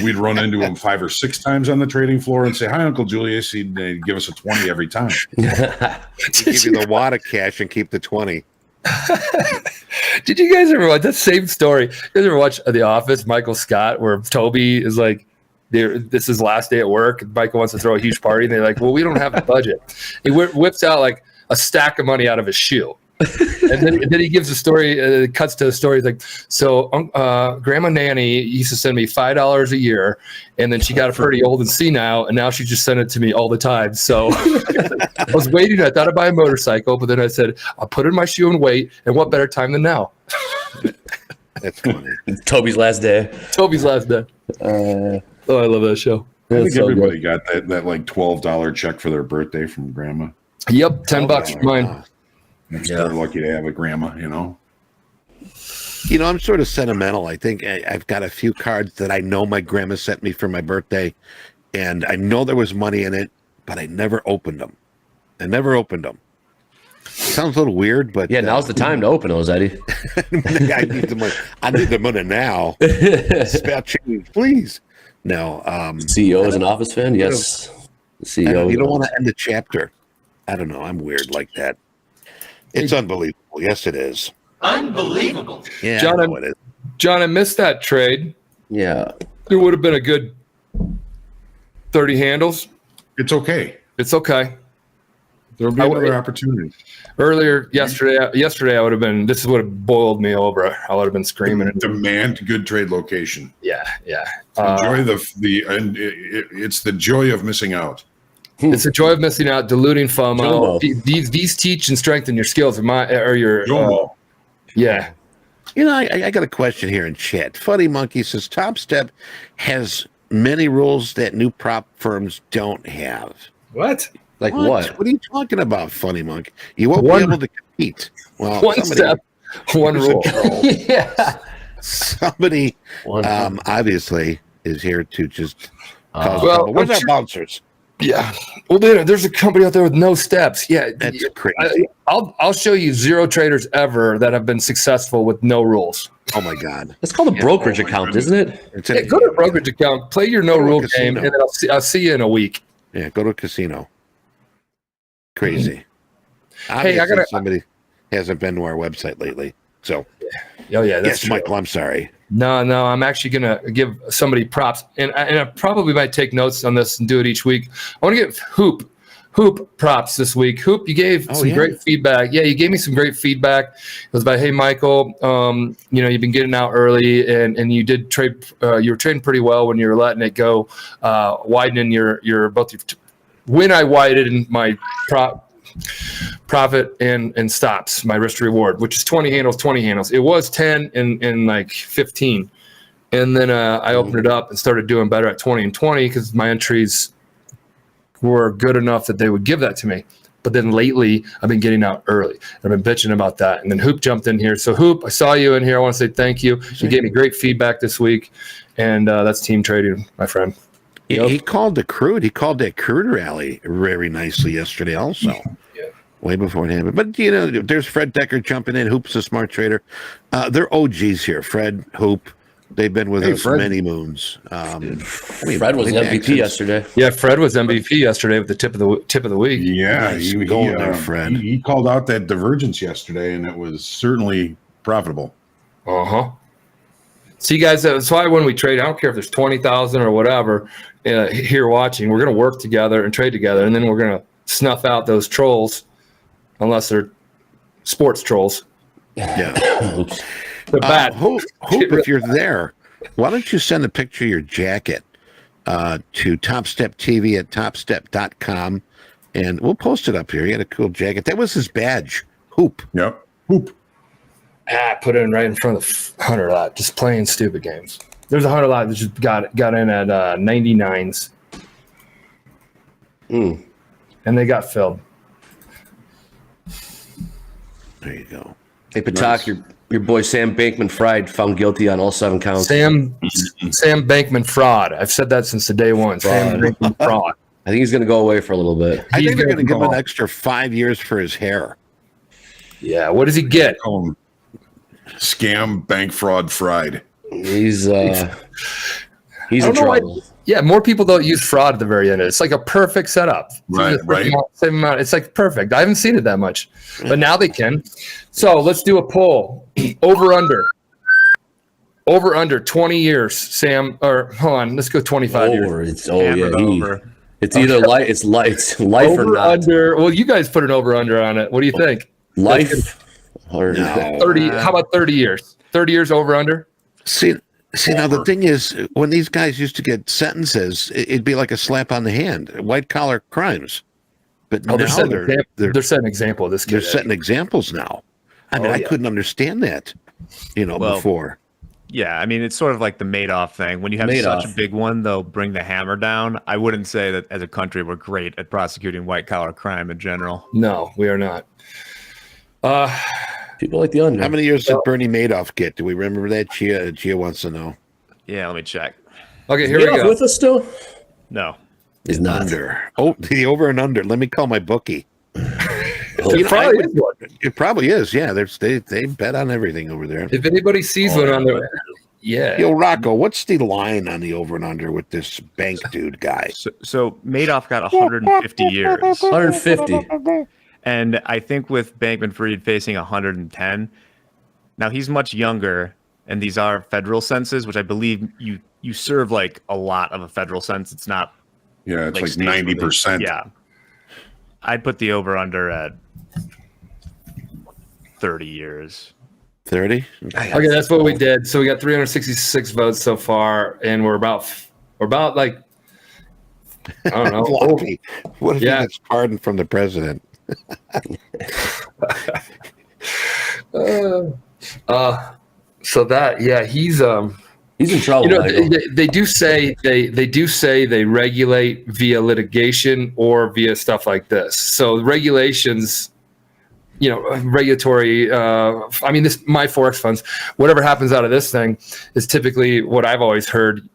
Speaker 2: we'd run into him 5 or 6 times on the trading floor and say, "Hi, Uncle Julius." He'd give us a 20 every time.
Speaker 1: He'd give you the wad of cash and keep the 20.
Speaker 4: Did you guys ever watch that same story? You guys ever watch The Office, Michael Scott, where Toby is like, this is his last day at work, and Michael wants to throw a huge party, and they're like, "Well, we don't have a budget." He whips out like a stack of money out of his shoe. And then he gives a story, cuts to the story. He's like, so Grandma Nanny used to send me $5 a year, and then she got pretty old and senile, and now she just sent it to me all the time. So I was waiting. I thought I'd buy a motorcycle, but then I said, I'll put it in my shoe and wait, and what better time than now?
Speaker 1: That's funny.
Speaker 5: Toby's last day.
Speaker 4: Toby's last day. Oh, I love that show.
Speaker 2: I think everybody got that like $12 check for their birthday from Grandma.
Speaker 4: Yep, $10 for mine.
Speaker 2: They're lucky to have a grandma,
Speaker 1: I'm sort of sentimental. I think I've got a few cards that I know my grandma sent me for my birthday, and I know there was money in it, but I never opened them. Sounds a little weird, but
Speaker 5: yeah, now's the time to open those, Eddie.
Speaker 1: I need the money. I need the money now. Spare change, please. No.
Speaker 5: CEO is an Office fan. Yes. CEO.
Speaker 1: You don't want to end the chapter. I don't know. I'm weird like that. It's unbelievable. Yes, it is.
Speaker 3: Unbelievable.
Speaker 1: Yeah,
Speaker 4: John,
Speaker 1: I know it is.
Speaker 4: John, I missed that trade.
Speaker 5: Yeah.
Speaker 4: There would have been a good 30 handles.
Speaker 2: It's okay.
Speaker 4: It's okay.
Speaker 2: There'll be another opportunity.
Speaker 4: Earlier yesterday, I would have been. This would have boiled me over. I would have been screaming.
Speaker 2: Demand good trade location.
Speaker 4: Yeah.
Speaker 2: Enjoy it's the joy of missing out.
Speaker 4: It's the joy of missing out, diluting FOMO. These teach and strengthen your skills. Yeah.
Speaker 1: I got a question here in chat. Funny Monkey says Topstep has many rules that new prop firms don't have.
Speaker 4: What?
Speaker 5: Like what?
Speaker 1: What are you talking about, Funny Monkey? You won't be able to compete. Well,
Speaker 4: one step, one rule.
Speaker 5: Yeah.
Speaker 1: Somebody obviously is here to just cause
Speaker 4: well,
Speaker 1: where's our bouncers?
Speaker 4: Yeah. Well, there's a company out there with no steps. Yeah.
Speaker 1: That's crazy.
Speaker 4: I'll show you 0 traders ever that have been successful with no rules.
Speaker 1: Oh my God.
Speaker 5: It's called a brokerage account, isn't it?
Speaker 4: Go to a brokerage account, play your no rule game, and then I'll see you in a week.
Speaker 1: Yeah, go to a casino. Crazy.
Speaker 4: Hey,
Speaker 1: Obviously, somebody hasn't been to our website lately. So,
Speaker 4: Oh yeah, that's
Speaker 1: yes,
Speaker 4: true.
Speaker 1: Michael, I'm sorry.
Speaker 4: No, I'm actually gonna give somebody props, and I probably might take notes on this and do it each week. I want to give Hoop props this week. Hoop, you gave some great feedback. Yeah, you gave me some great feedback. It was about, hey, Michael, you've been getting out early, and you did trade. You were trading pretty well when you were letting it go, widening your both your. When I widened my profit and stops, my risk to reward, which is 20 handles. It was 10 and like 15. And then I opened it up and started doing better at 20 and 20 because my entries were good enough that they would give that to me. But then lately, I've been getting out early. I've been bitching about that. And then Hoop jumped in here. So Hoop, I saw you in here. I want to say thank you. You gave me great feedback this week. And that's team trading, my friend.
Speaker 1: He called the crude. He called that crude rally very nicely yesterday also. Way before it happened. But, there's Fred Decker jumping in. Hoop's a smart trader. They're OGs here. Fred, Hoop. They've been with us many moons.
Speaker 5: Fred was MVP yesterday.
Speaker 4: Yeah, Fred was MVP yesterday with the tip of the week.
Speaker 2: Yeah,
Speaker 1: Nice going there, Fred.
Speaker 2: He called out that divergence yesterday, and it was certainly profitable.
Speaker 4: See, guys, that's why when we trade, I don't care if there's 20,000 or whatever here watching, we're going to work together and trade together, and then we're going to snuff out those trolls, unless they're sports trolls.
Speaker 1: Yeah.
Speaker 4: They're bad.
Speaker 1: Hoop, if you're there, why don't you send a picture of your jacket to TopstepTV at topstep.com, and we'll post it up here. He had a cool jacket. That was his badge. Hoop.
Speaker 2: Yep. Hoop.
Speaker 4: Put it in right in front of the 100 lot, just playing stupid games. There's a 100 lot that just got in at 99s. And they got filled.
Speaker 1: There you go.
Speaker 5: Hey, Patak, your boy Sam Bankman-Fried found guilty on all 7 counts.
Speaker 4: Sam Bankman fraud. I've said that since the day one. Sam Bankman fraud.
Speaker 5: I think he's going to go away for a little bit.
Speaker 1: I think they're going to give him an extra 5 years for his hair.
Speaker 4: Yeah. What does he get?
Speaker 2: Scam, bank fraud, fried.
Speaker 5: He's in trouble.
Speaker 4: Yeah, more people don't use fraud at the very end. It's like a perfect setup.
Speaker 2: Right.
Speaker 4: Same amount. It's like perfect. I haven't seen it that much, but now they can. So let's do a poll. Over under 20 years, Sam. Or hold on, let's go 25 years.
Speaker 6: Over.
Speaker 5: It's either it's life
Speaker 4: over
Speaker 5: or not.
Speaker 4: Under. Well, you guys put an over under on it. What do you think?
Speaker 5: Life or
Speaker 4: 30. How about 30 years? 30 years over under.
Speaker 1: See, now the thing is, when these guys used to get sentences, it'd be like a slap on the hand, white collar crimes. But now
Speaker 4: they're setting an example of this kid.
Speaker 1: They're setting examples now. I mean, I couldn't understand that, before.
Speaker 6: Yeah, I mean, it's sort of like the Madoff thing. When you have such a big one, they'll bring the hammer down. I wouldn't say that as a country we're great at prosecuting white collar crime in general.
Speaker 4: No, we are not.
Speaker 5: People like the under.
Speaker 1: How many years did Bernie Madoff get? Do we remember that? Gia wants to know.
Speaker 6: Yeah, let me check.
Speaker 4: Okay, here we go.
Speaker 5: With us still?
Speaker 6: No.
Speaker 5: He's not.
Speaker 1: Under. Oh, the over and under. Let me call my bookie. It probably is. Yeah, they bet on everything over there.
Speaker 4: If anybody sees one on there, yeah.
Speaker 1: Yo, Rocco, what's the line on the over and under with this bank dude guy?
Speaker 6: So Madoff got 150 years.
Speaker 5: 150.
Speaker 6: And I think with Bankman-Fried facing 110, now he's much younger, and these are federal sentences, which I believe you serve like a lot of a federal sentence. It's not.
Speaker 2: Yeah, it's like 90%.
Speaker 6: Yeah. I'd put the over-under at 30 years.
Speaker 1: 30?
Speaker 4: Okay, that's what we did. So we got 366 votes so far, and we're about like, I don't know.
Speaker 1: Floppy. What if he gets pardoned from the president?
Speaker 4: So that, yeah, he's
Speaker 5: in trouble.
Speaker 4: They do say they regulate via litigation or via stuff like this. So regulations, regulatory. I mean, my Forex funds, whatever happens out of this thing is typically what I've always heard.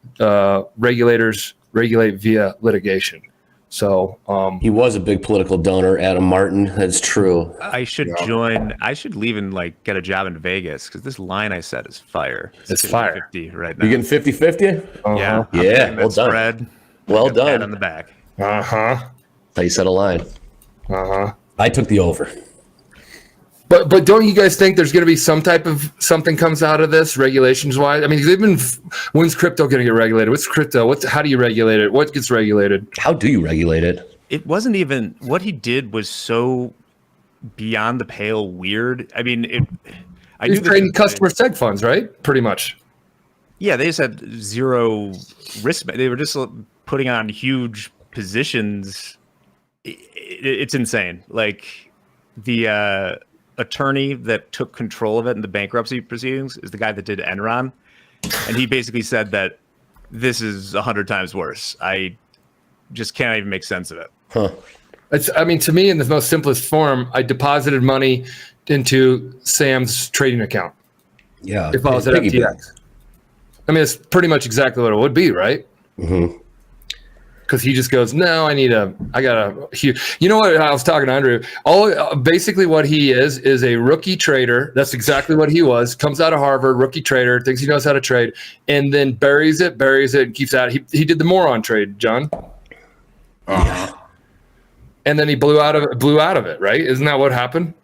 Speaker 4: Regulators regulate via litigation. So
Speaker 5: he was a big political donor, Adam Martin. That's true.
Speaker 6: I should join. I should leave and get a job in Vegas because this line I set is fire.
Speaker 4: It's fire
Speaker 6: 50 right now.
Speaker 5: You getting 50-50?
Speaker 6: Yeah.
Speaker 5: Yeah.
Speaker 6: Well done. Spread.
Speaker 5: Well done.
Speaker 6: Pat on the back.
Speaker 5: How you set a line? I took the over.
Speaker 4: But don't you guys think there's going to be some type of something comes out of this regulations wise? I mean, they've been. When's crypto going to get regulated? What's crypto? How do you regulate it? What gets regulated?
Speaker 5: How do you regulate it?
Speaker 6: It wasn't even what he did was so beyond the pale weird. I mean,
Speaker 4: He's trading customer seg funds, right? Pretty much.
Speaker 6: Yeah, they just had zero risk. They were just putting on huge positions. It's insane. Like the attorney that took control of it in the bankruptcy proceedings is the guy that did Enron, and he basically said that this is 100 times worse. I just can't even make sense of it.
Speaker 5: Huh.
Speaker 4: I mean, to me, in the most simplest form, I deposited money into Sam's trading account.
Speaker 5: Yeah.
Speaker 4: If I was at FTX. I mean, it's pretty much exactly what it would be, right?
Speaker 5: Mm-hmm.
Speaker 4: Because he just goes, no, I got a huge. You know what? I was talking to Andrew. Basically what he is a rookie trader. That's exactly what he was. Comes out of Harvard, rookie trader, thinks he knows how to trade, and then buries it, and keeps at it. He did the moron trade, John.
Speaker 2: Uh-huh.
Speaker 4: And then he blew out of it, right? Isn't that what happened?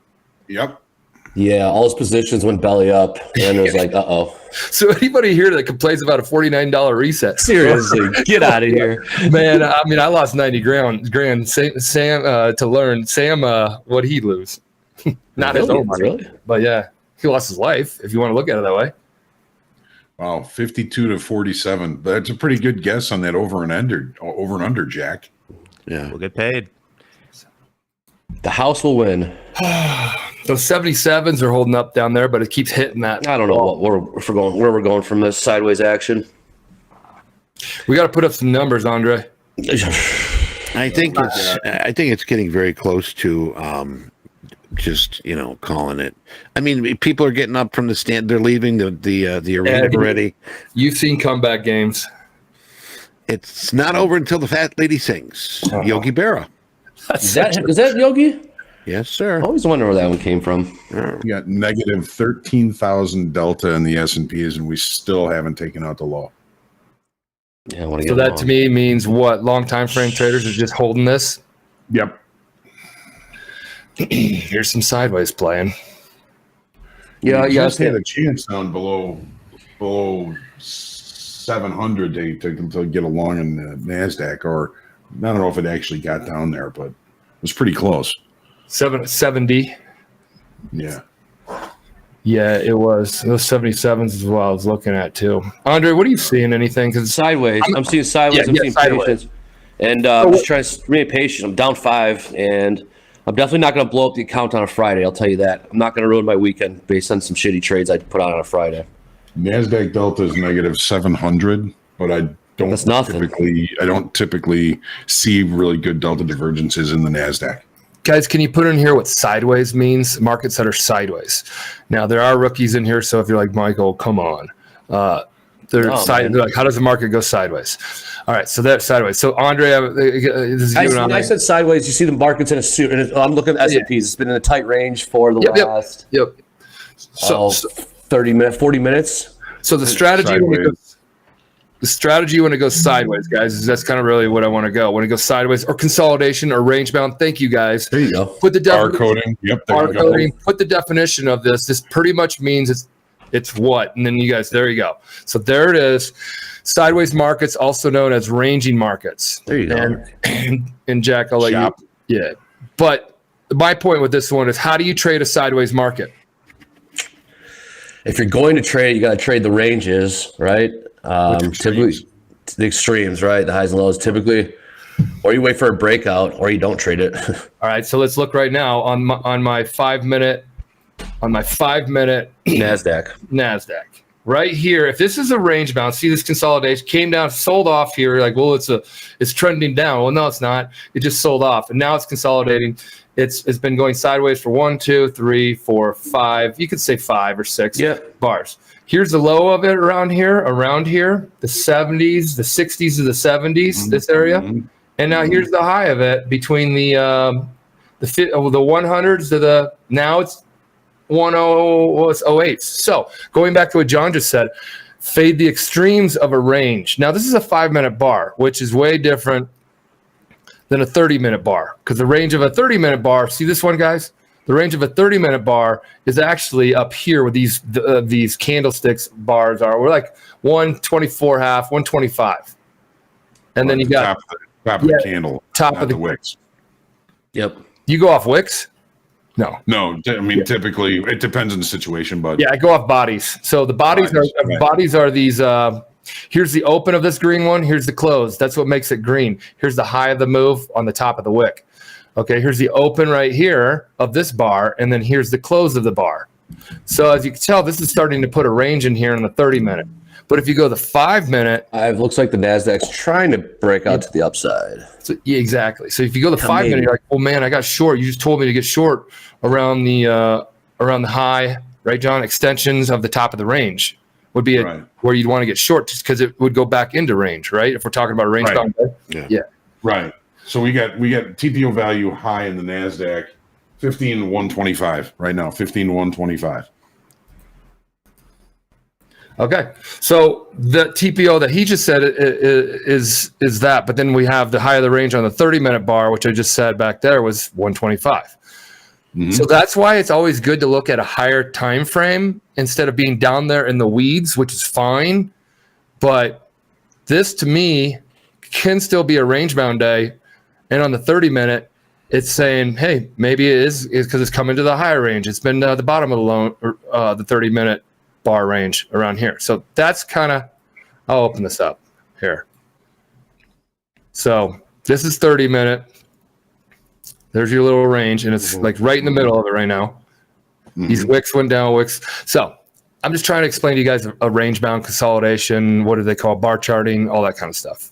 Speaker 2: Yep.
Speaker 5: Yeah, all his positions went belly up, and it was like, uh-oh.
Speaker 4: So anybody here that complains about a $49 reset,
Speaker 5: Seriously, get out of here,
Speaker 4: man. I mean, I lost 90 grand. Sam to learn. Sam, what he lose? Not his own money,
Speaker 5: really?
Speaker 4: But yeah, he lost his life. If you want to look at it that way.
Speaker 2: Wow, 52 to 47. That's a pretty good guess on that over and under, Jack.
Speaker 1: Yeah.
Speaker 6: We'll get paid.
Speaker 5: The house will win.
Speaker 4: Those 77s are holding up down there, but it keeps hitting that.
Speaker 5: I don't know where we're going from this sideways action.
Speaker 4: We got to put up some numbers, Andre.
Speaker 1: I think it's getting very close to just calling it. I mean, people are getting up from the stand. They're leaving the arena already.
Speaker 4: You've seen comeback games.
Speaker 1: It's not over until the fat lady sings. Yogi Berra.
Speaker 5: Is that Yogi?
Speaker 1: Yes, sir.
Speaker 5: I always wonder where that one came from.
Speaker 2: We got negative 13,000 delta in the S&Ps, and we still haven't taken out the low.
Speaker 5: Yeah, I want to
Speaker 4: So
Speaker 5: get
Speaker 4: that to me means what? Long time frame traders are just holding this.
Speaker 2: Yep.
Speaker 4: Here's some sideways playing.
Speaker 5: Yeah,
Speaker 2: you
Speaker 5: yeah.
Speaker 2: just had a chance down below 700 to get along in the NASDAQ, or I don't know if it actually got down there, but it was pretty close.
Speaker 4: 70.
Speaker 2: Yeah.
Speaker 4: Yeah, it was. Those 77s is what I was looking at too. Andre, what are you seeing? Anything? Because
Speaker 5: Sideways. I'm seeing sideways. I'm seeing
Speaker 4: sideways.
Speaker 5: patience. And I'm just trying to remain patient. I'm down 5, and I'm definitely not going to blow up the account on a Friday. I'll tell you that. I'm not going to ruin my weekend based on some shitty trades I put on a Friday.
Speaker 2: NASDAQ delta is negative 700, but I don't typically see really good delta divergences in the NASDAQ.
Speaker 4: guys, can you put in here what sideways means? Markets that are sideways. Now there are rookies in here, so if you're like Michael, come on. They're like, how does the market go sideways? All right, so that's sideways. So Andre, this is
Speaker 5: I said sideways. You see the markets in a suit, and I'm looking at S&Ps. It's been in a tight range for the last 40 minutes.
Speaker 4: So the strategy when it goes sideways, guys, is that's kind of really what I want to go. When it goes sideways or consolidation or range bound. Thank you, guys.
Speaker 5: There you go.
Speaker 4: Put the
Speaker 2: bar coding. Yep.
Speaker 4: Bar coding. Put the definition of this. This pretty much means it's what, and then you guys, there you go. So there it is. Sideways markets, also known as ranging markets.
Speaker 5: There you go.
Speaker 4: And Jack, I'll let you. Yeah. But my point with this one is, how do you trade a sideways market?
Speaker 5: If you're going to trade, you got to trade the ranges, right? Typically, the extremes, right? The highs and lows, typically, or you wait for a breakout, or you don't trade it.
Speaker 4: All right, so let's look right now on my 5 minute Nasdaq. Right here, if this is a range bound, see this consolidation came down, sold off here. Like, well, it's trending down. Well, no, it's not. It just sold off, and now it's consolidating. It's been going sideways for 1, 2, 3, 4, 5. You could say 5 or 6 bars. Here's the low of it around here, the 70s, the 60s to the 70s, this area. And now here's the high of it between the 100s to the, now it's 1008. So going back to what John just said, fade the extremes of a range. Now this is a 5 minute bar, which is way different than a 30-minute bar, because the range of a 30-minute bar, see this one, guys? The range of a 30-minute bar is actually up here with these candlesticks bars are. We're like 124 half, 125. And then you got
Speaker 2: top of the candle,
Speaker 4: top
Speaker 2: not
Speaker 4: of the
Speaker 2: wicks.
Speaker 5: Yep.
Speaker 4: You go off wicks? No.
Speaker 2: No, I mean typically it depends on the situation, but
Speaker 4: Yeah, I go off bodies. So the bodies are these. Here's the open of this green one. Here's the close. That's what makes it green. Here's the high of the move on the top of the wick. Okay, here's the open right here of this bar, and then here's the close of the bar. So as you can tell, this is starting to put a range in here in the 30-minute. But if you go the 5-minute,
Speaker 5: It looks like the Nasdaq's trying to break out to the upside.
Speaker 4: so, yeah, exactly. So if you go the 5-minute, you're like, oh man, I got short. You just told me to get short around the high, right, John? Extensions of the top of the range would be where you'd want to get short, just because it would go back into range, right? If we're talking about a range bound day. Yeah.
Speaker 2: Right. So we got TPO value high in the Nasdaq, 15,125 right now, 15,125.
Speaker 4: Okay, so the TPO that he just said is that, but then we have the high of the range on the 30-minute bar, which I just said back there was 125. Mm-hmm. So that's why it's always good to look at a higher time frame instead of being down there in the weeds, which is fine. But this to me can still be a range bound day. And on the 30-minute, it's saying, hey, maybe it is because it's coming to the higher range. It's been the bottom of the 30-minute bar range around here. So that's kind of, I'll open this up here. So this is 30-minute. There's your little range, and it's like right in the middle of it right now. Mm-hmm. These wicks went down, wicks. So I'm just trying to explain to you guys a range-bound consolidation. What do they call bar charting? All that kind of stuff.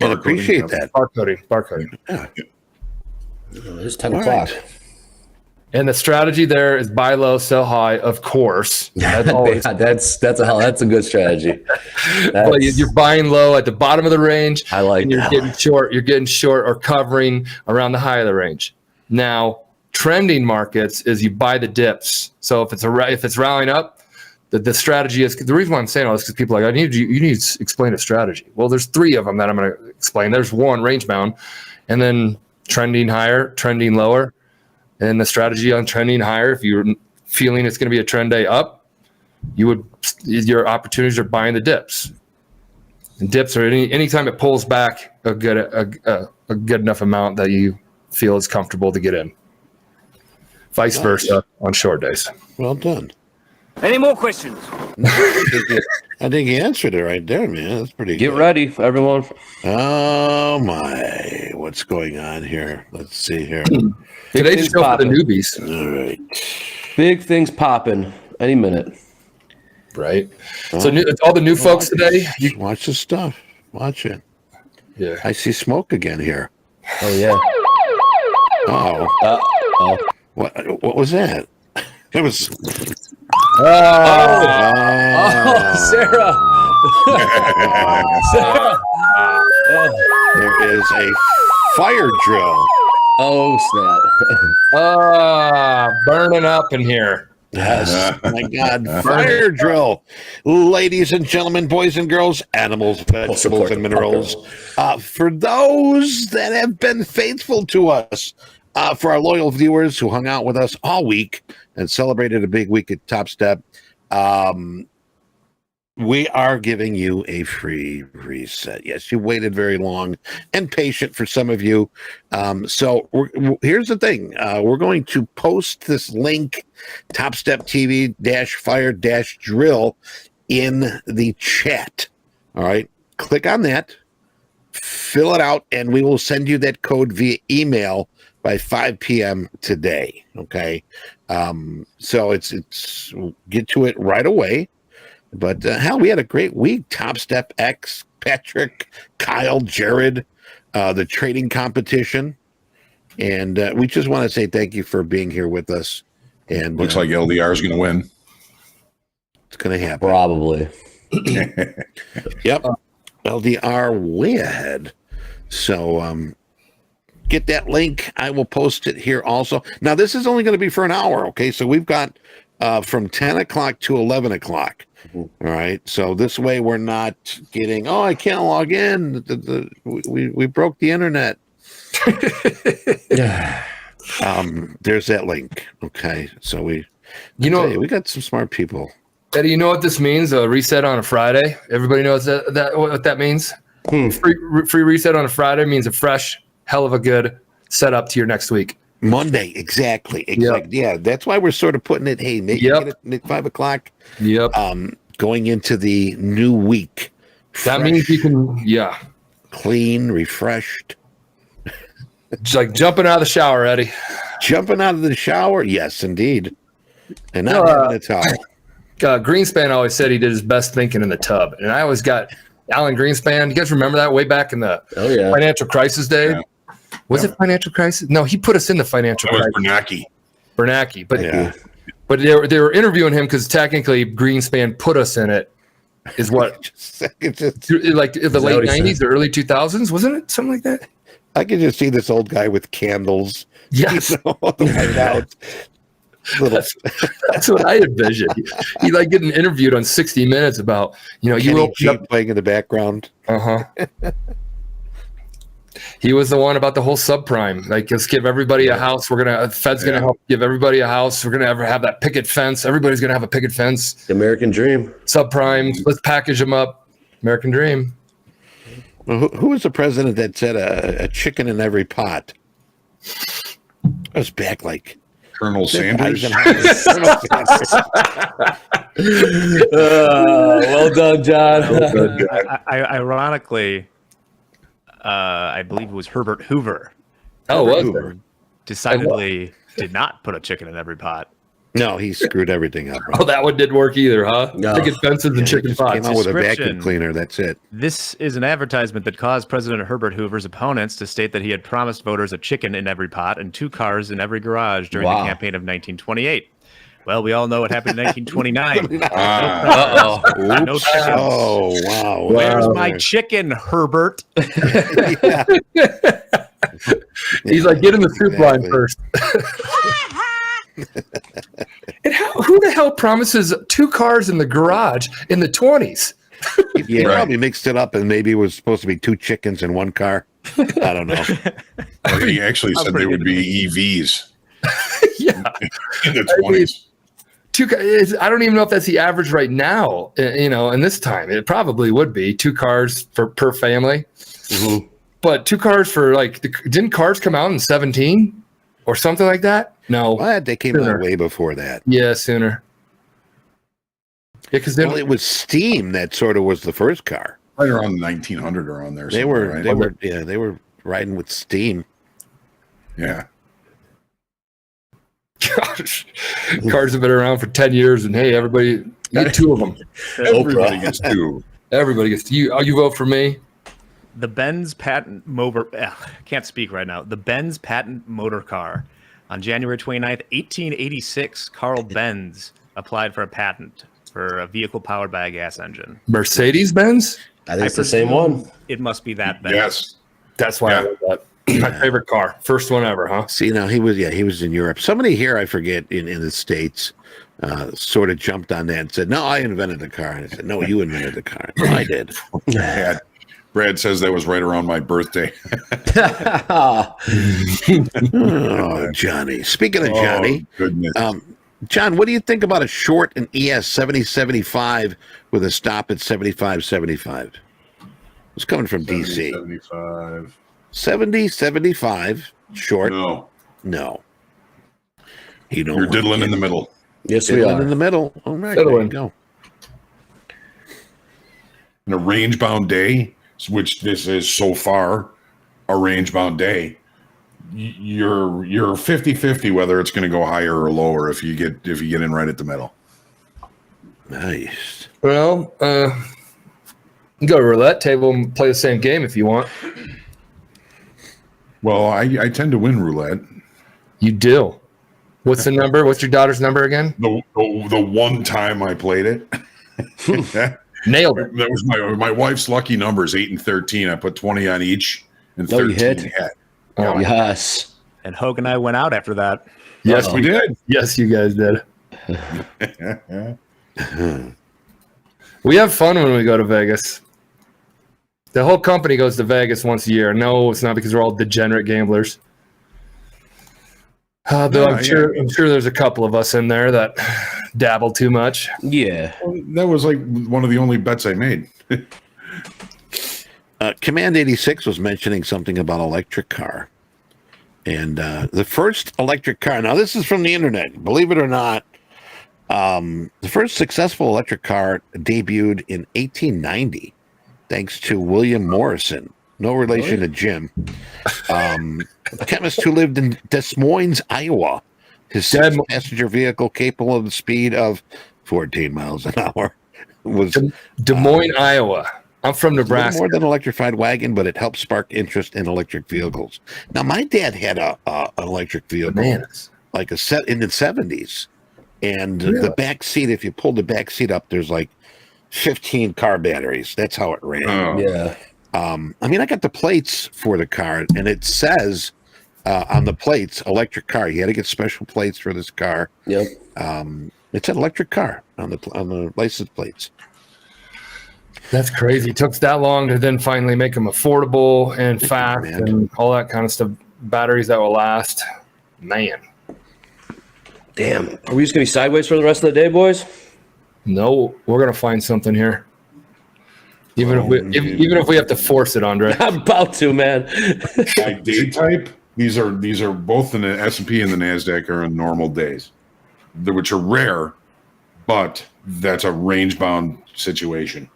Speaker 1: I appreciate that.
Speaker 4: Barcoding.
Speaker 1: Yeah.
Speaker 5: It's 10 o'clock.
Speaker 1: Right.
Speaker 4: And the strategy there is buy low, sell high, of course. That's always
Speaker 5: that's a good strategy.
Speaker 4: But you're buying low at the bottom of the range.
Speaker 5: I like
Speaker 4: and you're getting short. You're getting short or covering around the high of the range. Now, trending markets is you buy the dips. So if it's rallying up, the strategy is the reason why I'm saying all this because people are like, you need to explain a strategy. Well, there's 3 of them that I'm going to explain. There's one range bound, and then trending higher, trending lower. And the strategy on trending higher, if you're feeling it's going to be a trend day up, your opportunities are buying the dips. And dips are anytime it pulls back a good enough amount that you feel is comfortable to get in. Vice versa on short days.
Speaker 1: Well done.
Speaker 8: Any more questions?
Speaker 1: I think you answered it right there, man. That's pretty
Speaker 5: Get
Speaker 1: good.
Speaker 5: ready, everyone.
Speaker 1: Oh, my. What's going on here? Let's see here.
Speaker 4: Today's show for the newbies.
Speaker 1: All right.
Speaker 5: Big things popping any minute.
Speaker 4: Right. So all the new folks today.
Speaker 1: Watch the stuff. Watch it.
Speaker 4: Yeah.
Speaker 1: I see smoke again here.
Speaker 5: Oh, yeah.
Speaker 1: Oh. What was that? It was.
Speaker 5: Sarah. Sarah.
Speaker 1: There is a fire drill.
Speaker 5: Oh, snap.
Speaker 4: Burning up in here.
Speaker 1: Yes. My God. Fire drill. Ladies and gentlemen, boys and girls, animals, vegetables, and minerals. For those that have been faithful to us, for our loyal viewers who hung out with us all week and celebrated a big week at Topstep, we are giving you a free reset. Yes, you waited very long and patient for some of you. So here's the thing. We're going to post this link, TopstepTV-fire-drill in the chat. All right. Click on that, fill it out, and we will send you that code via email by 5 p.m. today. Okay. So it's get to it right away. But hell, we had a great week. Topstep X, Patrick, Kyle, Jared, the trading competition. And we just want to say thank you for being here with us. And
Speaker 2: looks like LDR is going to win.
Speaker 1: It's going to happen.
Speaker 5: Probably.
Speaker 1: Yep. LDR way ahead. So get that link. I will post it here also. Now, this is only going to be for an hour. Okay. So we've got from 10 o'clock to 11 o'clock. All right. So this way we're not getting, I can't log in. We broke the internet. There's that link. Okay, so we got some smart people.
Speaker 4: Eddie, you know what this means? A reset on a Friday. Everybody knows what that means. Free reset on a Friday means a fresh, hell of a good setup to your next week.
Speaker 1: Monday, exactly.
Speaker 4: Yep.
Speaker 1: Yeah, that's why we're sort of putting it. Hey, maybe get it at 5 o'clock.
Speaker 4: Yep.
Speaker 1: Going into the new week.
Speaker 4: That means you can,
Speaker 1: clean, refreshed.
Speaker 4: It's like jumping out of the shower, Eddie.
Speaker 1: Jumping out of the shower, yes, indeed, and not having a towel.
Speaker 4: Greenspan always said he did his best thinking in the tub, and I always got Alan Greenspan. You guys remember that way back in the financial crisis day? Yeah. Was it financial crisis? No, he put us in the financial crisis. Bernanke, but they were interviewing him because technically Greenspan put us in it. Is what like the late 90s, the early 2000s, wasn't it? Something like that.
Speaker 1: I could just see this old guy with candles.
Speaker 4: Yes,
Speaker 1: the White House.
Speaker 4: That's what I envisioned. He like getting interviewed on 60 Minutes about
Speaker 1: you playing in the background.
Speaker 4: He was the one about the whole subprime. Like, let's give everybody a house. Fed's gonna help give everybody a house. We're gonna have that picket fence. Everybody's gonna have a picket fence.
Speaker 5: The American dream.
Speaker 4: Subprime. Let's package them up. American dream.
Speaker 1: Well, who was the president that said a chicken in every pot? That was back like
Speaker 2: Colonel Sanders.
Speaker 5: Well done, John.
Speaker 6: Ironically, I believe it was Herbert Hoover.
Speaker 4: Oh, was Hoover.
Speaker 6: Decidedly did not put a chicken in every pot.
Speaker 1: No, he screwed everything up.
Speaker 4: Oh, that one didn't work either, huh? No. Picket fences and chicken pots.
Speaker 1: Came out with a vacuum cleaner. That's it.
Speaker 6: This is an advertisement that caused President Herbert Hoover's opponents to state that he had promised voters a chicken in every pot and 2 cars in every garage during the campaign of 1928. Well, we all know what happened in 1929. No chickens.
Speaker 1: Oh, wow.
Speaker 6: Where's my chicken, Herbert?
Speaker 4: He's like, get in the soup line first. And who the hell promises 2 cars in the garage in the 20s?
Speaker 1: He probably mixed it up and maybe it was supposed to be 2 chickens in 1 car. I don't know.
Speaker 2: He actually said they would be EVs.
Speaker 4: Yeah.
Speaker 2: In the 20s.
Speaker 4: I don't even know if that's the average right now, in this time. It probably would be 2 cars per family. Mm-hmm. But 2 cars for didn't cars come out in 17 or something like that? No.
Speaker 1: What? They came out way before that.
Speaker 4: Yeah, sooner. Yeah, because
Speaker 1: it was steam that sort of was the first car.
Speaker 2: Right around 1900 or on there.
Speaker 1: They were riding with steam.
Speaker 2: Yeah.
Speaker 4: Gosh, cars have been around for 10 years, and hey, everybody, you get 2 of them.
Speaker 2: Everybody gets 2.
Speaker 4: Everybody gets 2. You vote for me.
Speaker 6: The Benz patent motor. Can't speak right now. The Benz patent motor car. On January 29th, 1886, Carl Benz applied for a patent for a vehicle powered by a gas engine.
Speaker 4: Mercedes-Benz?
Speaker 5: I think it's the same one.
Speaker 6: It must be that Benz.
Speaker 2: Yes.
Speaker 4: That's why I love that. My favorite car. First one ever, huh?
Speaker 1: See, now he was in Europe. Somebody here, I forget, in the States, sort of jumped on that and said, no, I invented the car. And I said, no, you invented the car. No, I did.
Speaker 2: Brad says that was right around my birthday.
Speaker 1: Oh, Johnny. Speaking of Johnny,
Speaker 2: goodness.
Speaker 1: John, what do you think about a short and ES 7075 with a stop at 7575? It's coming from DC.
Speaker 2: 75.
Speaker 1: 7075 short.
Speaker 2: No.
Speaker 1: You're
Speaker 2: diddling in the middle.
Speaker 5: Yes, we are.
Speaker 1: In the middle. All right, there you go.
Speaker 2: In a range-bound day, which this is so far a range-bound day, you're 50-50 whether it's going to go higher or lower if you get in right at the middle.
Speaker 1: Nice.
Speaker 4: Well, you go to roulette table and play the same game if you want.
Speaker 2: Well, I tend to win roulette.
Speaker 4: You do. What's the number? What's your daughter's number again?
Speaker 2: The one time I played it.
Speaker 4: Nailed it.
Speaker 2: That was my wife's lucky numbers, 8 and 13. I put 20 on each, and 13 hit.
Speaker 5: Oh, yes.
Speaker 6: And Hogue and I went out after that.
Speaker 4: Yes,
Speaker 2: we did.
Speaker 4: Yes, you guys did. We have fun when we go to Vegas. The whole company goes to Vegas once a year. No, it's not because we're all degenerate gamblers. Though I'm sure there's a couple of us in there that dabble too much.
Speaker 5: Yeah.
Speaker 2: That was like one of the only bets I made.
Speaker 1: Command 86 was mentioning something about electric car. And the first electric car, now this is from the internet, believe it or not, the first successful electric car debuted in 1890, thanks to William Morrison, no relation to Jim, a chemist who lived in Des Moines, Iowa. His six-passenger vehicle capable of the speed of 14 miles an hour was
Speaker 4: Des Moines, Iowa. I'm from Nebraska.
Speaker 1: More than an electrified wagon, but it helped spark interest in electric vehicles. Now, my dad had an electric vehicle, like a set in the 70s, and the back seat. If you pulled the back seat up, there's like 15 car batteries. That's how it ran.
Speaker 2: Oh.
Speaker 5: Yeah.
Speaker 1: I mean, I got the plates for the car, and it says on the plates, electric car. You had to get special plates for this car.
Speaker 5: Yep.
Speaker 1: It's an electric car on the license plates.
Speaker 4: That's crazy. It took that long to then finally make them affordable and fast and all that kind of stuff. Batteries that will last. Man.
Speaker 5: Damn. Are we just gonna be sideways for the rest of the day, boys?
Speaker 4: No, we're gonna find something here. Even if we have to force it, Andre.
Speaker 5: I'm about to, man.
Speaker 2: By day type, these are both in the S&P and the NASDAQ are on normal days, which are rare, but that's a range-bound situation.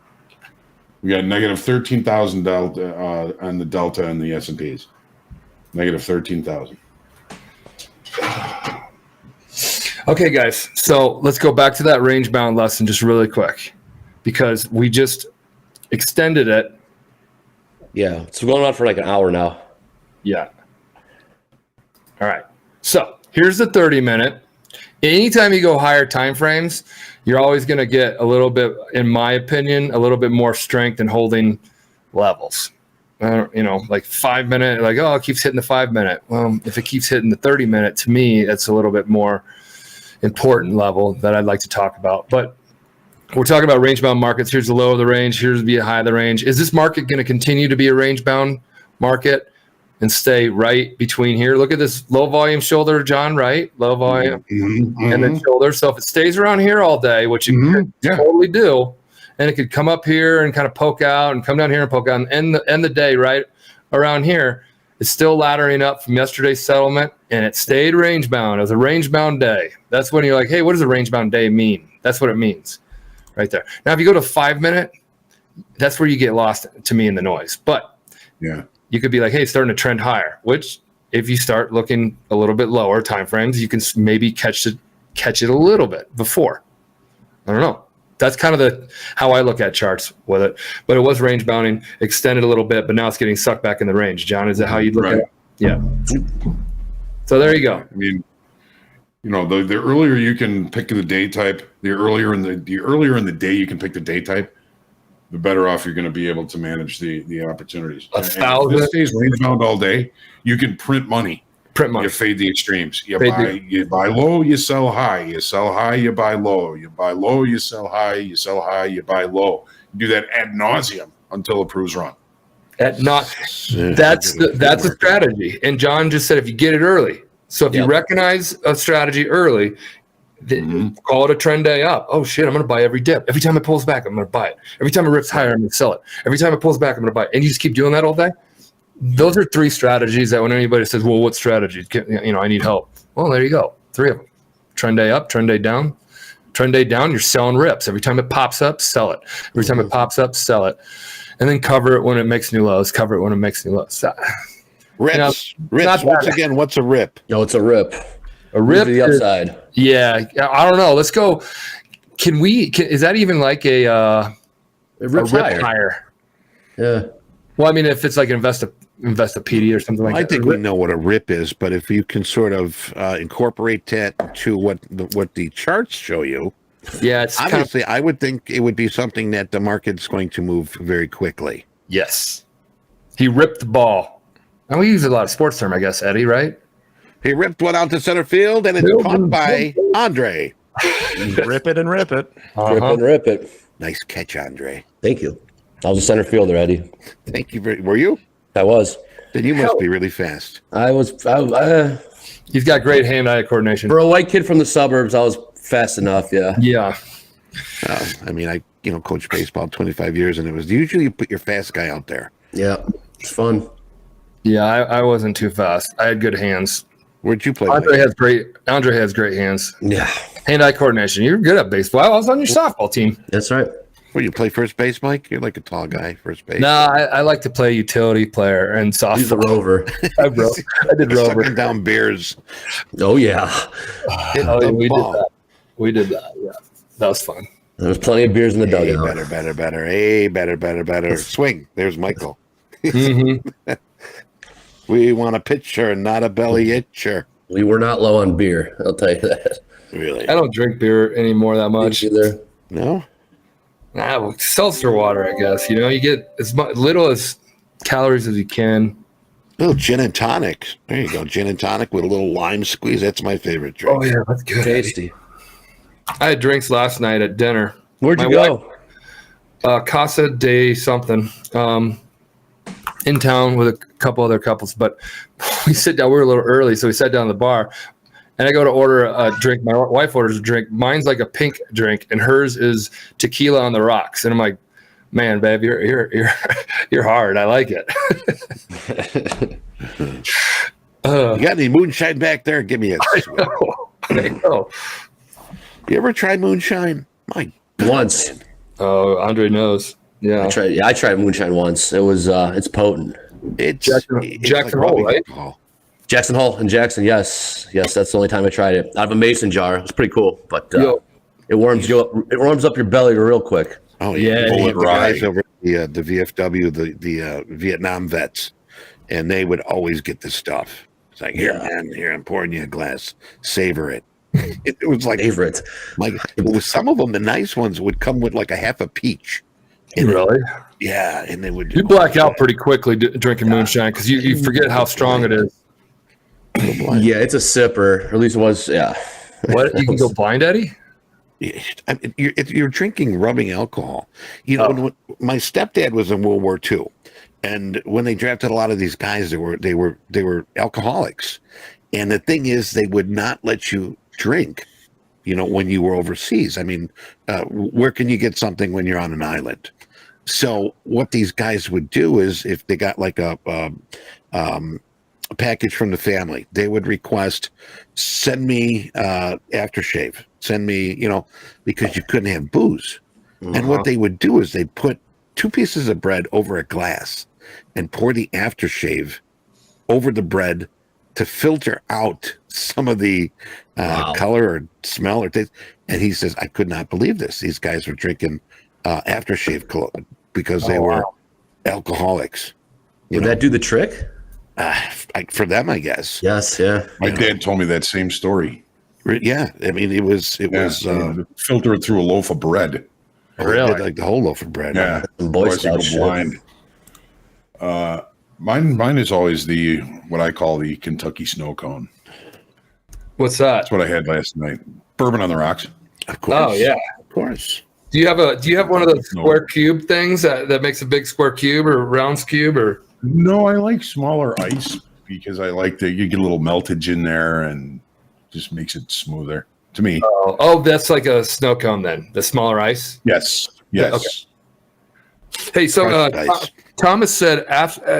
Speaker 2: We got negative 13,000 delta on the delta and the S&Ps. Negative 13,000.
Speaker 4: Okay, guys. So let's go back to that range bound lesson just really quick, because we just extended it.
Speaker 5: Yeah, it's going on for like an hour now.
Speaker 4: Yeah. All right. So here's the 30-minute. Anytime you go higher time frames, you're always going to get a little bit, in my opinion, a little bit more strength in holding levels. Like 5 minute, like, oh, it keeps hitting the 5 minute. Well, if it keeps hitting the 30 minute, to me, that's a little bit more important level that I'd like to talk about. But we're talking about range bound markets. Here's the low of the range. Here's the high of the range. Is this market going to continue to be a range bound market and stay right between here? Look at this low volume shoulder, John, right? Low volume and then shoulder. So if it stays around here all day, which it could totally do, and it could come up here and kind of poke out and come down here and poke out and end the day right around here, it's still laddering up from yesterday's settlement, and it stayed range bound. It was a range bound day. That's when you're like, hey, what does a range bound day mean? That's what it means right there. Now, if you go to 5 minute, that's where you get lost to me in the noise. But
Speaker 2: yeah,
Speaker 4: you could be like, hey, starting to trend higher, which if you start looking a little bit lower time frames, you can maybe catch it a little bit before. I don't know. That's kind of how I look at charts with it. But it was range bounding, extended a little bit, but now it's getting sucked back in the range. John, is that how you look at it? Yeah. So there you go.
Speaker 2: I mean, the earlier you can pick the day type, the earlier in the day you can pick the day type, the better off you're going to be able to manage the opportunities. If this stays range bound all day, you can print money. You fade the extremes. You buy low, you sell high. You sell high, you buy low. You buy low, you sell high. You sell high, you buy low. You do that ad nauseum until it proves wrong.
Speaker 4: That's a strategy. And John just said if you get it early. So if you recognize a strategy early, call it a trend day up. Oh shit, I'm going to buy every dip. Every time it pulls back, I'm going to buy it. Every time it rips higher, I'm going to sell it. Every time it pulls back, I'm going to buy it. And you just keep doing that all day. Those are three strategies that when anybody says, well, what strategy? I need help. Well, there you go. 3 of them. Trend day up, trend day down. Trend day down, you're selling rips. Every time it pops up, sell it. Every time it pops up, sell it. And then cover it when it makes new lows. Cover it when it makes new lows.
Speaker 1: Rips. Once again, what's a rip?
Speaker 5: No, it's a rip.
Speaker 4: A rip
Speaker 5: to the upside.
Speaker 4: Yeah. I don't know. Let's go. Is that even like a
Speaker 5: rip
Speaker 4: higher?
Speaker 5: Yeah.
Speaker 4: Well, I mean, if it's like Investopedia or something like that.
Speaker 1: I think we know what a rip is, but if you can sort of incorporate that to what the charts show you,
Speaker 4: it's
Speaker 1: obviously I would think it would be something that the market's going to move very quickly.
Speaker 4: Yes. He ripped the ball. And we use a lot of sports term, I guess, Eddie, right?
Speaker 1: He ripped one out to center field, and it's caught by Andre.
Speaker 6: Rip it and rip it.
Speaker 5: Rip and rip it.
Speaker 1: Nice catch, Andre.
Speaker 5: Thank you. I was a center fielder, Eddie.
Speaker 1: Thank you. Were you?
Speaker 5: I was.
Speaker 1: Then you must be really fast.
Speaker 5: I was.
Speaker 4: He's got great hand-eye coordination.
Speaker 5: For a white kid from the suburbs, I was fast enough. Yeah.
Speaker 4: Yeah.
Speaker 1: I mean, I coached baseball 25 years, and it was usually you put your fast guy out there.
Speaker 5: Yeah. It's fun.
Speaker 4: Yeah, I wasn't too fast. I had good hands.
Speaker 1: Where'd you play?
Speaker 4: Andre has great hands.
Speaker 5: Yeah.
Speaker 4: Hand-eye coordination. You're good at baseball. I was on your softball team.
Speaker 5: That's right.
Speaker 1: Where you play first base, Mike? You're like a tall guy, first base.
Speaker 4: Nah, I like to play utility player and softball.
Speaker 5: He's the rover.
Speaker 4: I did rover.
Speaker 1: Sucking down beers.
Speaker 5: Oh, yeah.
Speaker 1: Hitting
Speaker 4: Oh,
Speaker 1: the
Speaker 4: we
Speaker 1: ball.
Speaker 4: did that. We did that. Yeah, that was fun.
Speaker 5: There was plenty of beers in the
Speaker 1: Hey,
Speaker 5: dugout.
Speaker 1: better. Hey, better. Swing. There's Michael.
Speaker 4: Mm-hmm.
Speaker 1: We want a pitcher, not a belly itcher.
Speaker 5: We were not low on beer. I'll tell you that.
Speaker 1: Really?
Speaker 4: I don't drink beer anymore that much.
Speaker 5: Either.
Speaker 1: No?
Speaker 4: Nah, seltzer water, I guess. You know, you get as little as calories as you can.
Speaker 1: A little gin and tonic. There you go. Gin and tonic with a little lime squeeze. That's my favorite drink.
Speaker 4: Oh yeah, that's good.
Speaker 5: Tasty.
Speaker 4: I had drinks last night at dinner.
Speaker 5: Where'd you
Speaker 4: My
Speaker 5: go?
Speaker 4: Casa de something. In town with a couple other couples, but we sit down. We were a little early, so we sat down at the bar, and I go to order a drink. My wife orders a drink. Mine's like a pink drink, and hers is tequila on the rocks. And I'm like, man, babe, you're hard. I like it.
Speaker 1: You got any moonshine back there? Give me a swig.
Speaker 4: I know.
Speaker 1: You ever tried moonshine? My
Speaker 5: Once.
Speaker 4: Oh, Andre knows. Yeah.
Speaker 5: I tried moonshine once. It was it's potent.
Speaker 1: It's
Speaker 4: Jackson Hole,
Speaker 1: rubbing
Speaker 4: right?
Speaker 1: alcohol.
Speaker 5: Jackson Hole in Jackson, yes. Yes, that's the only time I tried it. Out of a mason jar. It's pretty cool, but
Speaker 4: Yo.
Speaker 5: it warms you up. It warms up your belly real quick.
Speaker 1: Oh
Speaker 4: Yeah,
Speaker 1: the
Speaker 2: bullet
Speaker 1: guys
Speaker 2: ride.
Speaker 1: over at the VFW, the Vietnam vets, and they would always get this stuff. It's like, here, man, here, I'm pouring you a glass. Savor it. It was like
Speaker 5: Favorite.
Speaker 1: like with some of them, the nice ones would come with like a half a peach. And
Speaker 4: Really?
Speaker 1: yeah, and they would.
Speaker 4: You black out pretty quickly drinking moonshine because you forget how strong it is.
Speaker 5: Yeah, it's a sipper. Or at least it was. Yeah.
Speaker 4: What? You can go blind, Eddie?
Speaker 1: I mean, you're drinking rubbing alcohol. You know, when my stepdad was in World War II, and when they drafted a lot of these guys, they were alcoholics. And the thing is, they would not let you drink. You know, when you were overseas. I mean, where can you get something when you're on an island? So what these guys would do is, if they got like a package from the family, they would request, send me aftershave, send me, you know, because you couldn't have booze. And what they would do is they put 2 pieces of bread over a glass and pour the aftershave over the bread to filter out some of the color or smell or taste. And he says, I could not believe this. These guys were drinking aftershave because they were alcoholics.
Speaker 5: Would that do the trick?
Speaker 1: For them, I guess.
Speaker 5: Yes. Yeah.
Speaker 2: My dad told me that same story.
Speaker 1: Yeah. I mean, it was
Speaker 2: Filter it through a loaf of bread.
Speaker 4: Really?
Speaker 1: like the whole loaf of bread.
Speaker 2: Yeah.
Speaker 5: Some Boy
Speaker 2: Otherwise you
Speaker 5: Scout
Speaker 2: go
Speaker 5: shit.
Speaker 2: blind. Mine is always what I call the Kentucky snow cone.
Speaker 4: What's that?
Speaker 2: That's what I had last night. Bourbon on the rocks.
Speaker 1: Of course.
Speaker 4: Oh yeah.
Speaker 1: Of course.
Speaker 4: Do you have one of those square cube things that makes a big square cube or rounds cube or?
Speaker 2: No, I like smaller ice because I like you get a little meltage in there and just makes it smoother to me.
Speaker 4: Oh, that's like a snow cone then. The smaller ice.
Speaker 2: Yes.
Speaker 4: Okay. Hey, so
Speaker 1: Crushed ice.
Speaker 4: Thomas said,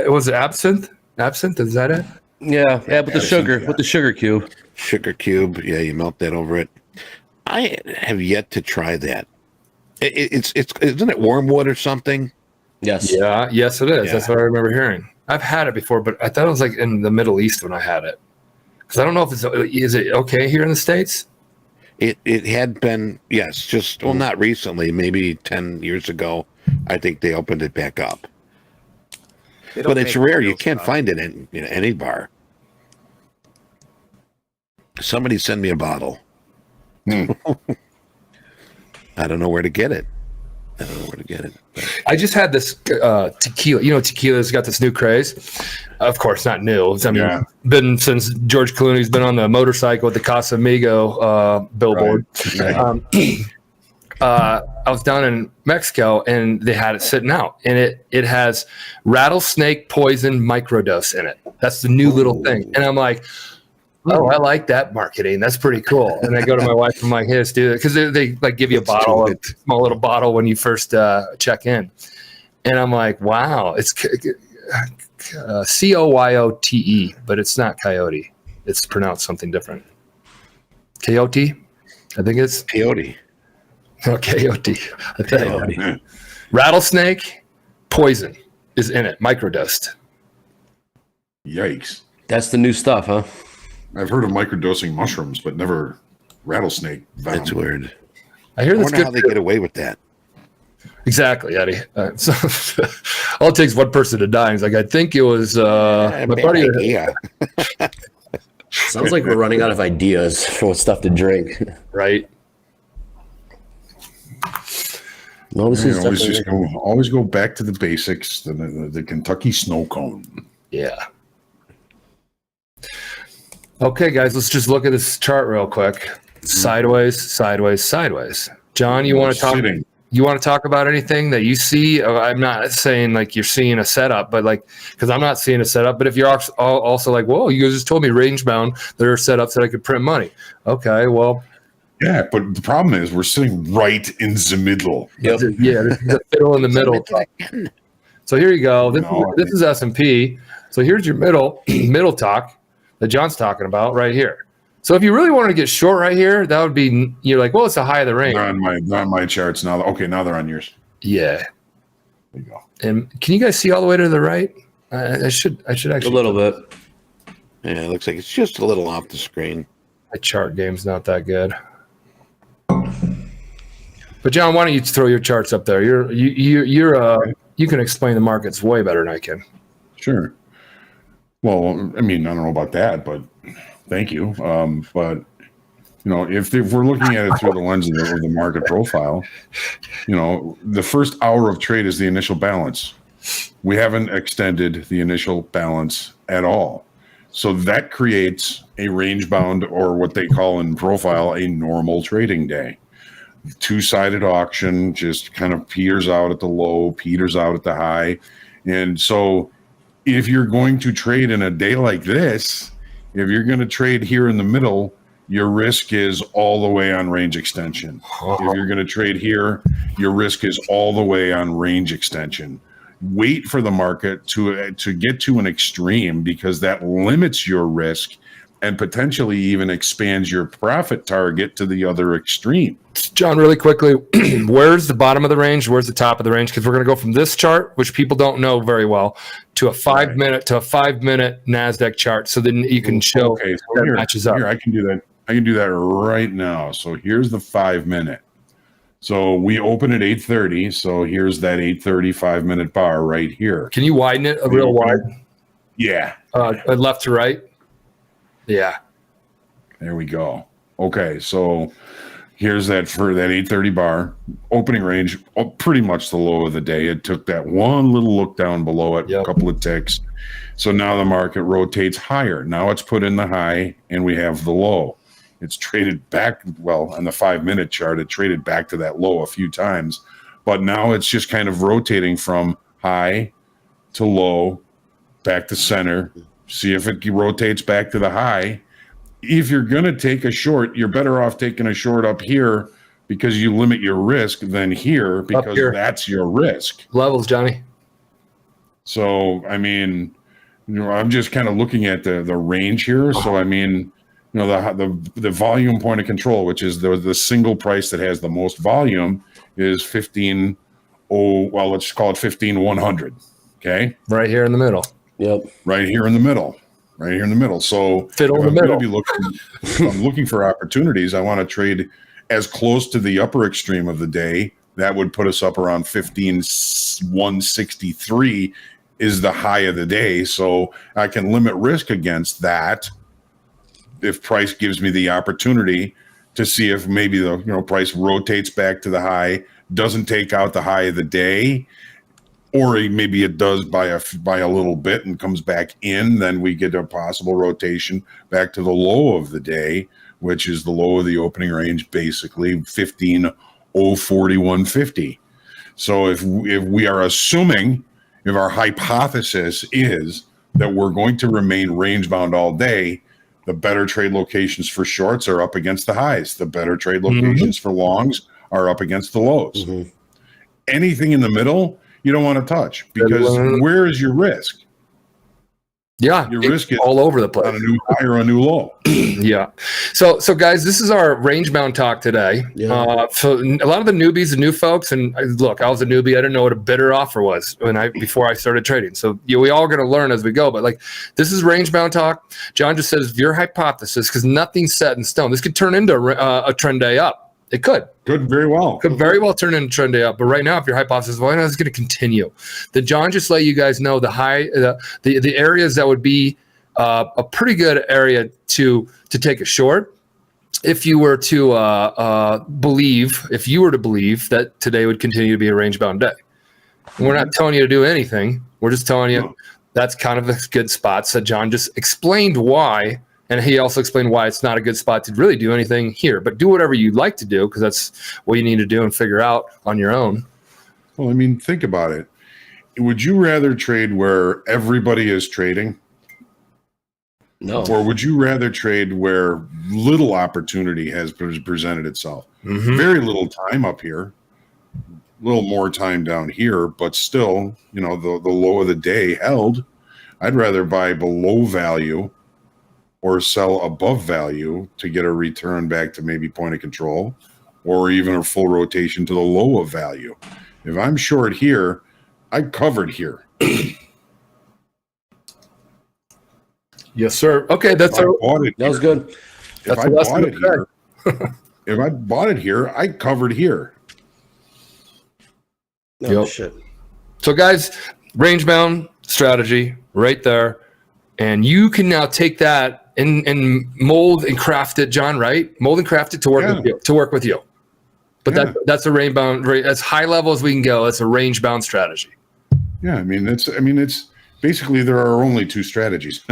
Speaker 4: was it absinthe? Absinthe, is that it?
Speaker 5: Yeah. With the sugar.
Speaker 2: Yeah.
Speaker 5: With the sugar cube.
Speaker 1: Sugar cube. Yeah, you melt that over it. I have yet to try that. It's isn't it wormwood or something?
Speaker 5: Yes.
Speaker 4: Yeah, yes, it is.
Speaker 1: Yeah.
Speaker 4: That's what I remember hearing. I've had it before, but I thought it was like in the Middle East when I had it. Because I don't know if is it okay here in the States?
Speaker 1: It had been, yes, just, well, not recently, maybe 10 years ago. I think they opened it back up.
Speaker 6: They don't
Speaker 1: But it's
Speaker 6: make
Speaker 1: rare.
Speaker 6: real
Speaker 1: You can't
Speaker 6: stuff.
Speaker 1: find it in any bar. Somebody send me a bottle. I don't know where to get it. But
Speaker 4: I just had this tequila. You know, tequila's got this new craze. Of course, not new. I mean, been since George Clooney's been on the motorcycle with the Casamigo billboard.
Speaker 2: Right.
Speaker 4: I was down in Mexico and they had it sitting out, and it has rattlesnake poison microdose in it. That's the new little thing, and I'm like, Oh, I like that marketing. That's pretty cool. And I go to my wife and I'm like, "Hey, let's do it," because they like give you a bottle, a small little bottle when you first check in. And I'm like, "Wow, it's Coyote, but it's not coyote. It's pronounced something different. Coyote, I think it's
Speaker 1: Coyote.
Speaker 4: Oh, coyote. I tell you. Rattlesnake poison is in it, microdosed.
Speaker 2: Yikes.
Speaker 5: That's the new stuff, huh?
Speaker 2: I've heard of microdosing mushrooms, but never rattlesnake venom.
Speaker 1: That's weird.
Speaker 4: I hear
Speaker 1: I
Speaker 4: that's
Speaker 1: wonder
Speaker 4: good.
Speaker 1: how they get away with that.
Speaker 4: Exactly, Eddie. So, all it takes one person to die. He's like, I think it was my buddy.
Speaker 1: Yeah.
Speaker 5: Sounds like we're running out of ideas for stuff to drink.
Speaker 4: Right.
Speaker 5: No, this is
Speaker 2: always go back to the basics. The Kentucky snow cone.
Speaker 4: Yeah. Okay, guys, let's just look at this chart real quick. Sideways, sideways, sideways. John, you want to talk?
Speaker 2: Sitting.
Speaker 4: You want to talk about anything that you see? I'm not saying like you're seeing a setup, but like, because I'm not seeing a setup. But if you're also like, whoa, you guys just told me range bound, there are setups that I could print money. Okay, well.
Speaker 2: Yeah, but the problem is we're sitting right in the middle.
Speaker 4: Yep. Yeah, this is the fiddle in the middle. So here you go. This is S&P. So here's your middle talk that John's talking about right here. So if you really want to get short right here, that would be, you're like, well, it's the high of the range.
Speaker 2: They're on my charts now. Okay, now they're on yours.
Speaker 4: Yeah.
Speaker 2: There you go.
Speaker 4: And can you guys see all the way to the right? I should actually.
Speaker 5: A little bit.
Speaker 1: Yeah, it looks like it's just a little off the screen.
Speaker 4: My chart game's not that good. But John, why don't you throw your charts up there? You can explain the markets way better than I can.
Speaker 2: Sure. Well, I mean, I don't know about that, but thank you. But if we're looking at it through the lens of the market profile, the first hour of trade is the initial balance. We haven't extended the initial balance at all. So that creates a range bound, or what they call in profile a normal trading day. Two-sided auction, just kind of peters out at the low, peters out at the high. And so if you're going to trade in a day like this, if you're going to trade here in the middle, your risk is all the way on range extension. If you're going to trade here, your risk is all the way on range extension. Wait for the market to get to an extreme, because that limits your risk and potentially even expands your profit target to the other extreme.
Speaker 4: John, really quickly, where's the bottom of the range? Where's the top of the range? Because we're going to go from this chart, which people don't know very well, to a 5 minute NASDAQ chart. So then you can show
Speaker 2: so
Speaker 4: that matches up.
Speaker 2: Here, I can do that. I can do that right now. So here's the 5 minute. So we open at 8:30. So here's that 8:30 5 minute bar right here.
Speaker 4: Can you widen it real wide?
Speaker 2: Yeah.
Speaker 4: Left to right? Yeah.
Speaker 2: There we go. Okay, so here's that for that 8:30 bar opening range, pretty much the low of the day. It took that one little look down below it, a couple of ticks. So now the market rotates higher. Now it's put in the high, and we have the low. It's traded back. Well, on the 5 minute chart, it traded back to that low a few times, but now it's just kind of rotating from high to low, back to center. See if it rotates back to the high. If you're going to take a short, you're better off taking a short up here, because you limit your risk, than here, because that's your risk.
Speaker 4: Levels, Johnny.
Speaker 2: So, I mean, I'm just kind of looking at the range here. So, I mean, the volume point of control, which is the single price that has the most volume, is let's call it 15,100. Okay.
Speaker 4: Right here in the middle.
Speaker 5: Yep.
Speaker 2: Right here in the middle. Right here in the middle. So
Speaker 4: fiddle in the middle.
Speaker 2: If I'm looking for opportunities, I want to trade as close to the upper extreme of the day. That would put us up around 15,163 is the high of the day. So I can limit risk against that if price gives me the opportunity to see if maybe the price rotates back to the high, doesn't take out the high of the day, or maybe it does by a little bit and comes back in. Then we get a possible rotation back to the low of the day, which is the low of the opening range, basically 15,041.50. So if we are assuming, if our hypothesis is that we're going to remain range bound all day, The better trade locations for shorts are up against the highs. The better trade locations for longs are up against the lows. Anything in the middle, you don't want to touch, because where is your risk?
Speaker 4: Yeah,
Speaker 2: Your risk is
Speaker 4: all over the place
Speaker 2: on a new high or a new low.
Speaker 4: Yeah. So guys, this is our range bound talk today.
Speaker 5: Yeah.
Speaker 4: So a lot of the newbies, the new folks, and look, I was a newbie. I didn't know what a bidder offer was before I started trading. So we all going to learn as we go. But like, this is range bound talk. John just says your hypothesis, because nothing's set in stone. This could turn into a trend day up. It could very well turn into trend day up. But right now, if your hypothesis is, well, it's going to continue, then John just let you guys know the areas that would be a pretty good area to take a short if you were to believe that today would continue to be a range bound day. And we're not telling you to do anything. We're just telling you that's kind of a good spot. So John just explained why. And he also explained why it's not a good spot to really do anything here, but do whatever you'd like to do, because that's what you need to do and figure out on your own.
Speaker 2: Well, I mean, think about it. Would you rather trade where everybody is trading?
Speaker 5: No.
Speaker 2: Or would you rather trade where little opportunity has presented itself? Very little time up here, a little more time down here, but still, the low of the day held. I'd rather buy below value or sell above value to get a return back to maybe point of control, or even a full rotation to the low of value. If I'm short here, I covered here.
Speaker 4: Yes, sir. Okay, that
Speaker 5: was good.
Speaker 2: If I bought it here, if I bought it here, I covered here.
Speaker 5: Oh, shit.
Speaker 4: So, guys, range bound strategy right there, and you can now take that and mold and craft it, John. Right? Mold and craft it to work with you. But that's a range bound. As high level as we can go. That's a range bound strategy.
Speaker 2: Yeah, I mean it's basically there are only two strategies.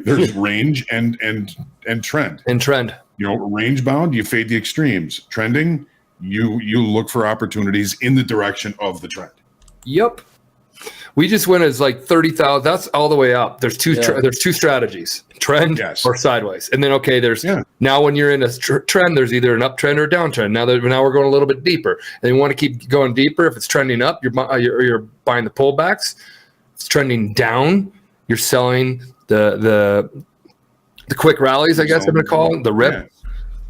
Speaker 2: There's range and trend.
Speaker 4: And trend.
Speaker 2: Range bound, you fade the extremes. Trending, you look for opportunities in the direction of the trend.
Speaker 4: Yep. We just went as like 30,000. That's all the way up. There's two strategies: trend or sideways. And then there's now when you're in a trend, there's either an uptrend or a downtrend. Now we're going a little bit deeper, and you want to keep going deeper. If it's trending up, you're buying the pullbacks. If it's trending down, you're selling the quick rallies. I guess I'm going to call them the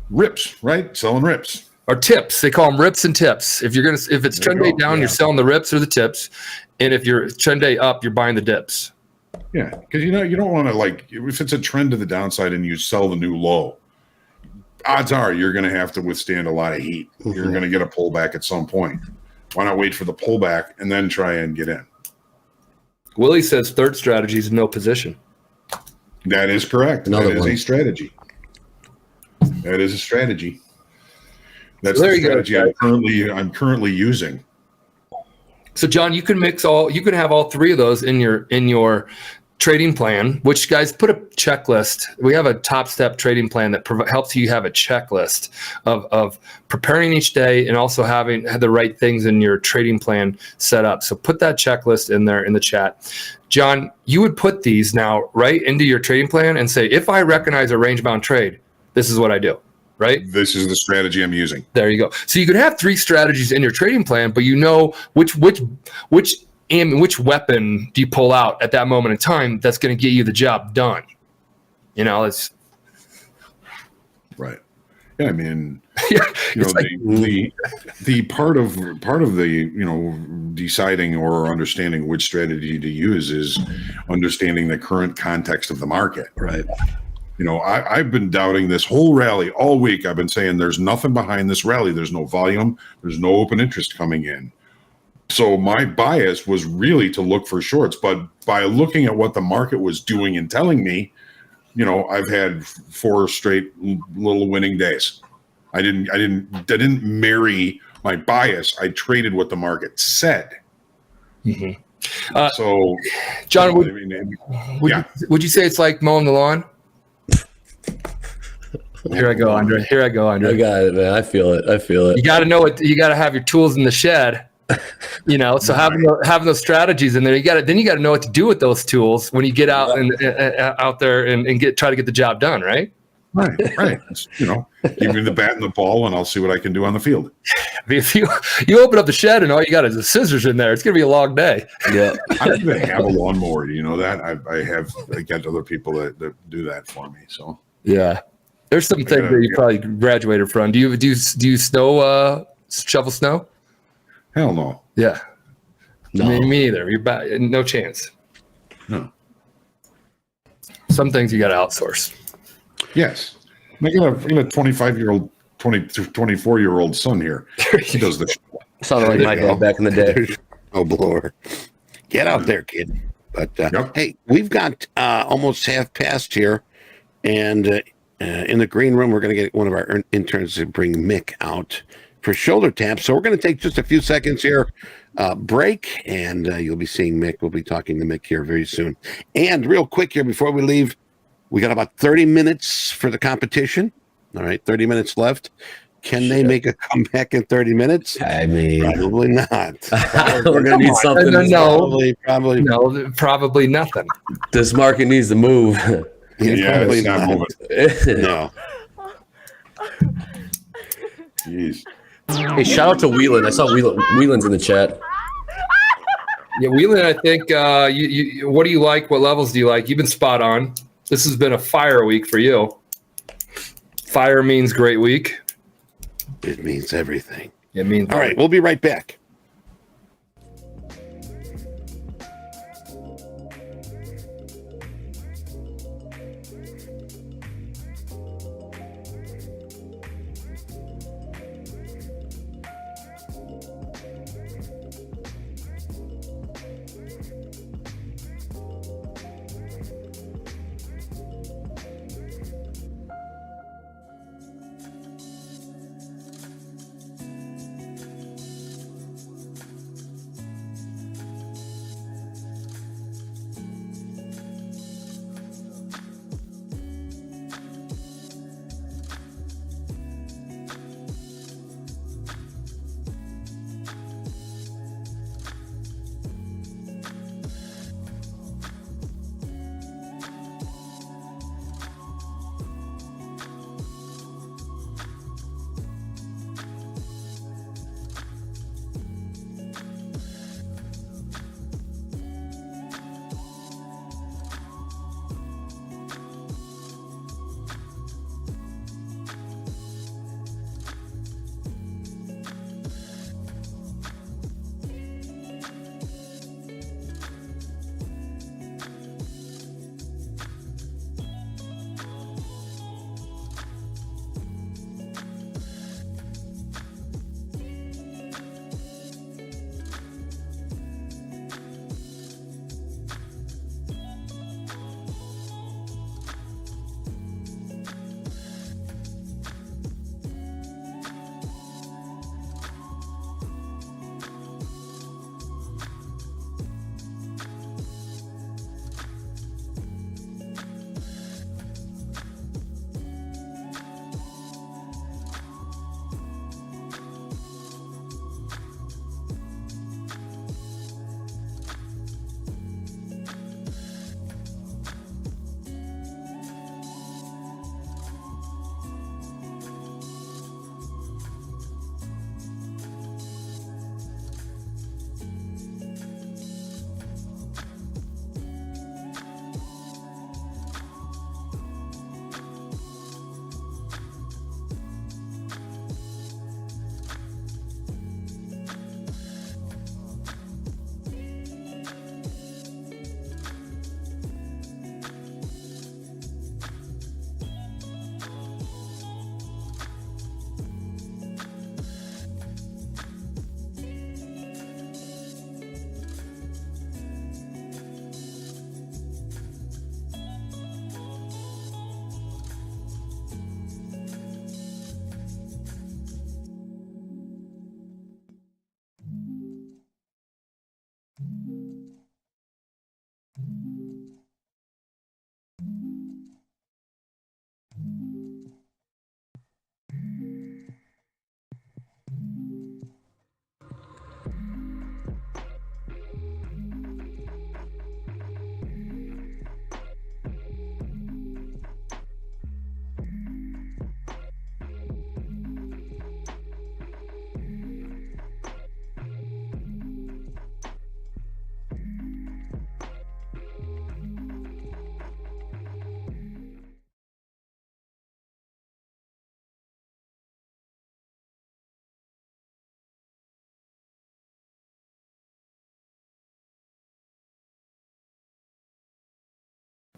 Speaker 2: rips, right? Selling rips.
Speaker 4: Or tips. They call them rips and tips. If it's trend day down, you're selling the rips or the tips. And if you're trend day up, you're buying the dips.
Speaker 2: Yeah, because you don't want to if it's a trend to the downside and you sell the new low, odds are you're going to have to withstand a lot of heat. You're going to get a pullback at some point. Why not wait for the pullback and then try and get in? Willie
Speaker 4: says third strategy is no position.
Speaker 2: That is correct. That is a strategy. That is a strategy. That's the strategy I'm currently using.
Speaker 4: So, John, you can have all three of those in your trading plan, which, guys, put a checklist. We have a Topstep trading plan that helps you have a checklist of preparing each day and also having the right things in your trading plan set up. So put that checklist in there in the chat. John, you would put these now right into your trading plan and say, if I recognize a range-bound trade, this is what I do. Right?
Speaker 2: This is the strategy I'm using.
Speaker 4: There you go. So you could have three strategies in your trading plan, but you know which weapon do you pull out at that moment in time that's going to get you the job done. It's
Speaker 2: right. Yeah, I mean, the part of the deciding or understanding which strategy to use is understanding the current context of the market.
Speaker 5: Right.
Speaker 2: I've been doubting this whole rally all week. I've been saying there's nothing behind this rally. There's no volume. There's no open interest coming in. So my bias was really to look for shorts. But by looking at what the market was doing and telling me, I've had 4 straight little winning days. I didn't marry my bias. I traded what the market said.
Speaker 4: Mm-hmm.
Speaker 2: So,
Speaker 4: John, would you say it's like mowing the lawn? Here I go, Andre.
Speaker 5: I got it, man. I feel it.
Speaker 4: You got to know it. You got to have your tools in the shed. So having those strategies in there, you got to know what to do with those tools when you get out out there and try to get the job done, right?
Speaker 2: Right. Give me the bat and the ball, and I'll see what I can do on the field.
Speaker 4: If you open up the shed and all you got is the scissors in there, it's gonna be a long day.
Speaker 5: Yeah,
Speaker 2: I don't even have a lawnmower. You know that I got other people that do that for me. So
Speaker 4: yeah, there's some things that you probably graduated from. Do you snow shovel snow?
Speaker 2: Hell no.
Speaker 4: Yeah,
Speaker 5: no.
Speaker 4: Me either. You're back, no chance.
Speaker 2: No.
Speaker 4: Some things you got to outsource.
Speaker 2: Yes. I got a 25-year-old, 24-year-old son here. He does the
Speaker 5: Sounded like my dad back in the day.
Speaker 1: Oh, blower. Get out there, kid. But hey, we've got almost half past here. And in the green room, we're going to get one of our interns to bring Mick out for shoulder taps. So we're going to take just a few seconds here, break, and you'll be seeing Mick. We'll be talking to Mick here very soon. And real quick here before we leave, we got about 30 minutes for the competition. All right, 30 minutes left. Can they make a comeback in 30 minutes?
Speaker 5: I mean,
Speaker 1: probably not.
Speaker 5: We're going to need something.
Speaker 1: Probably nothing.
Speaker 5: This market needs to move.
Speaker 1: Probably
Speaker 2: it's not moving.
Speaker 1: No.
Speaker 2: Jeez.
Speaker 5: Hey, shout out to Whelan. I saw Whelan's in the chat.
Speaker 4: Yeah, Whelan, I think, you what do you like? What levels do you like? You've been spot on. This has been a fire week for you. Fire means great week.
Speaker 1: It means everything.
Speaker 4: It means
Speaker 1: all right, we'll be right back.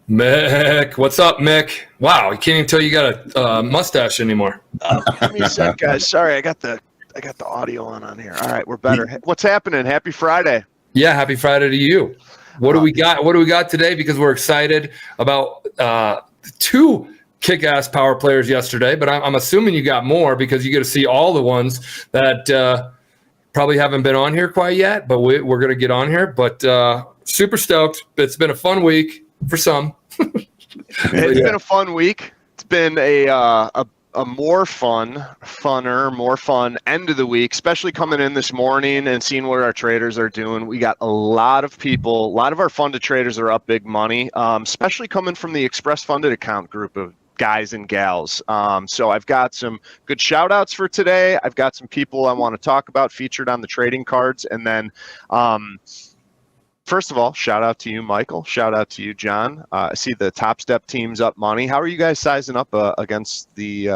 Speaker 4: Mick, what's up, Mick? Wow, you can't even tell you got a mustache anymore.
Speaker 9: Give me a sec, guys. Sorry, I got the audio on here. All right, we're better. What's happening? Happy Friday.
Speaker 4: Yeah, happy Friday to you. What do we got? What do we got today? Because we're excited about 2 kick-ass power players yesterday, but I'm assuming you got more because you get to see all the ones that probably haven't been on here quite yet, but we're going to get on here. But super stoked. It's been a fun week for some.
Speaker 9: It's been a fun week. It's been a more fun end of the week, especially coming in this morning and seeing what our traders are doing. We got a lot of people, a lot of our funded traders are up big money, especially coming from the Express Funded account group of guys and gals. So I've got some good shout outs for today. I've got some people I want to talk about featured on the trading cards. And then first of all, shout out to you, Michael. Shout out to you, John. I see the Topstep team's up money. How are you guys sizing up against the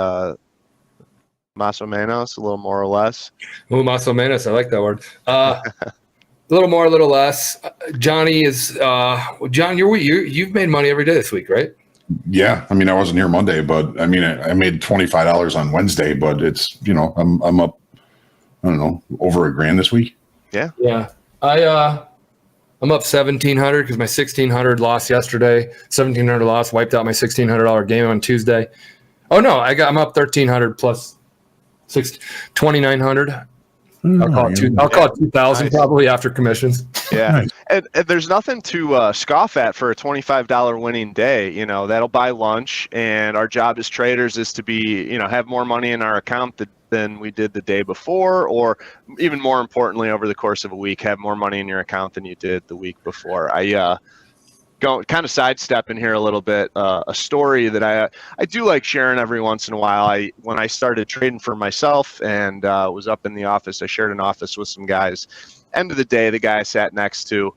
Speaker 9: Más o menos, a little more or less?
Speaker 4: Ooh, más o menos. I like that word. A little more, a little less. Johnny is John. You've made money every day this week, right?
Speaker 2: Yeah, I mean, I wasn't here Monday, but I mean, I made $25 on Wednesday, but it's, you know, I'm up, I don't know, over $1,000 this week.
Speaker 4: Yeah. I'm up $1,700 because my $1,600 loss yesterday. $1,700 loss wiped out my $1,600 game on Tuesday. Oh no, I'm up $1,300 plus $2,900. I'll call it 2,000 probably after commissions.
Speaker 9: Yeah, and there's nothing to scoff at for a $25 winning day. You know, that'll buy lunch, and our job as traders is to be, you know, have more money in our account than we did the day before, or even more importantly, over the course of a week, have more money in your account than you did the week before. I go kind of sidestepping here a little bit. A story that I do like sharing every once in a while. When I started trading for myself and was up in the office, I shared an office with some guys. End of the day, the guy I sat next to,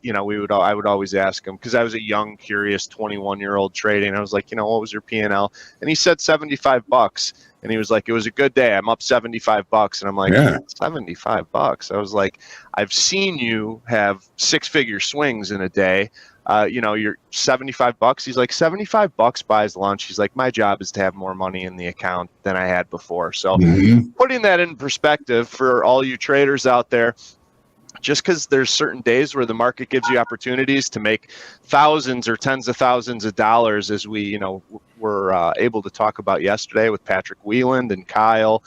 Speaker 9: you know, I would always ask him, because I was a young, curious 21-year-old trading. I was like, you know, what was your P&L? And he said $75. And he was like, it was a good day. I'm up $75. And I'm like, yeah. $75. I was like, I've seen you have 6-figure swings in a day. You know, you're $75. He's like, $75 buys lunch. He's like, my job is to have more money in the account than I had before. So putting that in perspective for all you traders out there, just because there's certain days where the market gives you opportunities to make thousands or tens of thousands of dollars, as we, you know, were able to talk about yesterday with Patrick Wieland and Kyle,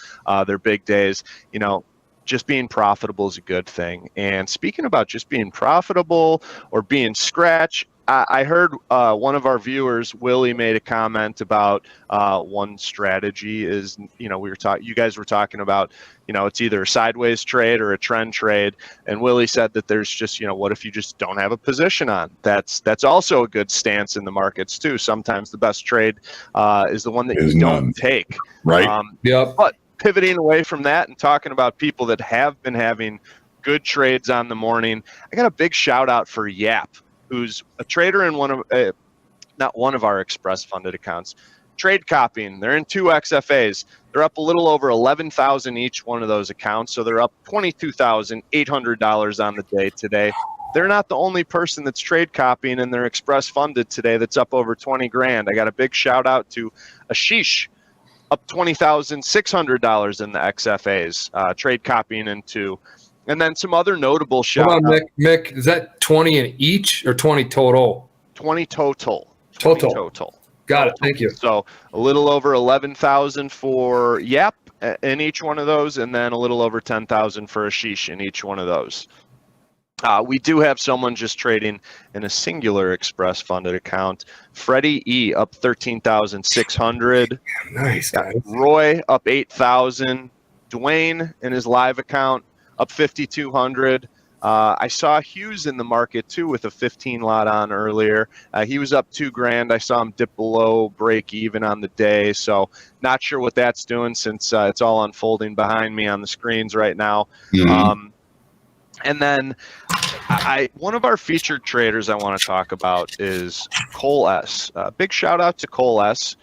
Speaker 9: their big days, you know, just being profitable is a good thing. And speaking about just being profitable or being scratch, I heard one of our viewers, Willie, made a comment about one strategy is, you know, you guys were talking about, you know, it's either a sideways trade or a trend trade. And Willie said that there's just, you know, what if you just don't have a position on? That's also a good stance in the markets too. Sometimes the best trade is the one that you don't take.
Speaker 2: Right.
Speaker 9: But pivoting away from that and talking about people that have been having good trades on the morning, I got a big shout out for Yap, who's a trader in not one of our Express funded accounts. Trade copying, they're in 2 XFAs. They're up a little over 11,000 each one of those accounts, so they're up $22,800 on the day today. They're not the only person that's trade copying in their Express funded today that's up over 20 grand. I got a big shout out to Ashish, up $20,600 in the XFAs, trade copying into. And then some other notable shout out.
Speaker 4: Mick, is that 20 in each or 20 total?
Speaker 9: 20 total.
Speaker 4: Total. Got it. Thank you.
Speaker 9: So a little over 11,000 for Yap in each one of those, and then a little over 10,000 for Ashish in each one of those. We do have someone just trading in a singular Express funded account. Freddie E up 13,600.
Speaker 4: Nice.
Speaker 9: Roy up 8,000. Dwayne in his live account up 5,200. I saw Hughes in the market too with a 15 lot on earlier. He was up $2,000. I saw him dip below break even on the day. So not sure what that's doing since it's all unfolding behind me on the screens right now. And then one of our featured traders I want to talk about is Cole S. Big shout out to Cole S.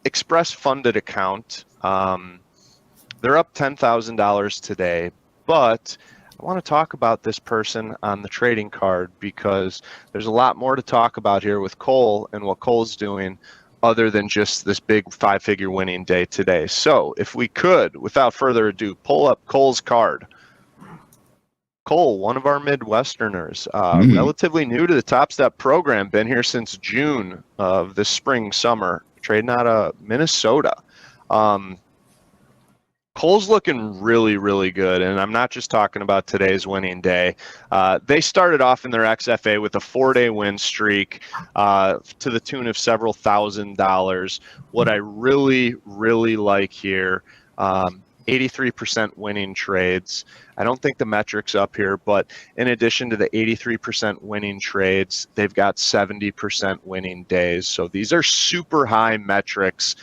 Speaker 9: Express funded account. They're up $10,000 today, but I want to talk about this person on the trading card because there's a lot more to talk about here with Cole and what Cole's doing other than just this big 5-figure winning day today. So if we could, without further ado, pull up Cole's card. Cole, one of our Midwesterners, relatively new to the Topstep program, been here since June of this spring, summer, trading out of Minnesota. Cole's looking really, really good, and I'm not just talking about today's winning day. They started off in their XFA with a 4-day win streak to the tune of several $1,000s. What I really, really like here, 83% winning trades. I don't think the metric's up here, but in addition to the 83% winning trades, they've got 70% winning days. So these are super high metrics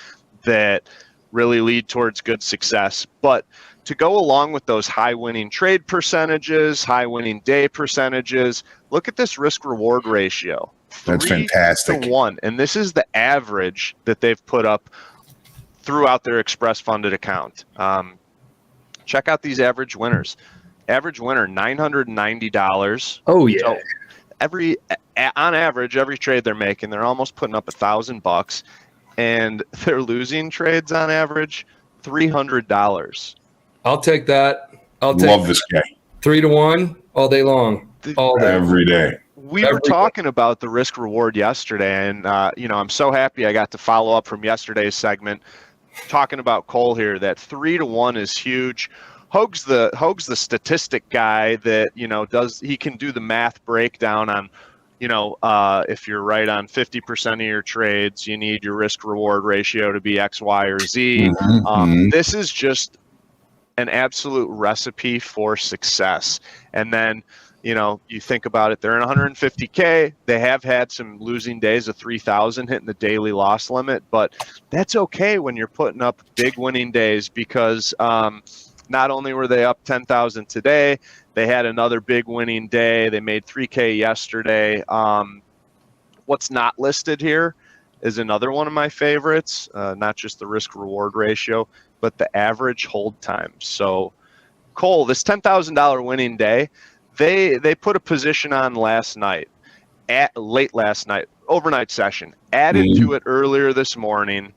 Speaker 9: that really lead towards good success. But to go along with those high winning trade percentages, high winning day percentages, look at this risk reward ratio.
Speaker 2: That's fantastic.
Speaker 9: 3-to-1. And this is the average that they've put up throughout their express funded account. Check out these average winners. Average winner, $990.
Speaker 4: Oh yeah.
Speaker 9: So on average, every trade they're making, they're almost putting up $1,000, and they're losing trades on average $300.
Speaker 4: I'll take that. I'll take
Speaker 2: Love this guy.
Speaker 4: 3-to-1 all day long. All day.
Speaker 2: Every day.
Speaker 9: We were talking about the risk reward yesterday, and I'm so happy I got to follow up from yesterday's segment talking about Cole here. That 3-to-1 is huge. Hoag's the statistic guy that he can do the math breakdown on. If you're right on 50% of your trades, you need your risk reward ratio to be X, Y, or Z. This is just an absolute recipe for success. And then, you think about it, they're in 150K. They have had some losing days of 3,000 hitting the daily loss limit, but that's okay when you're putting up big winning days because not only were they up 10,000 today, they had another big winning day. They made 3K yesterday. What's not listed here is another one of my favorites, not just the risk reward ratio, but the average hold time. So Cole, this $10,000 winning day, they put a position on last night, late last night, overnight session, added to it earlier this morning.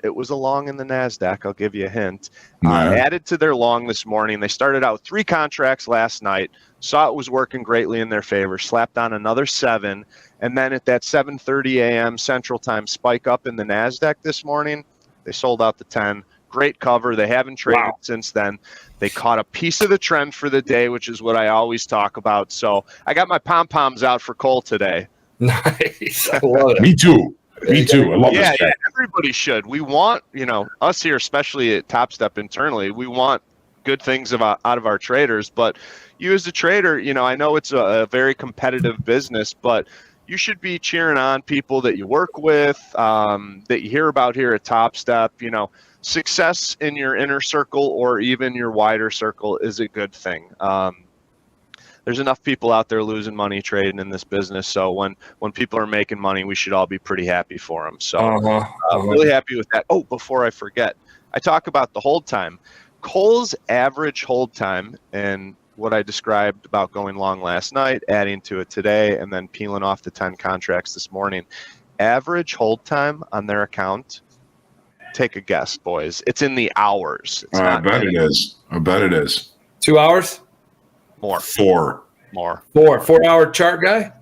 Speaker 9: It was a long in the NASDAQ, I'll give you a hint. Added to their long this morning. They started out 3 contracts last night, saw it was working greatly in their favor, slapped on another 7, and then at that 7:30 a.m. Central Time spike up in the NASDAQ this morning, they sold out the 10. Great cover. They haven't traded since then. They caught a piece of the trend for the day, which is what I always talk about. So I got my pom-poms out for Cole today.
Speaker 4: Nice. I love it.
Speaker 2: Me too. Me too. I love this guy.
Speaker 9: Yeah, everybody should. We want, us here, especially at Topstep internally, we want good things out of our traders. But you as a trader, I know it's a very competitive business, but you should be cheering on people that you work with, that you hear about here at Topstep. Success in your inner circle or even your wider circle is a good thing. There's enough people out there losing money trading in this business. So when people are making money, we should all be pretty happy for them. So really happy with that. Oh, before I forget, I talk about the hold time. Cole's average hold time and what I described about going long last night, adding to it today, and then peeling off the 10 contracts this morning. Average hold time on their account, take a guess, boys. It's in the hours.
Speaker 2: I bet it is.
Speaker 4: 2 hours?
Speaker 9: More.
Speaker 2: 4.
Speaker 9: More.
Speaker 4: 4-hour chart guy?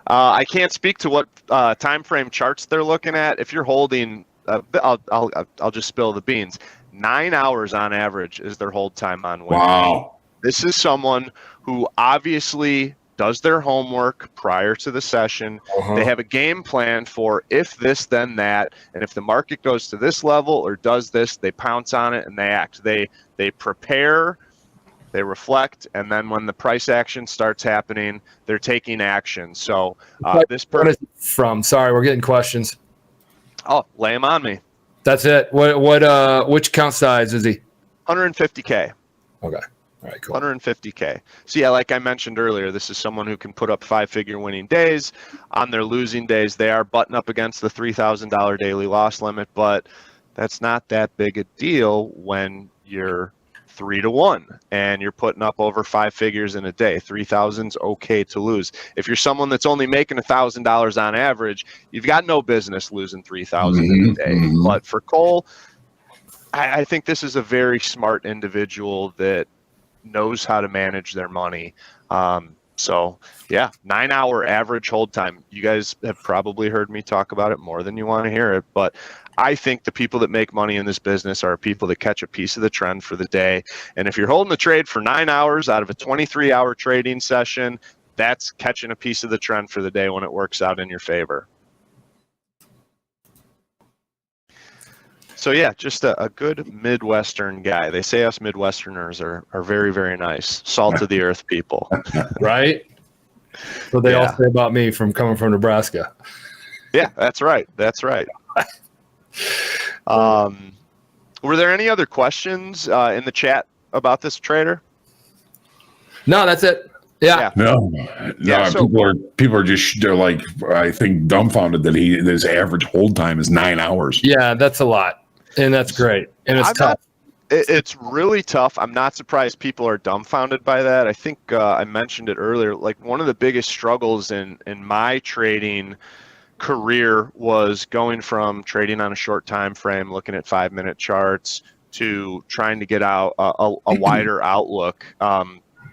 Speaker 9: I can't speak to what time frame charts they're looking at. If you're holding, I'll just spill the beans. 9 hours on average is their hold time on Wednesday.
Speaker 2: Wow.
Speaker 9: This is someone who obviously does their homework prior to the session. They have a game plan for if this, then that. And if the market goes to this level or does this, they pounce on it and they act. They prepare, they reflect, and then when the price action starts happening, they're taking action. So this person
Speaker 4: from, sorry, we're getting questions.
Speaker 9: Oh, lay them on me.
Speaker 4: That's it. Which account size is he?
Speaker 9: 150K.
Speaker 4: Okay. All right, cool.
Speaker 9: 150K. So yeah, like I mentioned earlier, this is someone who can put up 5-figure winning days. On their losing days, they are butting up against the $3,000 daily loss limit, but that's not that big a deal when you're 3-1, and you're putting up over 5 figures in a day. 3,000's okay to lose. If you're someone that's only making $1,000 on average, you've got no business losing 3,000 in a day. But for Cole, I think this is a very smart individual that knows how to manage their money. So yeah, 9-hour average hold time. You guys have probably heard me talk about it more than you want to hear it, but I think the people that make money in this business are people that catch a piece of the trend for the day. And if you're holding the trade for 9 hours out of a 23-hour trading session, that's catching a piece of the trend for the day when it works out in your favor. So yeah, just a good Midwestern guy. They say us Midwesterners are very, very nice, salt of the earth people.
Speaker 4: Right? So they all say about me from coming from Nebraska.
Speaker 9: Yeah, that's right. That's right. Were there any other questions in the chat about this trader?
Speaker 4: No, that's it. Yeah.
Speaker 2: No,
Speaker 9: so,
Speaker 2: people are just, they're like, I think dumbfounded that his average hold time is 9 hours.
Speaker 4: Yeah, that's a lot. And that's great. And it's tough.
Speaker 9: It's really tough. I'm not surprised people are dumbfounded by that. I think I mentioned it earlier. Like, one of the biggest struggles in my trading career was going from trading on a short time frame, looking at 5-minute charts, to trying to get out a wider outlook.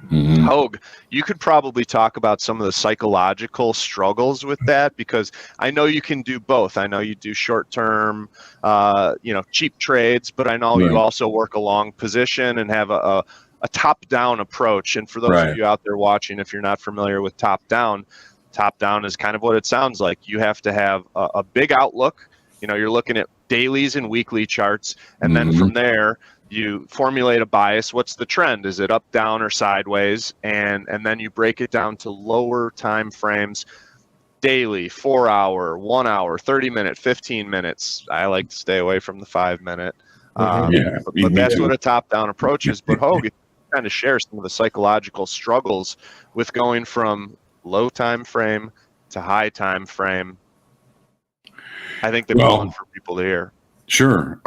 Speaker 9: Hogue, you could probably talk about some of the psychological struggles with that, because I know you can do both. I know you do short-term, cheap trades, but I know you also work a long position and have a top-down approach. And for those of you out there watching, if you're not familiar with top-down is kind of what it sounds like. You have to have a big outlook. You're looking at dailies and weekly charts, and then from there, you formulate a bias. What's the trend? Is it up, down, or sideways? And then you break it down to lower time frames, daily, 4 hour, 1 hour, 30 minute, 15 minutes. I like to stay away from the 5-minute. But that's what a top-down approach is. But Hogue kind of shares some of the psychological struggles with going from low time frame to high time frame. I think they're fun for people to hear.
Speaker 2: Sure.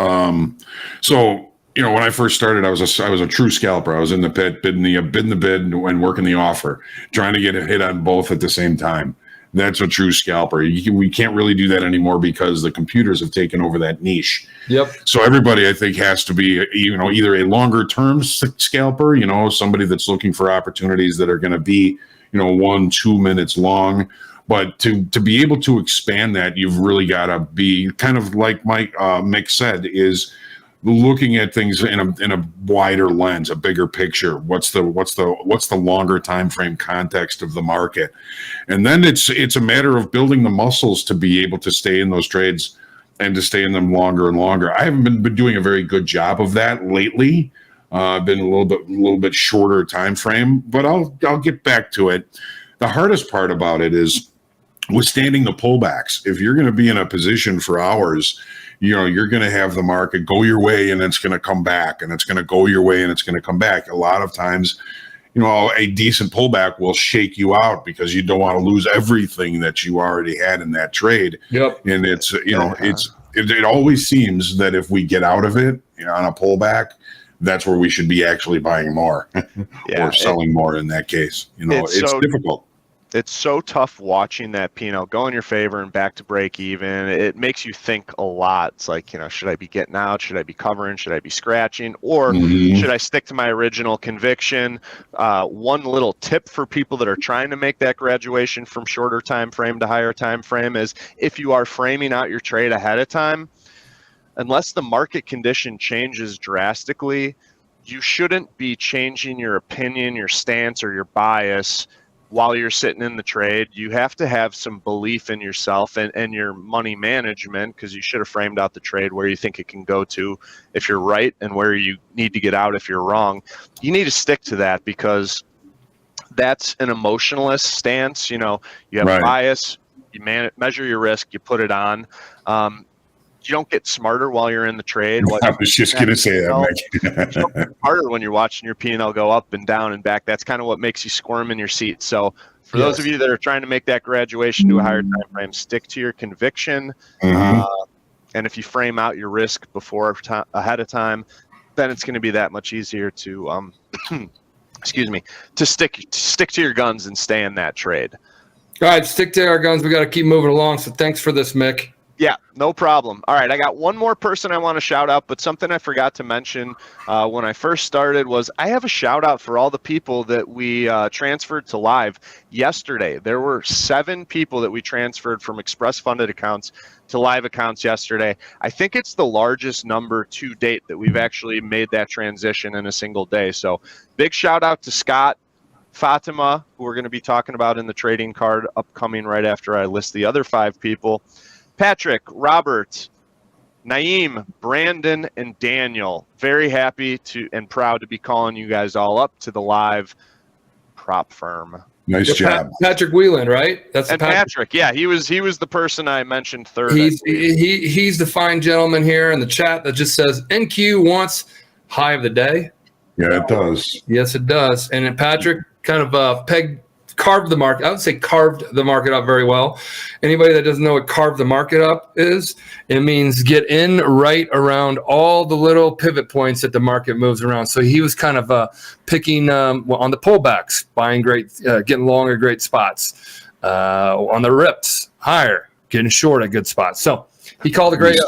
Speaker 2: So, when I first started, I was a true scalper. I was in the pit, bidding the bid and working the offer, trying to get a hit on both at the same time. That's a true scalper. We can't really do that anymore because the computers have taken over that niche.
Speaker 4: Yep.
Speaker 2: So everybody, I think, has to be, either a longer term scalper, somebody that's looking for opportunities that are going to be, 1-2 minutes long. But to be able to expand that, you've really got to be kind of like Mick said, is looking at things in a wider lens, a bigger picture. What's the longer time frame context of the market? And then it's a matter of building the muscles to be able to stay in those trades and to stay in them longer and longer. I haven't been doing a very good job of that lately. Been a little bit shorter time frame, but I'll get back to it. The hardest part about it is withstanding the pullbacks. If you're going to be in a position for hours, you're going to have the market go your way and it's going to come back, and it's going to go your way and it's going to come back. A lot of times, a decent pullback will shake you out because you don't want to lose everything that you already had in that trade.
Speaker 4: Yep.
Speaker 2: And it always seems that if we get out of it on a pullback, that's where we should be actually buying more or selling more in that case. It's difficult.
Speaker 9: It's so tough watching that P&L go in your favor and back to break even. It makes you think a lot. It's like, should I be getting out? Should I be covering? Should I be scratching? Or should I stick to my original conviction? One little tip for people that are trying to make that graduation from shorter time frame to higher time frame is, if you are framing out your trade ahead of time, unless the market condition changes drastically, you shouldn't be changing your opinion, your stance, or your bias while you're sitting in the trade. You have to have some belief in yourself and your money management, because you should have framed out the trade where you think it can go to if you're right and where you need to get out if you're wrong. You need to stick to that, because that's an emotionalist stance. You have a bias, you measure your risk, you put it on. You don't get smarter while you're in the trade.
Speaker 2: I was just going to say that,
Speaker 9: Mike. You don't get smarter when you're watching your P&L go up and down and back. That's kind of what makes you squirm in your seat. So for those of you that are trying to make that graduation to a higher time frame, stick to your conviction. And if you frame out your risk ahead of time, then it's going to be that much easier to excuse me, to stick to your guns and stay in that trade.
Speaker 4: All right, stick to our guns. We got to keep moving along. So thanks for this, Mick.
Speaker 9: Yeah, no problem. All right, I got one more person I want to shout out, but something I forgot to mention when I first started was I have a shout out for all the people that we transferred to live yesterday. There were 7 people that we transferred from express funded accounts to live accounts yesterday. I think it's the largest number to date that we've actually made that transition in a single day. So big shout out to Scott, Fatima, who we're going to be talking about in the trading card upcoming right after I list the other 5 people. Patrick, Robert, Naeem, Brandon, and Daniel. Very happy to and proud to be calling you guys all up to the live prop firm.
Speaker 2: Nice job.
Speaker 4: Patrick Whelan, right? That's
Speaker 9: And Patrick, yeah, he was the person I mentioned third.
Speaker 4: He's the fine gentleman here in the chat that just says NQ wants high of the day.
Speaker 2: Yeah, it does.
Speaker 4: Yes, it does. And then Patrick kind of carved the market. I would say carved the market up very well. Anybody that doesn't know what carve the market up is, it means get in right around all the little pivot points that the market moves around. So he was kind of picking on the pullbacks, buying great, getting long at great spots, on the rips higher, getting short at good spots. So he called a great.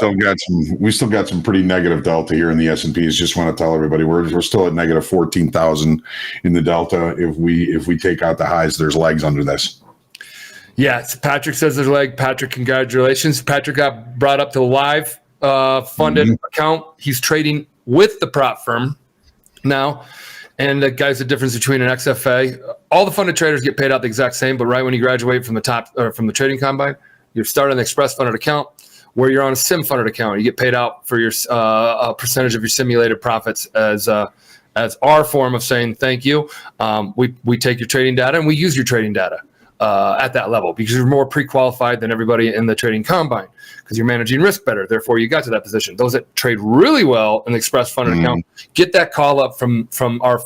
Speaker 2: We still got some pretty negative delta here in the S&Ps. Just want to tell everybody we're still at negative 14,000 in the delta. If we take out the highs, there's legs under this.
Speaker 4: Yes, Patrick says there's leg. Patrick, congratulations. Patrick got brought up to live funded account. He's trading with the prop firm now. And guys, the difference between an XFA, all the funded traders get paid out the exact same, but right when you graduate from the trading combine, you start an express funded account. Where you're on a sim funded account, you get paid out for your a percentage of your simulated profits as our form of saying thank you. We take your trading data and we use your trading data at that level because you're more pre-qualified than everybody in the trading combine because you're managing risk better. Therefore, you got to that position. Those that trade really well in the express funded account get that call up from our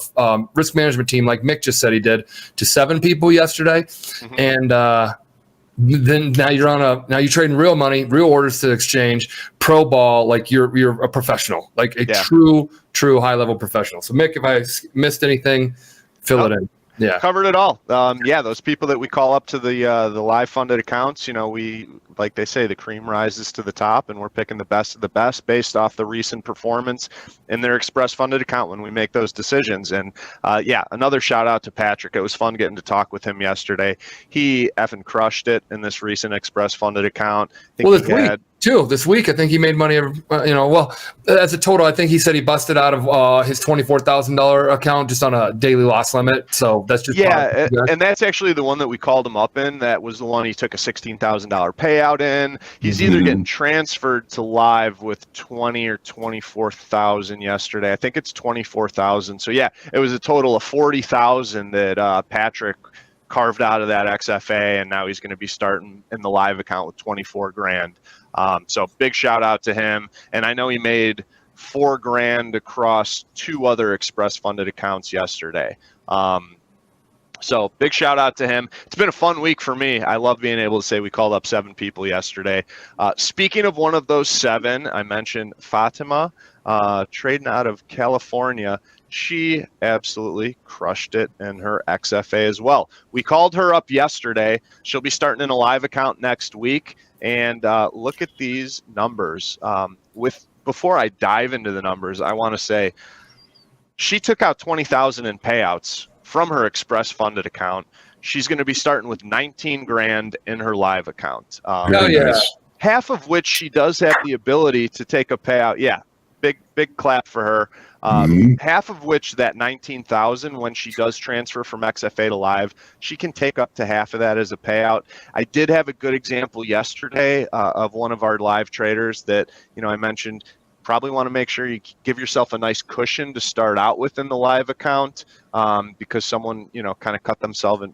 Speaker 4: risk management team, like Mick just said he did, to 7 people yesterday, and. Then now you're trading real money, real orders to exchange, pro ball, like you're a professional, like a true high level professional. So Mick, if I missed anything, fill it in. Yeah,
Speaker 9: covered it all. Those people that we call up to the live funded accounts, we, like they say, the cream rises to the top, and we're picking the best of the best based off the recent performance in their express funded account when we make those decisions. And another shout out to Patrick. It was fun getting to talk with him yesterday. He effing crushed it in this recent express funded account. This week, I think he made money. As a total, I think he said he busted out of his $24,000 account just on a daily loss limit. So that's just and that's actually the one that we called him up in. That was the one he took a $16,000 payout in. He's either getting transferred to live with 20 or 24,000 yesterday. I think it's 24,000. So yeah, it was a total of 40,000 that Patrick carved out of that XFA, and now he's going to be starting in the live account with 24 grand. So big shout out to him. And I know he made $4 grand across 2 other express funded accounts yesterday. So big shout out to him. It's been a fun week for me. I love being able to say we called up 7 people yesterday. Speaking of one of those 7, I mentioned Fatima, trading out of California. She absolutely crushed it in her XFA as well. We called her up yesterday. She'll be starting in a live account next week. And look at these numbers. Before I dive into the numbers, I want to say she took out 20,000 in payouts from her express funded account. She's going to be starting with 19 grand in her live account. Half of which she does have the ability to take a payout. Yeah, big clap for her. Half of which, that 19,000, when she does transfer from XFA to live, she can take up to half of that as a payout. I did have a good example yesterday of one of our live traders that I mentioned. Probably want to make sure you give yourself a nice cushion to start out with in the live account, because someone kind of cut themselves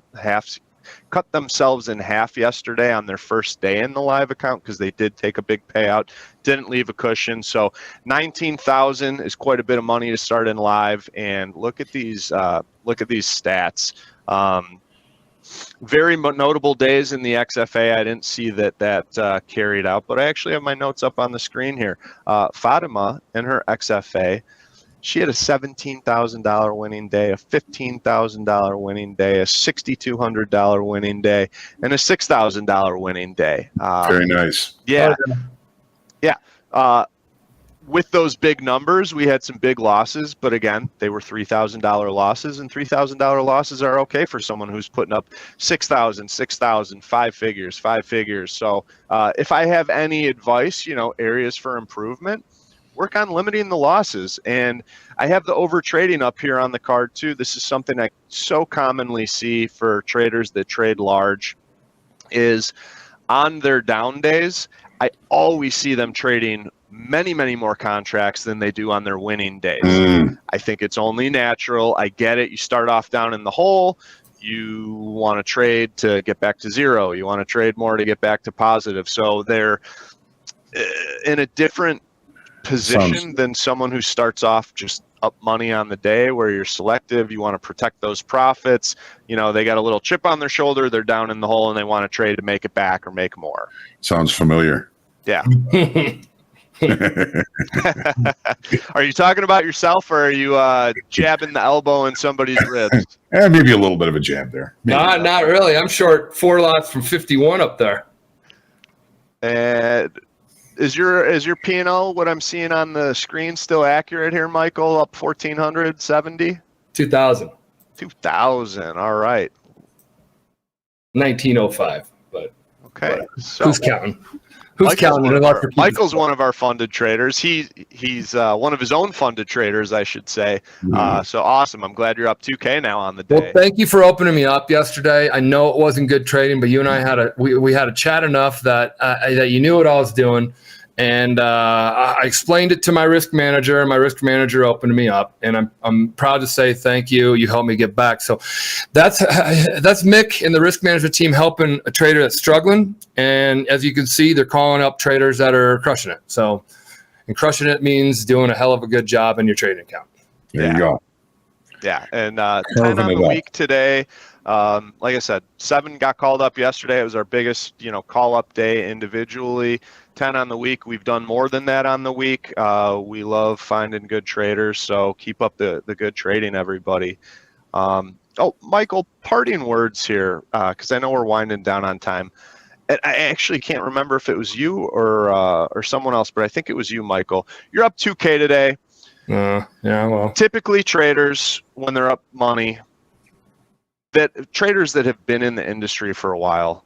Speaker 9: in half yesterday on their first day in the live account because they did take a big payout, didn't leave a cushion. So 19,000 is quite a bit of money to start in live. And look at these stats. Very notable days in the XFA. I didn't see that carried out, but I actually have my notes up on the screen here. Fatima in her XFA, She had a $17,000 winning day, a $15,000 winning day, a $6,200 winning day, and a $6,000 winning day.
Speaker 2: Very nice.
Speaker 9: Yeah. Yeah. With those big numbers, we had some big losses, but again, they were $3,000 losses, and $3,000 losses are okay for someone who's putting up 6,000, five figures. So if I have any advice, areas for improvement, work on limiting the losses. And I have the over trading up here on the card too. This is something I so commonly see for traders that trade large, is on their down days, I always see them trading many more contracts than they do on their winning days. I think it's only natural. I get it. You start off down in the hole. You want to trade to get back to zero. You want to trade more to get back to positive. So they're in a different position than someone who starts off just up money on the day, where you're selective. You want to protect those profits. They got a little chip on their shoulder. They're down in the hole and they want to trade to make it back or make more.
Speaker 2: Sounds familiar.
Speaker 9: Yeah. Are you talking about yourself, or are you jabbing the elbow in somebody's ribs?
Speaker 2: Maybe a little bit of a jab there.
Speaker 4: Not really. I'm short 4 lots from 51 up there.
Speaker 9: And is your P&L, what I'm seeing on the screen, still accurate here, Michael? Up 1,470?
Speaker 4: 2,000.
Speaker 9: 2,000. All right.
Speaker 4: 1905. But
Speaker 9: okay. So
Speaker 4: who's counting? Who's counting?
Speaker 9: Michael's one of our funded traders. He's one of his own funded traders, I should say. So awesome. I'm glad you're up 2K now on the day.
Speaker 4: Well, thank you for opening me up yesterday. I know it wasn't good trading, but you and I had we had a chat enough that you knew what I was doing. And I explained it to my risk manager, and my risk manager opened me up. And I'm proud to say thank you. You helped me get back. So that's Mick and the risk management team helping a trader that's struggling. And as you can see, they're calling up traders that are crushing it. So, and crushing it means doing a hell of a good job in your trading account.
Speaker 2: There you go.
Speaker 9: Yeah, and 10 on the week today. Like I said, 7 got called up yesterday. It was our biggest, call up day individually. 10 on the week. We've done more than that on the week. We love finding good traders, so keep up the good trading, everybody. Michael, parting words here, because I know we're winding down on time. And I actually can't remember if it was you or someone else, but I think it was you, Michael. You're up 2K today.
Speaker 4: Yeah, well.
Speaker 9: Typically, traders, when they're up money, traders that have been in the industry for a while,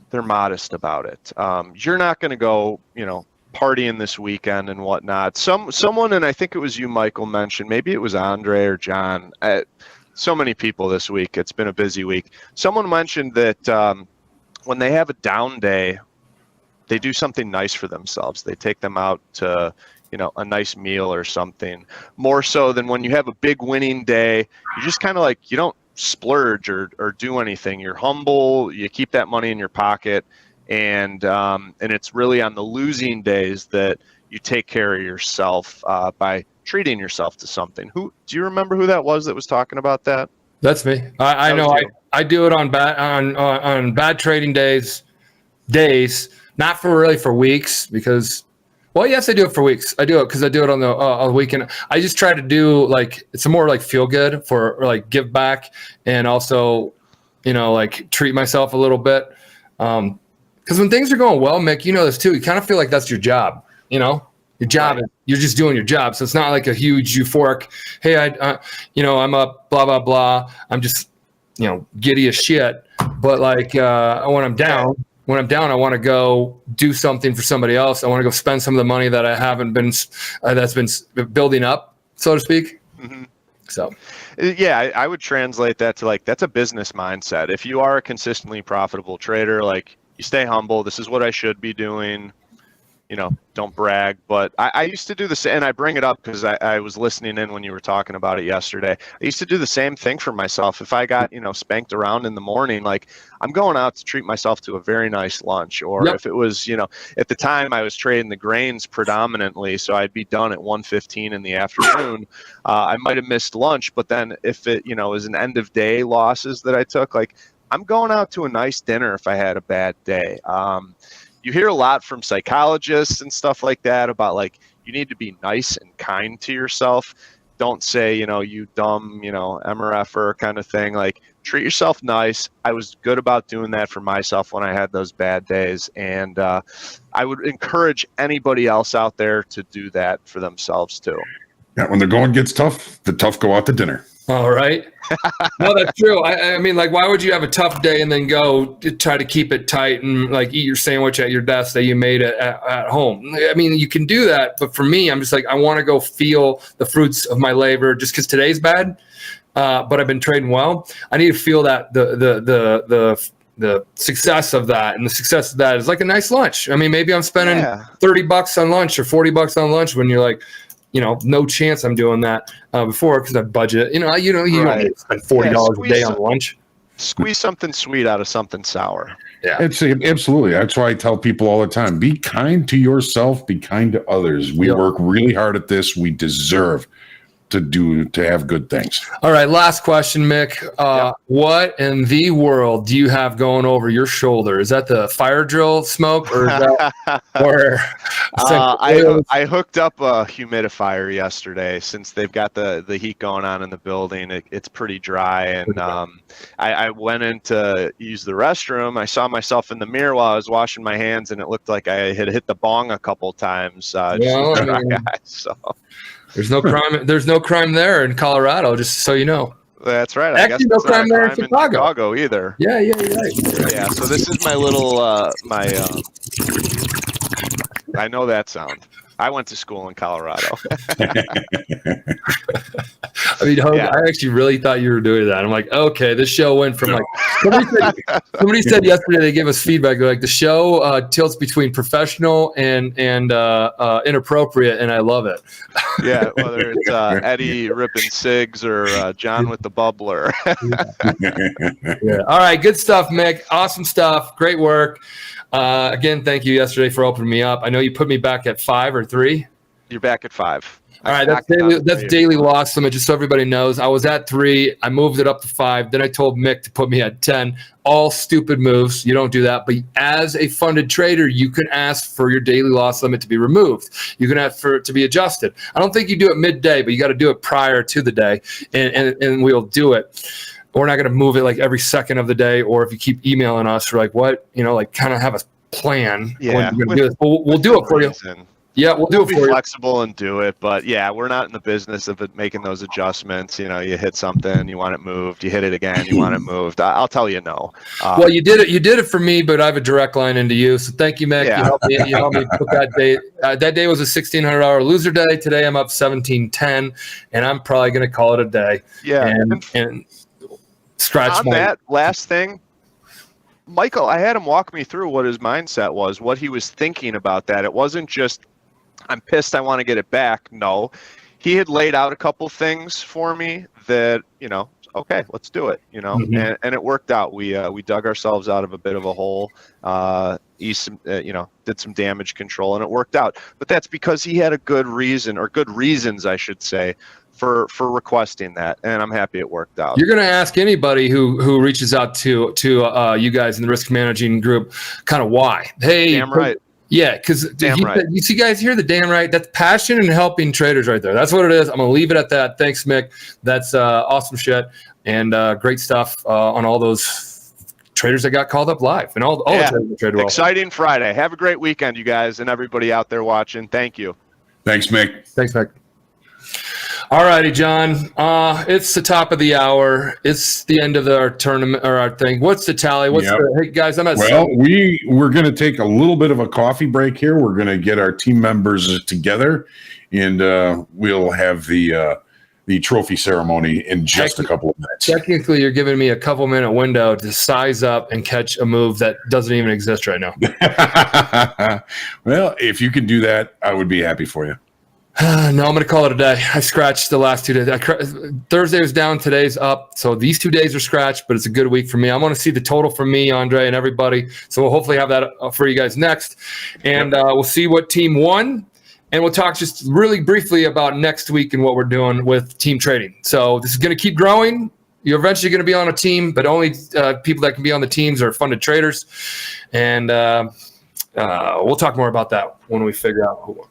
Speaker 9: they're modest about it. You're not going to go, partying this weekend and whatnot. Someone, and I think it was you, Michael, mentioned, maybe it was Andre or John. So many people this week. It's been a busy week. Someone mentioned that when they have a down day, they do something nice for themselves. They take them out to, a nice meal or something. More so than when you have a big winning day, you just kind of you don't splurge or do anything. You're humble. You keep that money in your pocket, and it's really on the losing days that you take care of yourself by treating yourself to something. Do you remember who that was talking about that?
Speaker 4: That's me. I know. I do it on bad trading days, not for weeks, because. Well, yes, I do it for weeks. I do it because I do it on the weekend. I just try to do it's more feel good for give back, and also, treat myself a little bit. Because when things are going well, Mick, you know this too. You kind of feel like that's your job. Your job is you're just doing your job. So it's not like a huge euphoric. Hey, I'm up, blah blah blah. I'm just giddy as shit. But when I'm down. When I'm down, I want to go do something for somebody else. I want to go spend some of the money that I haven't been, that's been building up, so to speak.
Speaker 9: Mm-hmm.
Speaker 4: So,
Speaker 9: yeah, I would translate that to that's a business mindset. If you are a consistently profitable trader, you stay humble. This is what I should be doing. Don't brag. But I used to do this, and I bring it up because I was listening in when you were talking about it yesterday. I used to do the same thing for myself. If I got, spanked around in the morning, I'm going out to treat myself to a very nice lunch. Or if it was, at the time I was trading the grains predominantly, so I'd be done at 1:15 in the afternoon. I might have missed lunch, but then if it, was an end of day losses that I took, I'm going out to a nice dinner if I had a bad day. You hear a lot from psychologists and stuff like that about you need to be nice and kind to yourself. don't say, you dumb, MRFer kind of thing. Like, treat yourself nice. I was good about doing that for myself when I had those bad days. And I would encourage anybody else out there to do that for themselves too.
Speaker 2: Yeah, when the going gets tough, the tough go out to dinner.
Speaker 4: All right. No, that's true. I mean, like, why would you have a tough day and then go to try to keep it tight and like eat your sandwich at your desk that you made at home? I mean, you can do that, but for me, I'm just like, I want to go feel the fruits of my labor just because today's bad, but I've been trading well. I need to feel that the success of that, and the success of that is like a nice lunch. I mean, maybe I'm spending $30 on lunch or $40 on lunch when you're like, no chance I'm doing that before because I budget. You don't need to spend $40 a day on lunch.
Speaker 9: Squeeze something sweet out of something sour.
Speaker 2: Yeah, absolutely. That's why I tell people all the time: be kind to yourself, be kind to others. We work really hard at this. We deserve to have good things.
Speaker 4: All right, last question, Mick. What in the world do you have going over your shoulder? Is that the fire drill smoke, or is that,
Speaker 9: I hooked up a humidifier yesterday since they've got the heat going on in the building. It's pretty dry, and I went in to use the restroom. I saw myself in the mirror while I was washing my hands, and it looked like I had hit the bong a couple times. So.
Speaker 4: There's no crime. There's no crime there in Colorado, just so you know.
Speaker 9: That's right.
Speaker 4: Actually, no crime there in
Speaker 9: Chicago either.
Speaker 4: Yeah, you're right.
Speaker 9: Yeah. So this is my little I know that sound. I went to school in Colorado.
Speaker 4: I mean, I actually really thought you were doing that. I'm like, okay, this show went from like somebody said yesterday they gave us feedback. They're like, the show tilts between professional and inappropriate, and I love it.
Speaker 9: Yeah, whether it's Eddie ripping cigs or John with the bubbler.
Speaker 4: Yeah. All right, good stuff, Mick. Awesome stuff. Great work. Again, thank you yesterday for opening me up. I know you put me back at 5 or 3.
Speaker 9: You're back at 5.
Speaker 4: All right, that's daily loss limit, just so everybody knows. I was at 3. I moved it up to 5. Then I told Mick to put me at 10. All stupid moves. You don't do that. But as a funded trader, you can ask for your daily loss limit to be removed. You can ask for it to be adjusted. I don't think you do it midday, but you got to do it prior to the day, and we'll do it. We're not going to move it like every second of the day, or if you keep emailing us, we're like, what? Like kind of have a plan.
Speaker 9: Yeah,
Speaker 4: when you're gonna do it. We'll do it for you. Yeah, we'll do it for you.
Speaker 9: Be flexible and do it, but yeah, we're not in the business of making those adjustments. You hit something, you want it moved. You hit it again, you want it moved. I'll tell you no.
Speaker 4: Well, you did it. You did it for me, but I have a direct line into you. So thank you, Mick.
Speaker 9: Yeah.
Speaker 4: You helped me put that day. That day was a $1,600 loser day. Today I'm up 1710, and I'm probably going to call it a day.
Speaker 9: Yeah,
Speaker 4: and scratch
Speaker 9: on that last thing. Michael, I had him walk me through what his mindset was, what he was thinking about that. It wasn't just, I'm pissed, I want to get it back. No, he had laid out a couple things for me that, okay, let's do it, and it worked out. We dug ourselves out of a bit of a hole, did some damage control, and it worked out. But that's because he had a good reason, or good reasons, I should say, for requesting that, and I'm happy it worked out.
Speaker 4: You're going to ask anybody who reaches out to you guys in the risk managing group, kind of why. Hey,
Speaker 9: damn right.
Speaker 4: Yeah, because you see, guys, hear the damn right. That's passion and helping traders right there. That's what it is. I'm going to leave it at that. Thanks, Mick. That's awesome shit, and great stuff on all those traders that got called up live, and all the traders that traded well.
Speaker 9: Exciting Friday. Have a great weekend, you guys, and everybody out there watching. Thank you.
Speaker 2: Thanks, Mick.
Speaker 4: Thanks, Mick. All righty, John. It's the top of the hour. It's the end of our tournament or our thing. What's the tally? Hey guys, I'm at.
Speaker 2: Well, we're going to take a little bit of a coffee break here. We're going to get our team members together, and we'll have the trophy ceremony in just a couple of minutes.
Speaker 4: Technically, you're giving me a couple minute window to size up and catch a move that doesn't even exist right now.
Speaker 2: Well, if you can do that, I would be happy for you.
Speaker 4: No, I'm going to call it a day. I scratched the last 2 days. Thursday was down, today's up. So these 2 days are scratched, but it's a good week for me. I want to see the total from me, Andre, and everybody. So we'll hopefully have that for you guys next. And we'll see what team won. And we'll talk just really briefly about next week and what we're doing with team trading. So this is going to keep growing. You're eventually going to be on a team, but only people that can be on the teams are funded traders. And we'll talk more about that when we figure out who won.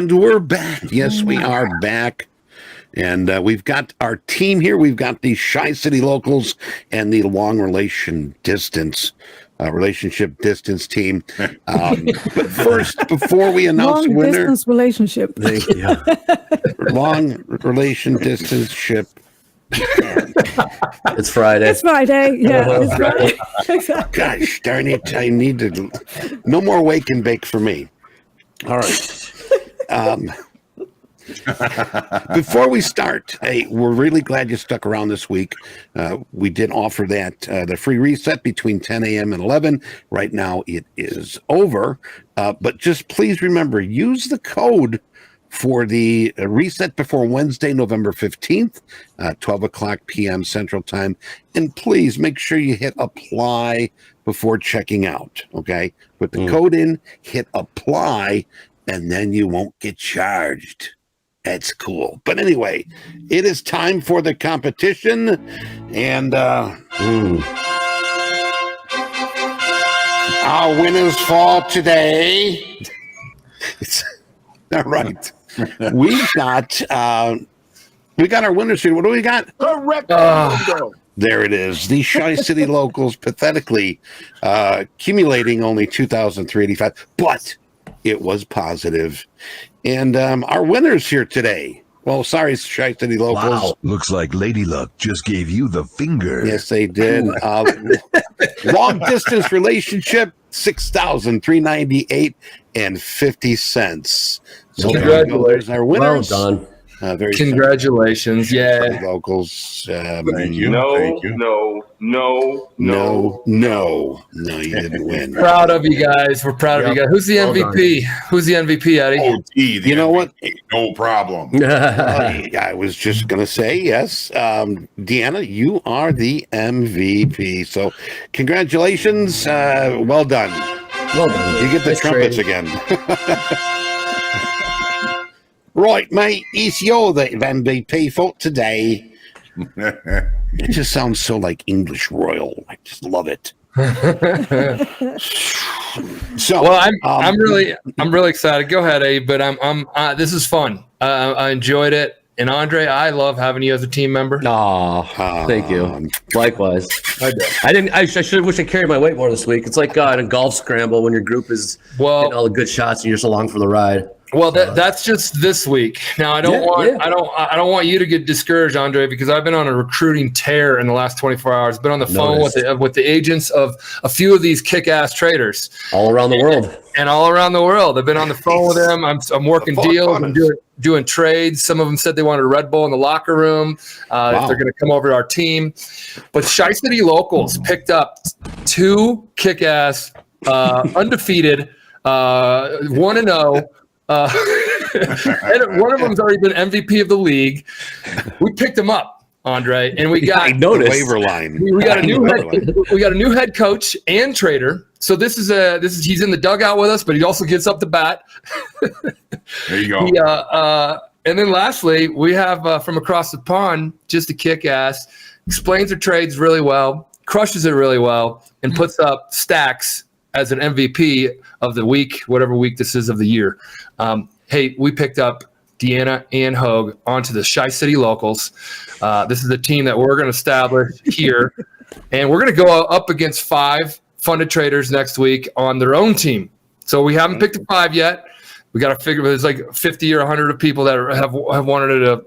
Speaker 1: And we're back. Yes, we are back. And we've got our team here. We've got the Shy City Locals and the Long Relationship Distance team. But first, before we announce
Speaker 10: long
Speaker 1: winner,
Speaker 10: distance relationship.
Speaker 1: long relation distance ship.
Speaker 5: It's Friday.
Speaker 10: It's Friday. Yeah, it's Friday. Exactly.
Speaker 1: Gosh darn it! I need to. No more wake and bake for me. All right. Before we start, hey, we're really glad you stuck around this week. We did offer that the free reset between 10 a.m. and 11. Right now it is over. But just please remember, use the code for the reset before Wednesday, November 15th, 12 o'clock p.m. Central Time. And please make sure you hit apply before checking out, okay? Put the code in, hit apply, and then you won't get charged. That's cool. But anyway, it is time for the competition. And our winners for today. All right. We got our winners here. What do we got?
Speaker 11: Correct.
Speaker 1: There it is. The Tri-City locals pathetically accumulating only 2,385, but it was positive. And our winners here today. Well, sorry, Tri-City locals.
Speaker 11: Wow. Looks like Lady Luck just gave you the finger.
Speaker 1: Yes, they did. Long distance relationship, 6,398 and 50 cents. So
Speaker 4: Congratulations.
Speaker 1: our winners.
Speaker 5: Well done.
Speaker 1: Very
Speaker 4: Congratulations. Yeah.
Speaker 1: locals.
Speaker 2: Thank you.
Speaker 12: No,
Speaker 2: Thank you.
Speaker 1: No, you didn't win.
Speaker 4: Proud of you guys. We're proud of you guys. Who's the MVP? Who's the MVP, Eddie?
Speaker 2: Oh,
Speaker 1: You know what?
Speaker 2: No problem.
Speaker 1: I was just going to say, yes. Deanna, you are the MVP. So congratulations. Well done.
Speaker 5: Well done.
Speaker 1: You get the
Speaker 5: Nice
Speaker 1: trumpets
Speaker 5: trade.
Speaker 1: again. Right, mate. It's you're the MVP for today. It just sounds so like English royal. I just love it. So,
Speaker 4: Well, I'm really excited. Go ahead, Abe. But this is fun. I enjoyed it. And Andre, I love having you as a team member.
Speaker 5: Aw, thank you. Likewise. I should wish I carried my weight more this week. It's like in a golf scramble when your group is getting all the good shots and you're just along for the ride.
Speaker 4: Well, that's just this week. Now, I don't want you to get discouraged, Andre, because I've been on a recruiting tear in the last 24 hours. Been on the phone with the agents of a few of these kick-ass traders
Speaker 5: all around the world.
Speaker 4: And all around the world. I've been on the phone with them. I'm working deals. I'm doing trades. Some of them said they wanted a Red Bull in the locker room if they're going to come over to our team. But Tri-City locals picked up 2 kick-ass, undefeated, 1-0. And one of them's already been MVP of the league. We picked him up, Andre, and we got
Speaker 1: the waiver line.
Speaker 4: We got a new head coach and trader. So this is he's in the dugout with us, but he also gets up the bat.
Speaker 2: There you go.
Speaker 4: And then lastly, we have from across the pond, just a kick ass, explains her trades really well, crushes it really well, and puts up stacks as an MVP of the week, whatever week this is of the year. Hey, we picked up Deanna and Hogue onto the Tri-City locals. This is the team that we're going to establish here. And we're going to go up against 5 funded traders next week on their own team. So we haven't picked a 5 yet. We got to figure there's like 50 or 100 of people that have wanted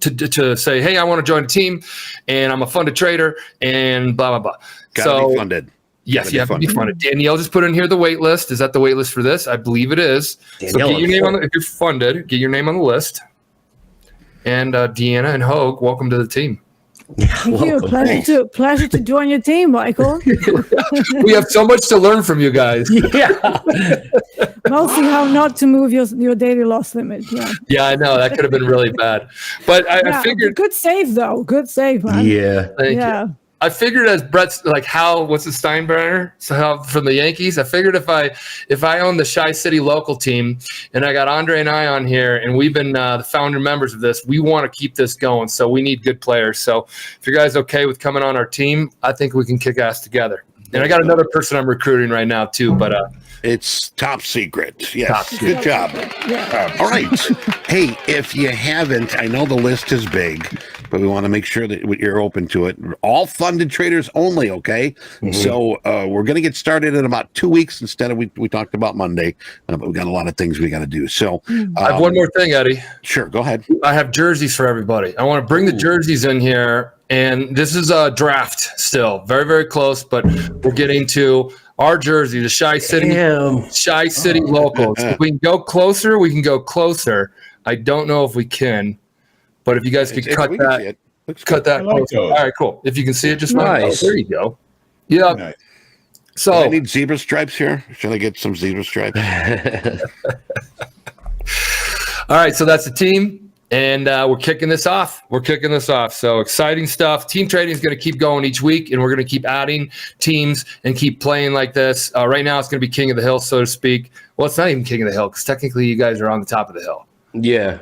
Speaker 4: to say, hey, I want to join a team and I'm a funded trader and blah, blah, blah.
Speaker 1: Gotta be funded.
Speaker 4: Yes, you have to be funded. Danielle just put in here the wait list. Is that the wait list for this? I believe it is. Danielle, so get your name if you're funded, get your name on the list. And Deanna and Hogue, welcome to the team.
Speaker 10: Thank you. Pleasure to join your team, Michael.
Speaker 4: We have so much to learn from you guys.
Speaker 5: Yeah.
Speaker 10: Mostly how not to move your daily loss limit. Yeah.
Speaker 4: Yeah, I know. That could have been really bad. But I figured.
Speaker 10: Good save, though. Good save, man.
Speaker 5: Yeah.
Speaker 4: Thank you. I figured as Brett's what's the Steinbrenner? So how from the Yankees? I figured if I own the Tri-City local team and I got Andre and I on here and we've been the founder members of this, we want to keep this going. So we need good players. So if you guys okay with coming on our team, I think we can kick ass together. And I got another person I'm recruiting right now too, but
Speaker 1: it's top secret. Yes.
Speaker 4: Top secret.
Speaker 1: Good job.
Speaker 10: Yeah.
Speaker 1: All right. Hey, if you haven't, I know the list is big, but we want to make sure that you're open to it. All funded traders only, okay? Mm-hmm. So we're going to get started in about 2 weeks instead of we talked about Monday. But we've got a lot of things we got to do. So
Speaker 4: I have one more thing, Eddie.
Speaker 1: Sure, go ahead.
Speaker 4: I have jerseys for everybody. I want to bring the jerseys in here. And this is a draft still. Very, very close, but we're getting to our jersey, the Tri-City locals. If we can go closer, we can go closer. I don't know if we can, but if you guys could cut that. Cut that. All right, cool. If you can see it, just nice. There you go. Yeah.
Speaker 2: Nice.
Speaker 4: So
Speaker 1: I need zebra stripes here. Should I get some zebra stripes?
Speaker 4: All right, so that's the team. And we're kicking this off. So exciting stuff. Team trading is going to keep going each week, and we're going to keep adding teams and keep playing like this. Right now, it's going to be King of the Hill, so to speak. Well, it's not even King of the Hill because technically you guys are on the top of the hill.
Speaker 5: Yeah.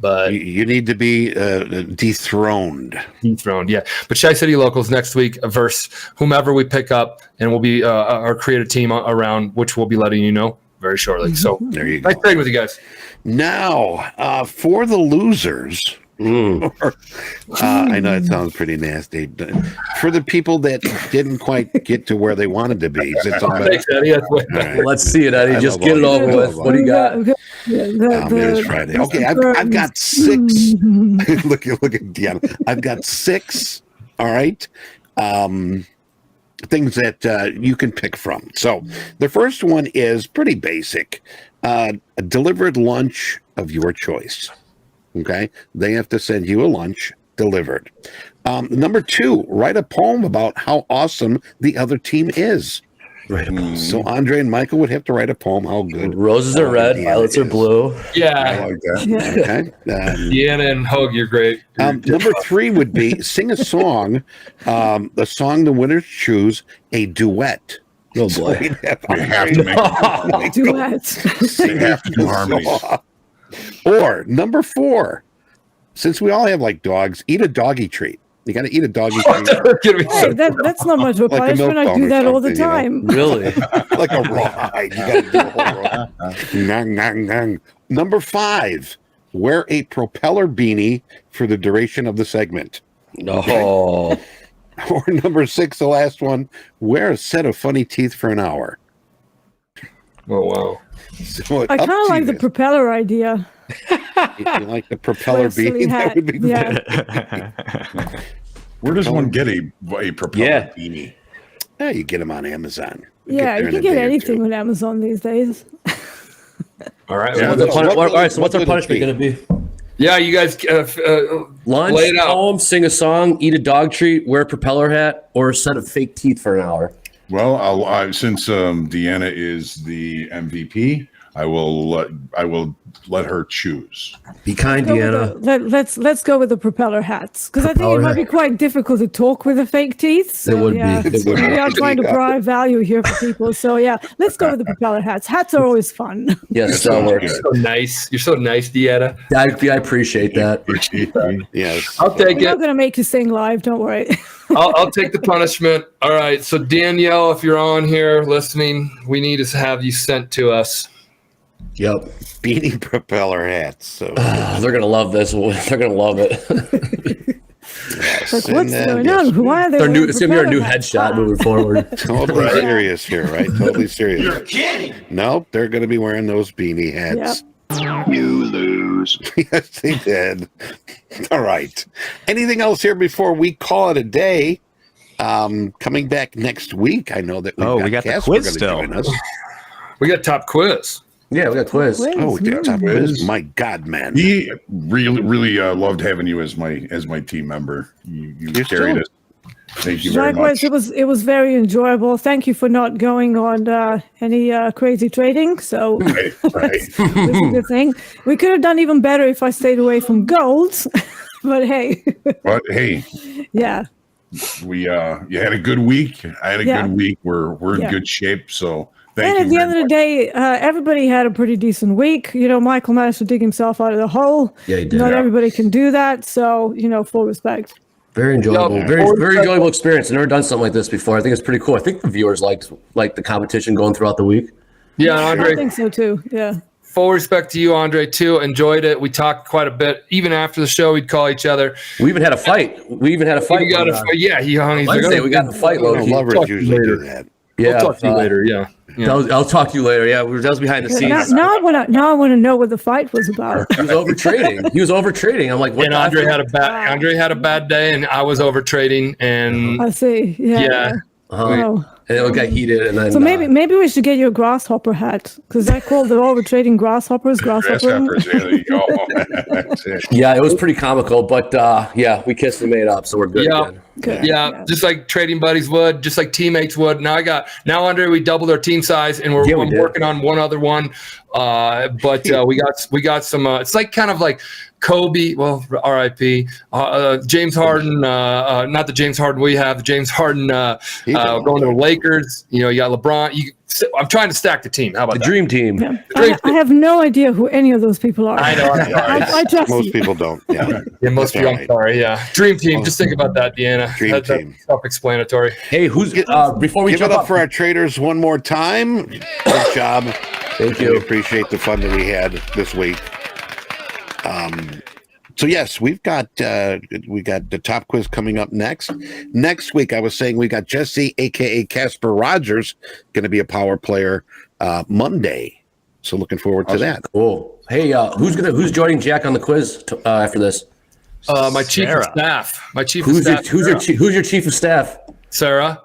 Speaker 4: But
Speaker 1: you need to be dethroned.
Speaker 4: Dethroned, yeah. But Tri-City locals next week versus whomever we pick up, and we'll be our creative team around, which we'll be letting you know very shortly. So
Speaker 1: there you go.
Speaker 4: Nice trading with you guys.
Speaker 1: Now, for the losers, I know it sounds pretty nasty. But for the people that didn't quite get to where they wanted to be, is it all better?
Speaker 4: Thanks, Eddie. That's way
Speaker 1: All right.
Speaker 5: Let's see it, Eddie.
Speaker 1: I
Speaker 5: Just
Speaker 1: love
Speaker 5: get it
Speaker 1: all
Speaker 5: over
Speaker 1: you.
Speaker 5: with. What do you got?
Speaker 1: It is Friday. Okay, I've got 6. look at Deanna. I've got 6. All right. Things that you can pick from. So the first one is pretty basic. A delivered lunch of your choice. Okay, they have to send you a lunch delivered. Number 2, write a poem about how awesome the other team is.
Speaker 5: Right.
Speaker 1: So Andre and Michael would have to write a poem how good.
Speaker 5: Roses are red, violets are blue.
Speaker 2: I
Speaker 4: Yeah.
Speaker 2: like that.
Speaker 1: Okay.
Speaker 4: Deanna and Hogue, you're great.
Speaker 1: Number 3 would be sing a song, the song the winners choose, a duet.
Speaker 5: Oh
Speaker 1: So
Speaker 5: boy.
Speaker 1: we'd have
Speaker 2: We have to make
Speaker 10: Duets.
Speaker 2: we have to do harmonies.
Speaker 1: Or number 4, since we all have like dogs, eat a doggy treat. You got to eat a doggy treat.
Speaker 10: Hey, that's not much of a
Speaker 1: Like a milk
Speaker 10: punishment. I
Speaker 1: bone
Speaker 10: do
Speaker 1: or
Speaker 10: that all the
Speaker 1: something,
Speaker 10: time.
Speaker 5: Really?
Speaker 1: Like a rawhide. You got to do a whole rawhide. Nang, nang, nang. Number 5, wear a propeller beanie for the duration of the segment.
Speaker 5: Oh.
Speaker 1: Or number 6, the last one, wear a set of funny teeth for an hour.
Speaker 4: Oh, wow.
Speaker 1: So
Speaker 10: I kind of like the propeller idea.
Speaker 1: You like the propeller
Speaker 10: Wear a silly
Speaker 1: beanie? That
Speaker 10: hat.
Speaker 1: would be
Speaker 10: Yeah.
Speaker 2: Where does one get a propeller beanie?
Speaker 1: Yeah, you get them on Amazon.
Speaker 10: Yeah, you can get anything on Amazon these days.
Speaker 4: All right.
Speaker 2: Yeah,
Speaker 4: well,
Speaker 5: All right, so what's our
Speaker 1: what would it
Speaker 5: punishment going to be?
Speaker 4: yeah, you guys
Speaker 5: Lunch,
Speaker 4: lay it out.
Speaker 5: poem, sing a song, eat a dog treat, wear a propeller hat, or a set of fake teeth for an hour.
Speaker 2: Well, since Deanna is the MVP, I will let her choose.
Speaker 5: Be kind,
Speaker 10: Go with
Speaker 5: Deanna.
Speaker 10: let's go with the propeller hats because I think
Speaker 5: Propeller
Speaker 10: it might be
Speaker 5: hat.
Speaker 10: quite difficult to talk with the fake teeth. So,
Speaker 5: It would
Speaker 10: yeah.
Speaker 5: be. It would
Speaker 10: We
Speaker 5: be.
Speaker 10: are trying to provide value here for people. So yeah, let's go with the propeller hats. Hats are always fun.
Speaker 5: Yes, that works.
Speaker 4: You're so nice. You're so nice, Deanna.
Speaker 5: I appreciate that.
Speaker 1: Yes.
Speaker 4: I'll take
Speaker 10: I'm not
Speaker 4: it.
Speaker 10: going to make you sing live. Don't worry.
Speaker 4: I'll take the punishment. All right. So Danielle, if you're on here listening, we need to have you sent to us.
Speaker 5: Yep.
Speaker 1: Beanie propeller hats. So
Speaker 5: They're going to love this. They're going to love it.
Speaker 10: Like, what's going on? Why are they?
Speaker 5: They're new,
Speaker 10: wearing
Speaker 5: it's going to be our
Speaker 10: propeller
Speaker 5: new
Speaker 10: hats?
Speaker 5: headshot moving forward.
Speaker 1: totally serious here, right? Totally serious. You're kidding. Nope, they're going to be wearing those beanie hats.
Speaker 2: You lose.
Speaker 1: Yes, they did. All right. Anything else here before we call it a day? Coming back next week, I know that
Speaker 6: we got the
Speaker 1: Casper
Speaker 6: quiz
Speaker 1: gonna
Speaker 6: still.
Speaker 1: join us.
Speaker 4: We got top quiz.
Speaker 5: Yeah, we got quiz.
Speaker 1: Oh, we did top quiz. My God, man.
Speaker 2: He really loved having you as my team member. You carried us. Thank you very
Speaker 10: Likewise,
Speaker 2: much.
Speaker 10: it was very enjoyable. Thank you for not going on any crazy trading. So
Speaker 2: Right.
Speaker 10: it's a good thing. We could have done even better if I stayed away from gold. But hey,
Speaker 2: But hey,
Speaker 10: yeah.
Speaker 2: you had a good week. I had a
Speaker 10: Yeah.
Speaker 2: good week. We're in
Speaker 10: Yeah.
Speaker 2: good shape. So
Speaker 10: And
Speaker 2: thank
Speaker 10: at
Speaker 2: you.
Speaker 10: the
Speaker 2: very
Speaker 10: end of the
Speaker 2: much.
Speaker 10: day, everybody had a pretty decent week. You know, Michael managed to dig himself out of the hole.
Speaker 5: Yeah, he did.
Speaker 10: Not
Speaker 5: Yeah.
Speaker 10: everybody can do that. So, full respect.
Speaker 5: Very enjoyable.
Speaker 4: Yeah.
Speaker 5: Very enjoyable experience. I've never done something like this before. I think it's pretty cool. I think the viewers liked the competition going throughout the week.
Speaker 4: Yeah,
Speaker 10: I
Speaker 4: Andre,
Speaker 10: think so too. Yeah.
Speaker 4: full respect to you, Andre, too. Enjoyed it. We talked quite a bit. Even after the show, we'd call each other.
Speaker 5: We even had a fight.
Speaker 4: We got yeah, he hung. He's
Speaker 5: Wednesday, we got in a fight, low key.
Speaker 1: Lovers usually do that.
Speaker 5: Yeah,
Speaker 4: We'll talk to you later. Yeah.
Speaker 5: I'll talk to you later. Yeah, that was behind the scenes.
Speaker 10: Now I want to know what the fight was about.
Speaker 5: He was over trading. I'm like, what?
Speaker 4: And Andre had a bad day, and I was over trading, and
Speaker 10: I see. Yeah.
Speaker 4: yeah.
Speaker 10: Oh.
Speaker 5: And it got heated, and then
Speaker 10: So maybe we should get you a grasshopper hat because I call the over trading grasshoppers.
Speaker 2: Grasshoppers, yeah, there you go. That's it.
Speaker 5: yeah, it was pretty comical, but yeah, we kissed and made up, so we're good
Speaker 4: Yeah.
Speaker 5: again.
Speaker 10: Good.
Speaker 4: Yeah, just like trading buddies would, just like teammates would. Now Andre, we doubled our team size, and we're working on one other one. But we got some. It's like kind of like Kobe. Well, R.I.P. James Harden. Not the James Harden we have. The James Harden going to the Lakers. You got LeBron. I'm trying to stack the team. How about
Speaker 5: The
Speaker 4: that?
Speaker 5: dream team.
Speaker 10: Yeah. I have no idea who any of those people are.
Speaker 4: I know.
Speaker 10: I trust
Speaker 1: Most
Speaker 10: you.
Speaker 1: people don't. Yeah.
Speaker 4: Yeah, most of you. I'm sorry. Yeah, dream team. Just think about that, Deanna.
Speaker 1: Dream
Speaker 4: That's
Speaker 1: team.
Speaker 4: self-explanatory.
Speaker 5: Hey, who's before we
Speaker 1: Give
Speaker 5: jump
Speaker 1: it up
Speaker 5: up
Speaker 1: for our traders one more time. Good job.
Speaker 5: Thank
Speaker 1: We
Speaker 5: you.
Speaker 1: appreciate the fun that we had this week. So yes, we got the top quiz coming up next. Next week, I was saying we got Jesse, aka Casper Rogers, going to be a power player Monday. So looking forward to that.
Speaker 5: Cool. Hey, who's joining Jack on the quiz after this?
Speaker 4: My chief of staff.
Speaker 5: Who's your chief of staff?
Speaker 4: Sarah.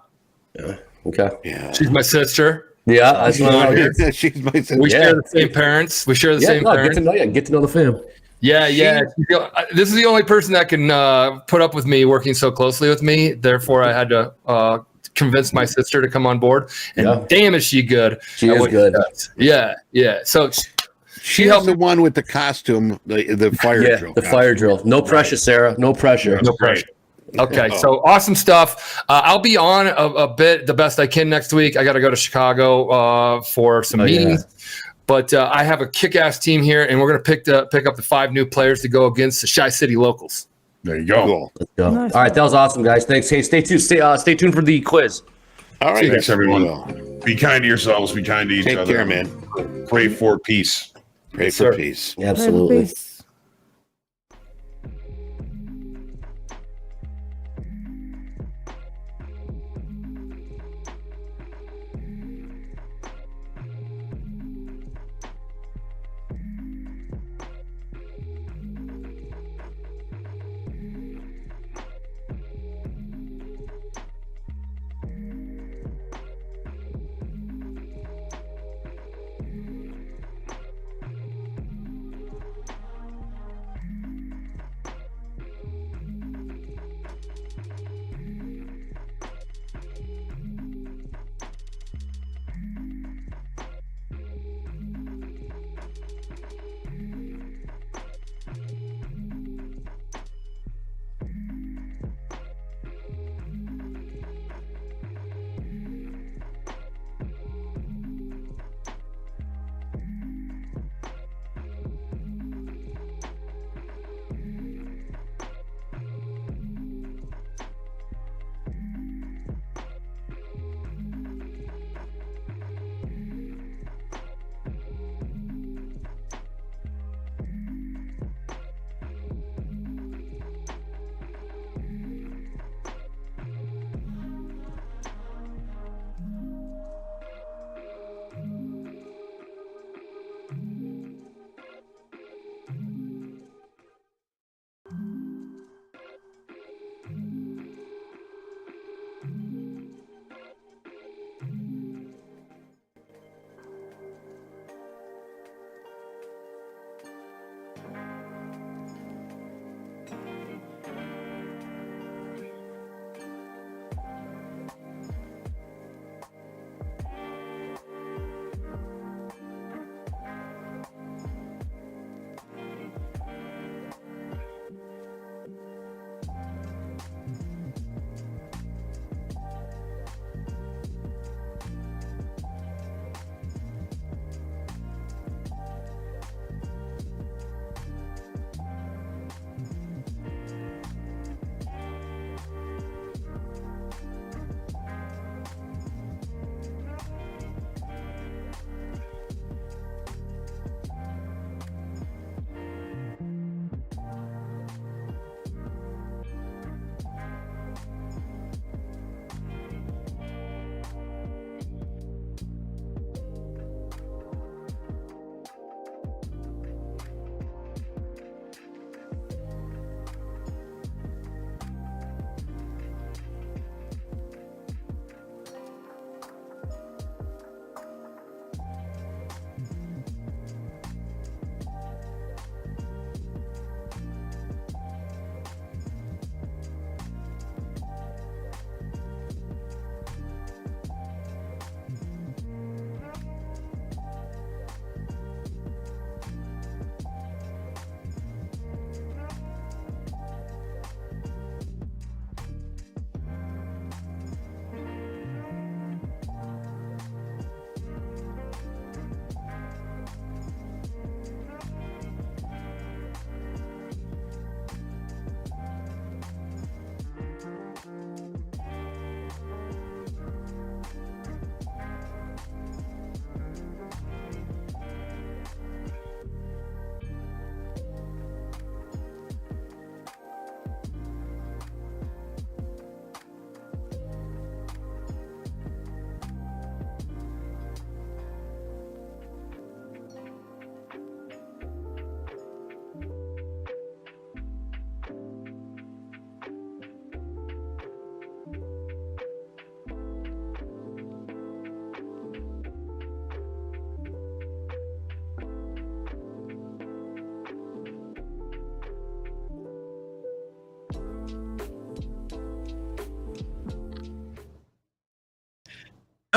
Speaker 5: Yeah. Okay.
Speaker 1: Yeah.
Speaker 4: She's my sister.
Speaker 5: Yeah, that's what I heard.
Speaker 1: She's my sister.
Speaker 4: We share the same parents. We share the same parents.
Speaker 5: Get to know the fam.
Speaker 4: Yeah. This is the only person that can put up with me working so closely with me. Therefore, I had to convince my sister to come on board. And damn, is she good?
Speaker 5: She is good.
Speaker 4: Yeah. So
Speaker 1: she helped the one with the costume, the fire drill.
Speaker 5: The fire drill. No pressure, Sarah. No pressure.
Speaker 4: No pressure. Okay, so awesome stuff. I'll be on a bit, the best I can next week. I got to go to Chicago for some meetings, but I have a kick-ass team here, and we're going to pick up the 5 new players to go against the Shy City locals.
Speaker 2: There you go.
Speaker 1: Cool.
Speaker 5: Let's go. Nice. All right, that was awesome, guys. Thanks. Hey, stay tuned for the quiz.
Speaker 1: All right,
Speaker 2: thanks everyone. Be kind to yourselves. Be kind to each other.
Speaker 1: Take care, man.
Speaker 2: Pray for peace.
Speaker 1: Pray for peace.
Speaker 5: Absolutely.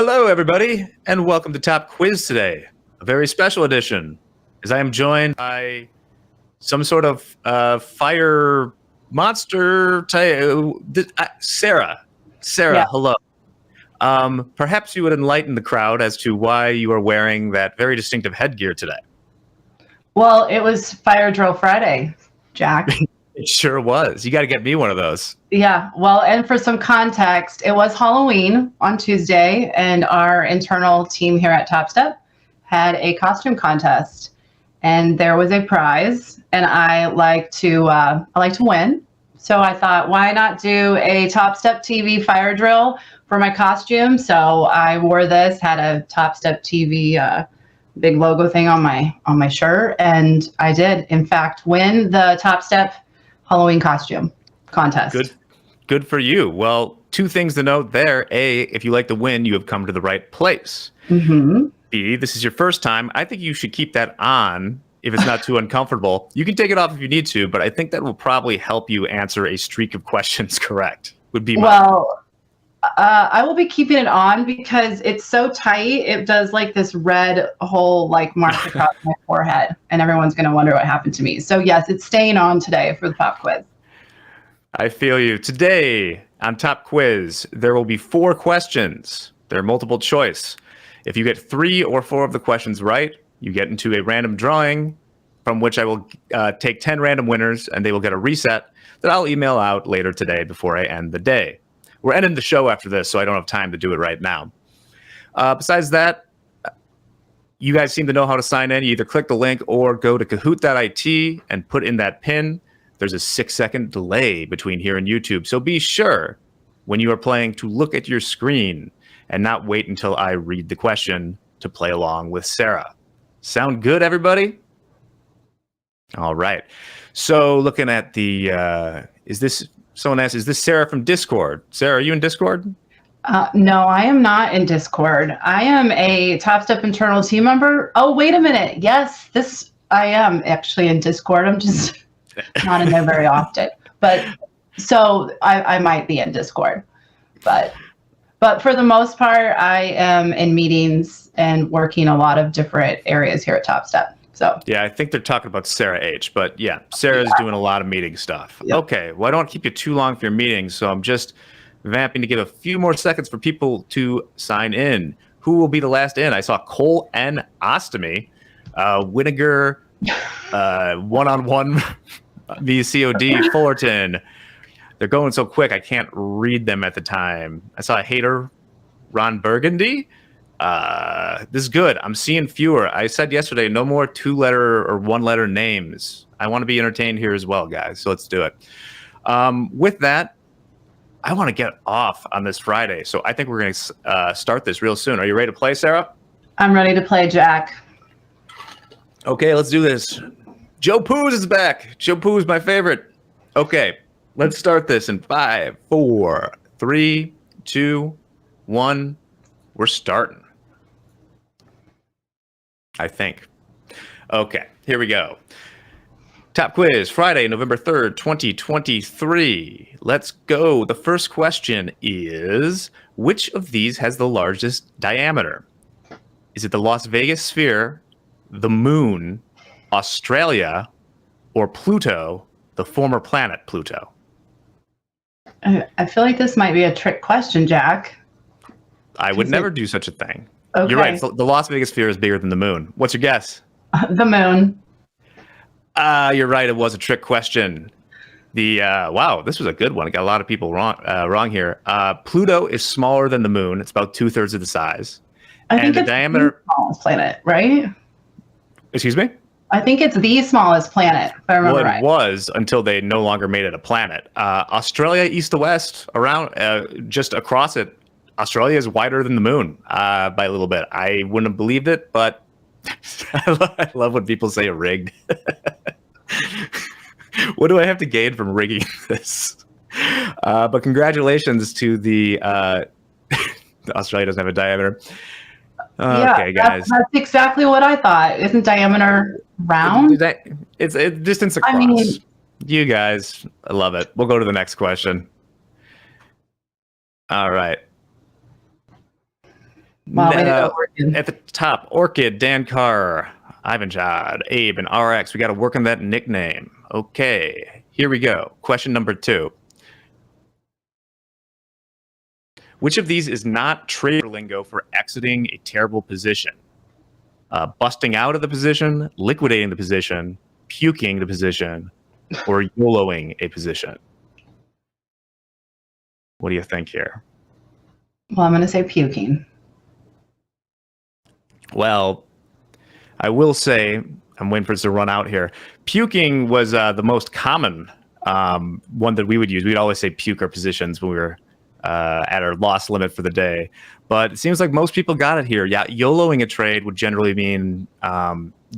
Speaker 6: Hello, everybody, and welcome to Top Quiz today, a very special edition, as I am joined by some sort of fire monster type, Sarah.
Speaker 12: Yeah.
Speaker 6: Hello. Perhaps you would enlighten the crowd as to why you are wearing that very distinctive headgear today.
Speaker 12: Well, it was Fire Drill Friday, Jack.
Speaker 6: It sure was. You got to get me one of those.
Speaker 12: Yeah. Well, and for some context, it was Halloween on Tuesday, and our internal team here at Topstep had a costume contest, and there was a prize. And I like to win, so I thought, why not do a TopstepTV fire drill for my costume? So I wore this, had a TopstepTV big logo thing on my shirt, and I did, in fact, win the Topstep Halloween costume contest.
Speaker 6: Good for you. Well, two things to note there. A, if you like to win, you have come to the right place.
Speaker 12: Mm-hmm.
Speaker 6: B, this is your first time. I think you should keep that on if it's not too uncomfortable. You can take it off if you need to, but I think that will probably help you answer a streak of questions correct. Would be my
Speaker 12: Well, I will be keeping it on because it's so tight. It does like this red hole like mark across my forehead, and everyone's going to wonder what happened to me. So yes, it's staying on today for the pop quiz.
Speaker 6: I feel you. Today on Top Quiz, there will be 4 questions. They're multiple choice. If you get 3 or 4 of the questions right, you get into a random drawing from which I will take 10 random winners, and they will get a reset that I'll email out later today before I end the day. We're ending the show after this, so I don't have time to do it right now. Besides that, you guys seem to know how to sign in. You either click the link or go to kahoot.it and put in that PIN. There's a 6-second delay between here and YouTube, so be sure when you are playing to look at your screen and not wait until I read the question to play along with Sarah. Sound good, everybody? All right. So looking at the, someone asked, is this Sarah from Discord? Sarah, are you in Discord?
Speaker 12: No, I am not in Discord. I am a Topstep internal team member. Oh, wait a minute. Yes, I am actually in Discord. I'm just not in there very often. But so I might be in Discord. But for the most part, I am in meetings and working a lot of different areas here at Topstep. So
Speaker 6: yeah, I think they're talking about Sarah H. But yeah, Sarah's doing a lot of meeting stuff. Yep. Okay, well, I don't want to keep you too long for your meetings, so I'm just vamping to give a few more seconds for people to sign in. Who will be the last in? I saw Cole N. Ostomy, Winiger, one-on-one via COD, Fullerton. They're going so quick, I can't read them at the time. I saw a hater, Ron Burgundy. This is good. I'm seeing fewer. I said yesterday, no more 2-letter or 1-letter names. I want to be entertained here as well, guys. So let's do it. With that, I want to get off on this Friday. So I think we're going to start this real soon. Are you ready to play, Sarah?
Speaker 12: I'm ready to play, Jack.
Speaker 6: Okay, let's do this. Joe Poos is back. Joe Poos is my favorite. Okay, let's start this in 5, 4, 3, 2, 1. We're starting. I think. Okay, here we go. Top Quiz, Friday, November 3rd, 2023. Let's go. The first question is, which of these has the largest diameter? Is it the Las Vegas sphere, the moon, Australia, or Pluto, the former planet Pluto?
Speaker 12: I feel like this might be a trick question, Jack.
Speaker 6: I would never do such a thing.
Speaker 12: Okay.
Speaker 6: You're right. The Las Vegas sphere is bigger than the moon. What's your guess?
Speaker 12: The moon.
Speaker 6: You're right. It was a trick question. Wow, this was a good one. It got a lot of people wrong here. Pluto is smaller than the moon. It's about 2/3 of the size.
Speaker 12: I think
Speaker 6: the
Speaker 12: it's
Speaker 6: diameter.
Speaker 12: the smallest planet, right?
Speaker 6: Excuse me?
Speaker 12: I think it's the smallest planet, if I remember right.
Speaker 6: It was until they no longer made it a planet. Australia, east to west, around just across it. Australia is wider than the moon by a little bit. I wouldn't have believed it, but I love when people say rigged. What do I have to gain from rigging this? But congratulations to the Australia doesn't have a diameter. Okay, guys.
Speaker 12: That's exactly what I thought. Isn't diameter round?
Speaker 6: It's distance across.
Speaker 12: I mean,
Speaker 6: you guys, I love it. We'll go to the next question. All right.
Speaker 12: Well, we did Orchid.
Speaker 6: At the top, Orchid, Dan Carr, Ivan Jod, Abe, and RX. We got to work on that nickname. Okay, here we go. Question number 2. Which of these is not trader lingo for exiting a terrible position? Busting out of the position, liquidating the position, puking the position, or YOLOing a position? What do you think here?
Speaker 12: Well, I'm going to say puking.
Speaker 6: Well, I will say, I'm waiting for this to run out here. Puking was the most common one that we would use. We'd always say puke our positions when we were at our loss limit for the day. But it seems like most people got it here. Yeah, YOLOing a trade would generally mean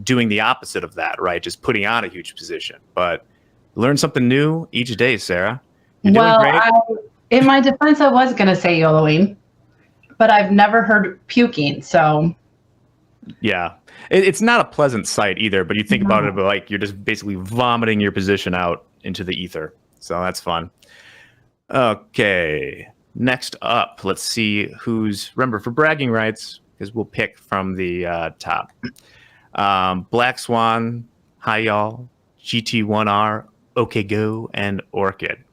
Speaker 6: doing the opposite of that, right? Just putting on a huge position. But learn something new each day, Sarah. You're doing great.
Speaker 12: In my defense, I was going to say YOLOing, but I've never heard puking, so...
Speaker 6: Yeah, it's not a pleasant sight either, but you think about it like you're just basically vomiting your position out into the ether. So that's fun. Okay, next up, let's see who's, remember for bragging rights, because we'll pick from the top. Black Swan, Hi Y'all, GT1R, OK Go, and Orchid.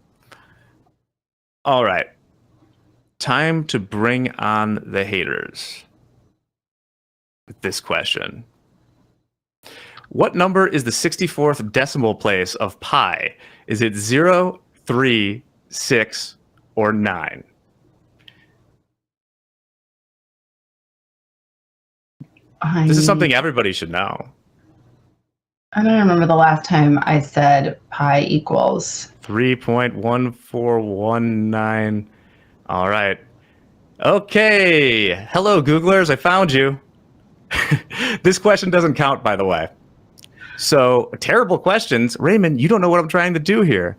Speaker 6: All right, time to bring on the haters with this question. What number is the 64th decimal place of pi? Is it 0, 3, 6, or 9? This is something everybody should know.
Speaker 12: I don't remember the last time I said pi equals
Speaker 6: 3.1419. All right. Okay. Hello, Googlers. I found you. This question doesn't count, by the way. So, terrible questions. Raymond, you don't know what I'm trying to do here.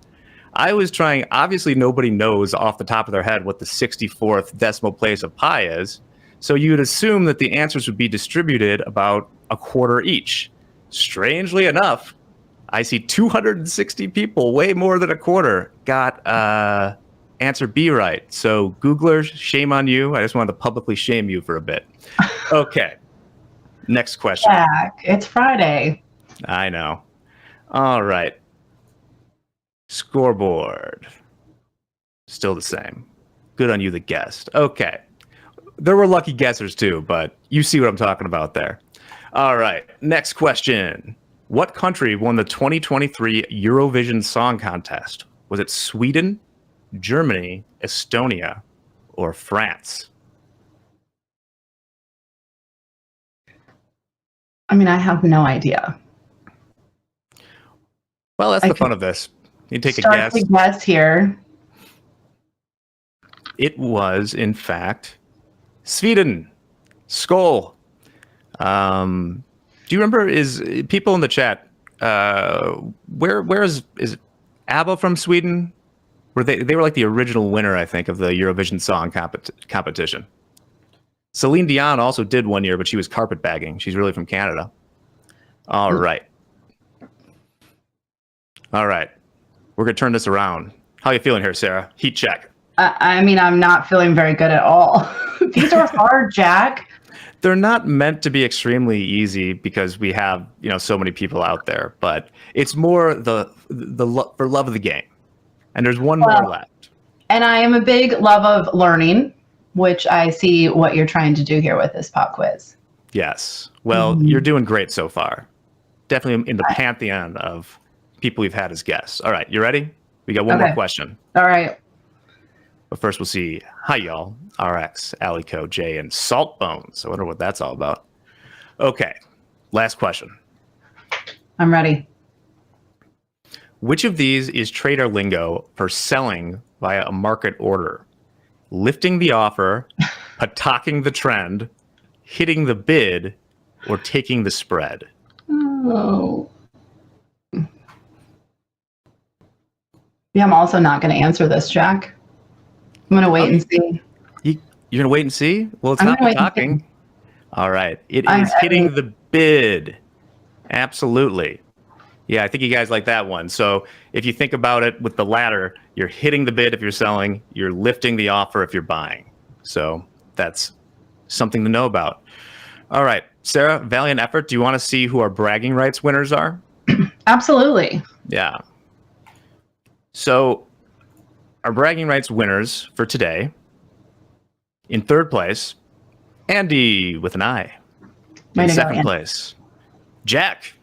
Speaker 6: I was trying, obviously nobody knows off the top of their head what the 64th decimal place of pi is. So you would assume that the answers would be distributed about a quarter each. Strangely enough, I see 260 people, way more than a quarter, got answer B right. So Googlers, shame on you. I just wanted to publicly shame you for a bit. Okay. Next question.
Speaker 12: Jack, it's Friday.
Speaker 6: I know. All right. Scoreboard. Still the same. Good on you, the guest. Okay. There were lucky guessers too, but you see what I'm talking about there. All right. Next question. What country won the 2023 Eurovision Song Contest? Was it Sweden, Germany, Estonia, or France?
Speaker 12: I mean, I have no idea.
Speaker 6: Well, that's the fun of this. You take a guess.
Speaker 12: Start to guess here.
Speaker 6: It was, in fact, Sweden. Skål. Do you remember? Is people in the chat? Where is ABBA from Sweden? They were like the original winner, I think, of the Eurovision Song competition. Celine Dion also did one year, but she was carpetbagging. She's really from Canada. All right. All right. We're going to turn this around. How are you feeling here, Sarah? Heat check.
Speaker 12: I mean, I'm not feeling very good at all. These are hard, Jack.
Speaker 6: They're not meant to be extremely easy because we have, so many people out there, but it's more the for love of the game. And there's one more left.
Speaker 12: And I am a big love of learning, which I see what you're trying to do here with this pop quiz.
Speaker 6: Yes. Well, you're doing great so far. Definitely in the pantheon of people we've had as guests. All right, you ready? We got one more question.
Speaker 12: All right.
Speaker 6: But first we'll see Hi Y'all, RX, Alico, Jay, and Salt Bones. I wonder what that's all about. Okay, last question.
Speaker 12: I'm ready.
Speaker 6: Which of these is trader lingo for selling via a market order? Lifting the offer, patacking the trend, hitting the bid, or taking the spread?
Speaker 12: Oh. Yeah, I'm also not going to answer this, Jack. I'm going to wait and see.
Speaker 6: You're going to wait and see? Well, it's not patacking. All right. It is hitting the bid. Absolutely. Yeah, I think you guys like that one. So if you think about it with the latter, you're hitting the bid if you're selling, you're lifting the offer if you're buying. So that's something to know about. All right, Sarah, valiant effort. Do you want to see who our bragging rights winners are?
Speaker 12: Absolutely.
Speaker 6: Yeah. So our bragging rights winners for today, in third place, Andy with an I. In second place, Jack.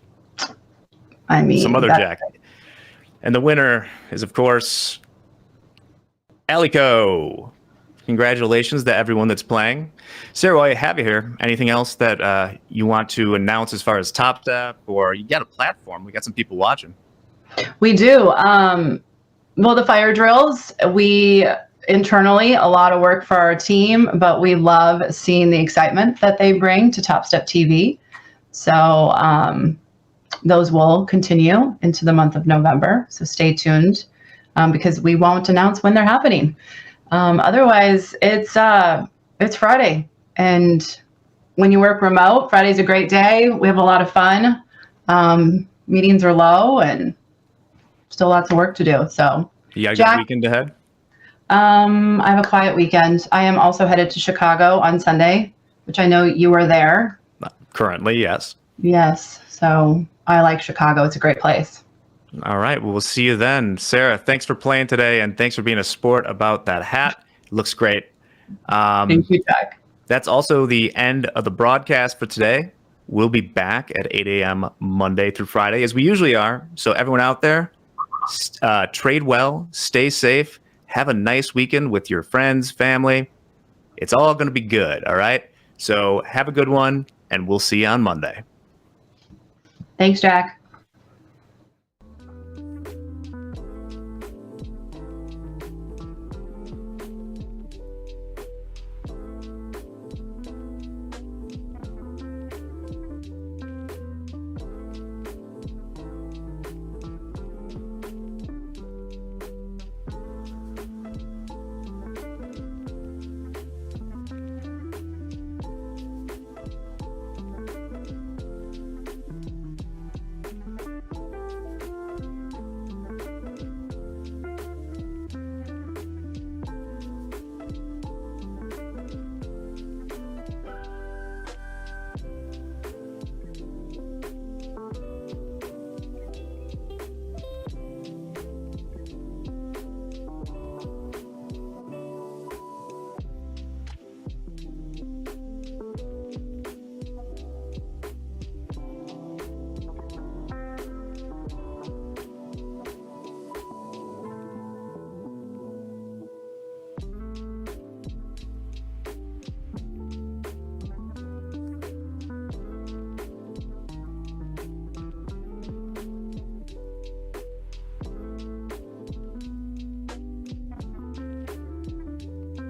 Speaker 12: I mean,
Speaker 6: some other Jack. And the winner is, of course, Alico. Congratulations to everyone that's playing. Sarah, while I have you here, anything else that you want to announce as far as Topstep, or you got a platform? We got some people watching.
Speaker 12: We do. Well, the fire drills, we internally, a lot of work for our team, but we love seeing the excitement that they bring to TopstepTV. So those will continue into the month of November. So stay tuned because we won't announce when they're happening. Otherwise, it's Friday. And when you work remote, Friday's a great day. We have a lot of fun. Meetings are low and still lots of work to do. So
Speaker 6: you got a good weekend ahead?
Speaker 12: I have a quiet weekend. I am also headed to Chicago on Sunday, which I know you are there.
Speaker 6: Currently, yes.
Speaker 12: Yes. So I like Chicago. It's a great place.
Speaker 6: All right. Well, we'll see you then. Sarah, thanks for playing today, and thanks for being a sport about that hat. It looks great.
Speaker 12: Thank you, Jack.
Speaker 6: That's also the end of the broadcast for today. We'll be back at 8 a.m. Monday through Friday, as we usually are. So everyone out there, trade well, stay safe, have a nice weekend with your friends, family. It's all going to be good, all right? So have a good one, and we'll see you on Monday.
Speaker 12: Thanks, Jack.